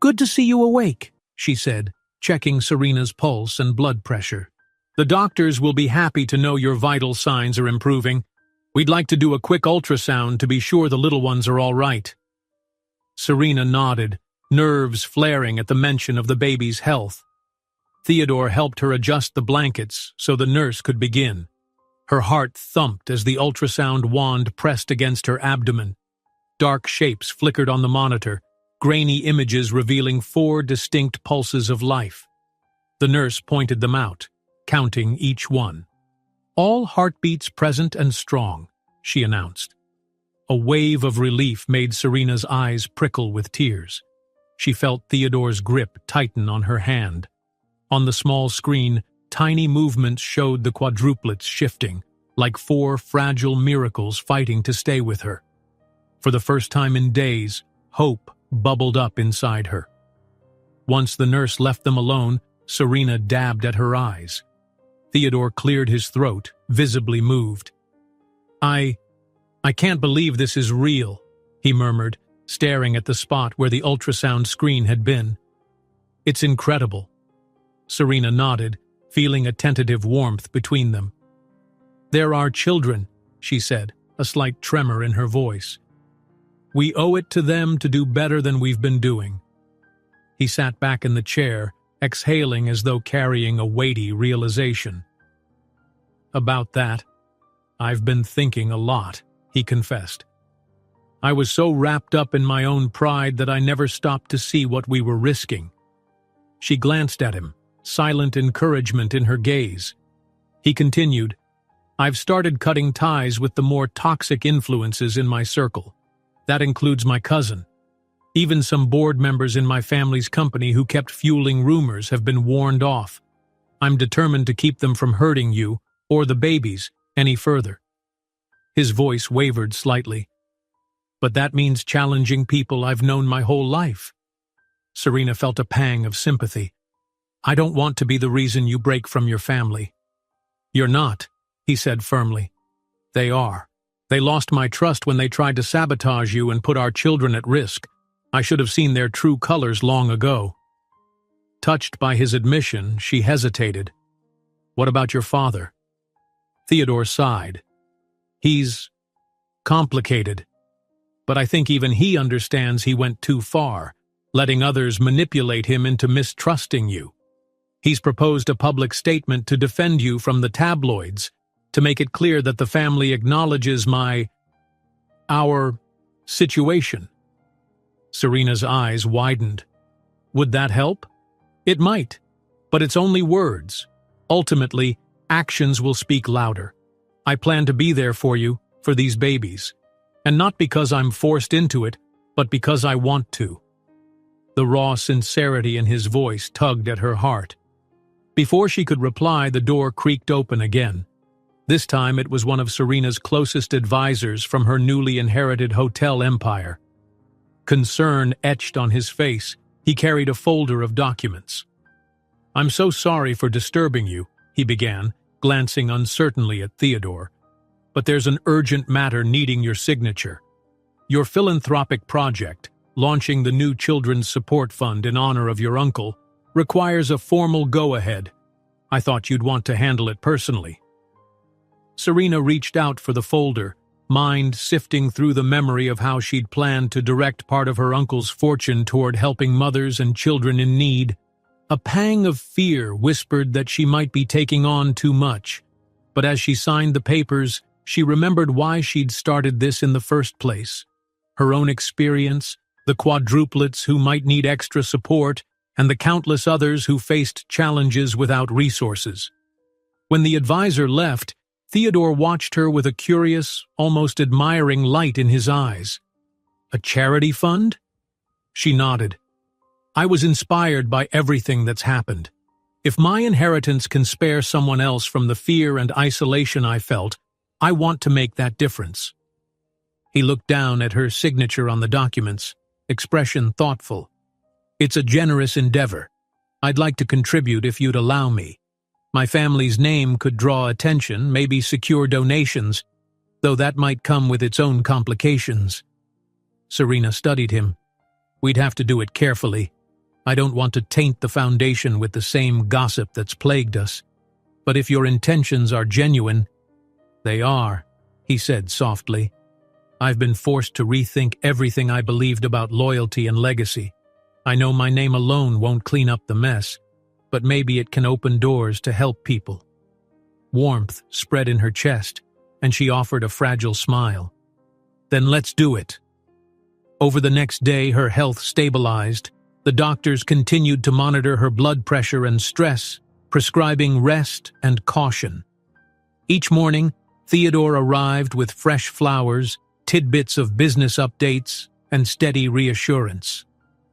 "Good to see you awake," she said, checking Serena's pulse and blood pressure. "The doctors will be happy to know your vital signs are improving. We'd like to do a quick ultrasound to be sure the little ones are all right." Serena nodded, nerves flaring at the mention of the baby's health. Theodore helped her adjust the blankets so the nurse could begin. Her heart thumped as the ultrasound wand pressed against her abdomen. Dark shapes flickered on the monitor, grainy images revealing 4 distinct pulses of life. The nurse pointed them out, counting each one. "All heartbeats present and strong," she announced. A wave of relief made Serena's eyes prickle with tears. She felt Theodore's grip tighten on her hand. On the small screen, tiny movements showed the quadruplets shifting, like 4 fragile miracles fighting to stay with her. For the first time in days, hope bubbled up inside her. Once the nurse left them alone, Serena dabbed at her eyes. Theodore cleared his throat, visibly moved. I can't believe this is real," he murmured, staring at the spot where the ultrasound screen had been. "It's incredible." Serena nodded, feeling a tentative warmth between them. "They're our children," she said, a slight tremor in her voice. "We owe it to them to do better than we've been doing." He sat back in the chair, exhaling as though carrying a weighty realization. "About that, I've been thinking a lot," he confessed. "I was so wrapped up in my own pride that I never stopped to see what we were risking." She glanced at him, silent encouragement in her gaze. He continued, "I've started cutting ties with the more toxic influences in my circle. That includes my cousin. Even some board members in my family's company who kept fueling rumors have been warned off. I'm determined to keep them from hurting you, or the babies, any further." His voice wavered slightly. "But that means challenging people I've known my whole life." Serena felt a pang of sympathy. "I don't want to be the reason you break from your family." "You're not," he said firmly. "They are. They lost my trust when they tried to sabotage you and put our children at risk. I should have seen their true colors long ago." Touched by his admission, she hesitated. "What about your father?" Theodore sighed. "He's complicated. But I think even he understands he went too far, letting others manipulate him into mistrusting you. He's proposed a public statement to defend you from the tabloids, to make it clear that the family acknowledges our situation." Serena's eyes widened. "Would that help?" "It might, but it's only words. Ultimately, actions will speak louder. I plan to be there for you, for these babies. And not because I'm forced into it, but because I want to." The raw sincerity in his voice tugged at her heart. Before she could reply, the door creaked open again. This time it was one of Serena's closest advisors from her newly inherited hotel empire. Concern etched on his face, he carried a folder of documents. "I'm so sorry for disturbing you," he began, glancing uncertainly at Theodore. "But there's an urgent matter needing your signature. Your philanthropic project, launching the new Children's Support Fund in honor of your uncle, requires a formal go-ahead. I thought you'd want to handle it personally." Serena reached out for the folder, mind sifting through the memory of how she'd planned to direct part of her uncle's fortune toward helping mothers and children in need. A pang of fear whispered that she might be taking on too much, but as she signed the papers, she remembered why she'd started this in the first place. Her own experience, the quadruplets who might need extra support, and the countless others who faced challenges without resources. When the advisor left, Theodore watched her with a curious, almost admiring light in his eyes. "A charity fund?" She nodded. "I was inspired by everything that's happened. If my inheritance can spare someone else from the fear and isolation I felt, I want to make that difference." He looked down at her signature on the documents, expression thoughtful. "It's a generous endeavor. I'd like to contribute if you'd allow me. My family's name could draw attention, maybe secure donations, though that might come with its own complications." Serena studied him. "We'd have to do it carefully. I don't want to taint the foundation with the same gossip that's plagued us. But if your intentions are genuine—" "They are," he said softly. "I've been forced to rethink everything I believed about loyalty and legacy. I know my name alone won't clean up the mess, but maybe it can open doors to help people." Warmth spread in her chest, and she offered a fragile smile. "Then let's do it." Over the next day, her health stabilized. The doctors continued to monitor her blood pressure and stress, prescribing rest and caution. Each morning, Theodore arrived with fresh flowers, tidbits of business updates, and steady reassurance.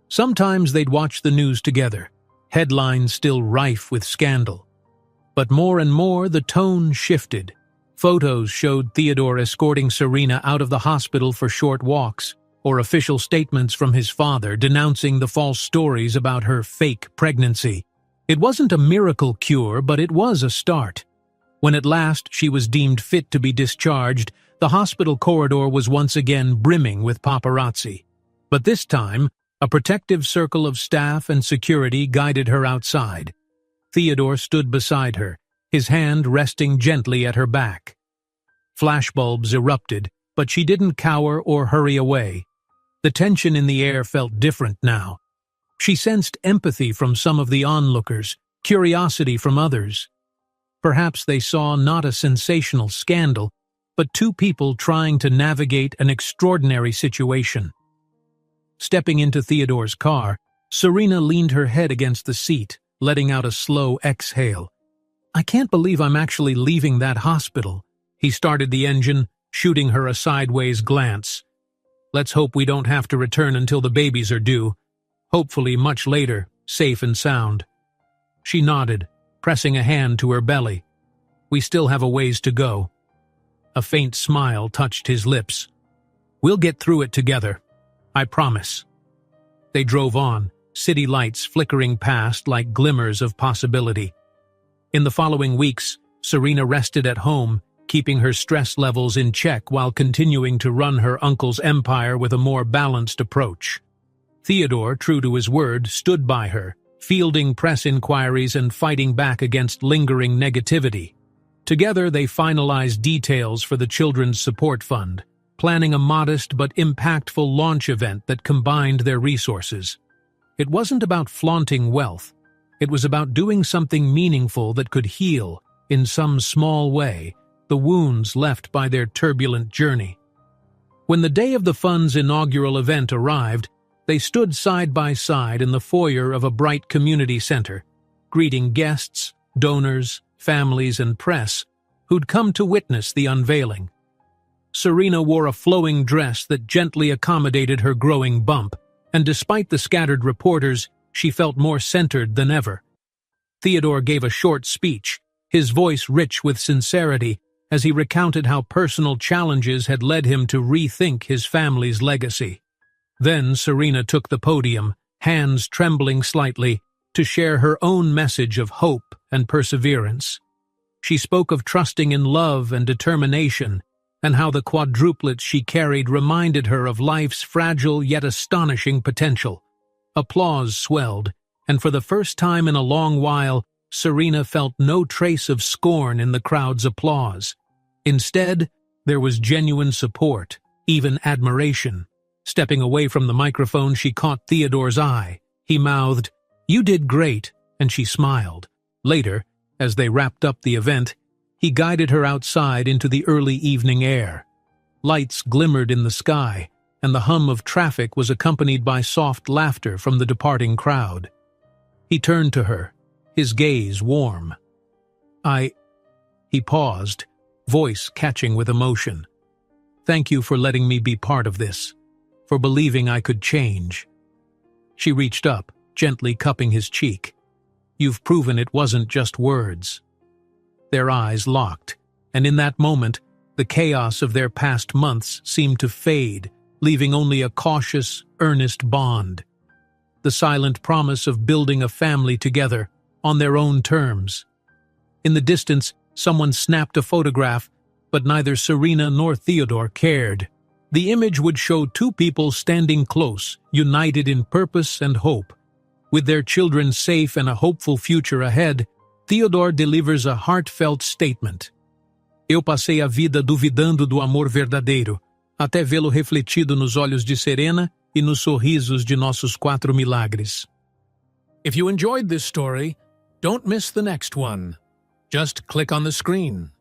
Sometimes they'd watch the news together, headlines still rife with scandal. But more and more, the tone shifted. Photos showed Theodore escorting Serena out of the hospital for short walks, or official statements from his father denouncing the false stories about her fake pregnancy. It wasn't a miracle cure, but it was a start. When at last she was deemed fit to be discharged, the hospital corridor was once again brimming with paparazzi. But this time, a protective circle of staff and security guided her outside. Theodore stood beside her, his hand resting gently at her back. Flashbulbs erupted, but she didn't cower or hurry away. The tension in the air felt different now. She sensed empathy from some of the onlookers, curiosity from others. Perhaps they saw not a sensational scandal, but two people trying to navigate an extraordinary situation. Stepping into Theodore's car, Serena leaned her head against the seat, letting out a slow exhale. "I can't believe I'm actually leaving that hospital." He started the engine, shooting her a sideways glance. "Let's hope we don't have to return until the babies are due. Hopefully much later, safe and sound." She nodded, pressing a hand to her belly. "We still have a ways to go." A faint smile touched his lips. "We'll get through it together. I promise." They drove on, city lights flickering past like glimmers of possibility. In the following weeks, Serena rested at home, keeping her stress levels in check while continuing to run her uncle's empire with a more balanced approach. Theodore, true to his word, stood by her, fielding press inquiries and fighting back against lingering negativity. Together, they finalized details for the Children's Support Fund, planning a modest but impactful launch event that combined their resources. It wasn't about flaunting wealth. It was about doing something meaningful that could heal, in some small way, the wounds left by their turbulent journey. When the day of the fund's inaugural event arrived, they stood side by side in the foyer of a bright community center, greeting guests, donors, families, and press who'd come to witness the unveiling. Serena wore a flowing dress that gently accommodated her growing bump, and despite the scattered reporters, she felt more centered than ever. Theodore gave a short speech, his voice rich with sincerity, as he recounted how personal challenges had led him to rethink his family's legacy. Then Serena took the podium, hands trembling slightly, to share her own message of hope and perseverance. She spoke of trusting in love and determination, and how the quadruplets she carried reminded her of life's fragile yet astonishing potential. Applause swelled, and for the first time in a long while, Serena felt no trace of scorn in the crowd's applause. Instead, there was genuine support, even admiration. Stepping away from the microphone, she caught Theodore's eye. He mouthed, "You did great," and she smiled. Later, as they wrapped up the event, he guided her outside into the early evening air. Lights glimmered in the sky, and the hum of traffic was accompanied by soft laughter from the departing crowd. He turned to her, his gaze warm. He paused, voice catching with emotion. "Thank you for letting me be part of this, for believing I could change." She reached up, gently cupping his cheek. "You've proven it wasn't just words." Their eyes locked, and in that moment, the chaos of their past months seemed to fade, leaving only a cautious, earnest bond. The silent promise of building a family together, on their own terms. In the distance, someone snapped a photograph, but neither Serena nor Theodore cared. The image would show two people standing close, united in purpose and hope. With their children safe and a hopeful future ahead, Theodore delivers a heartfelt statement. "Eu passei a vida duvidando do amor verdadeiro, até vê-lo refletido nos olhos de Serena e nos sorrisos de nossos 4 milagres." If you enjoyed this story, don't miss the next one. Just click on the screen.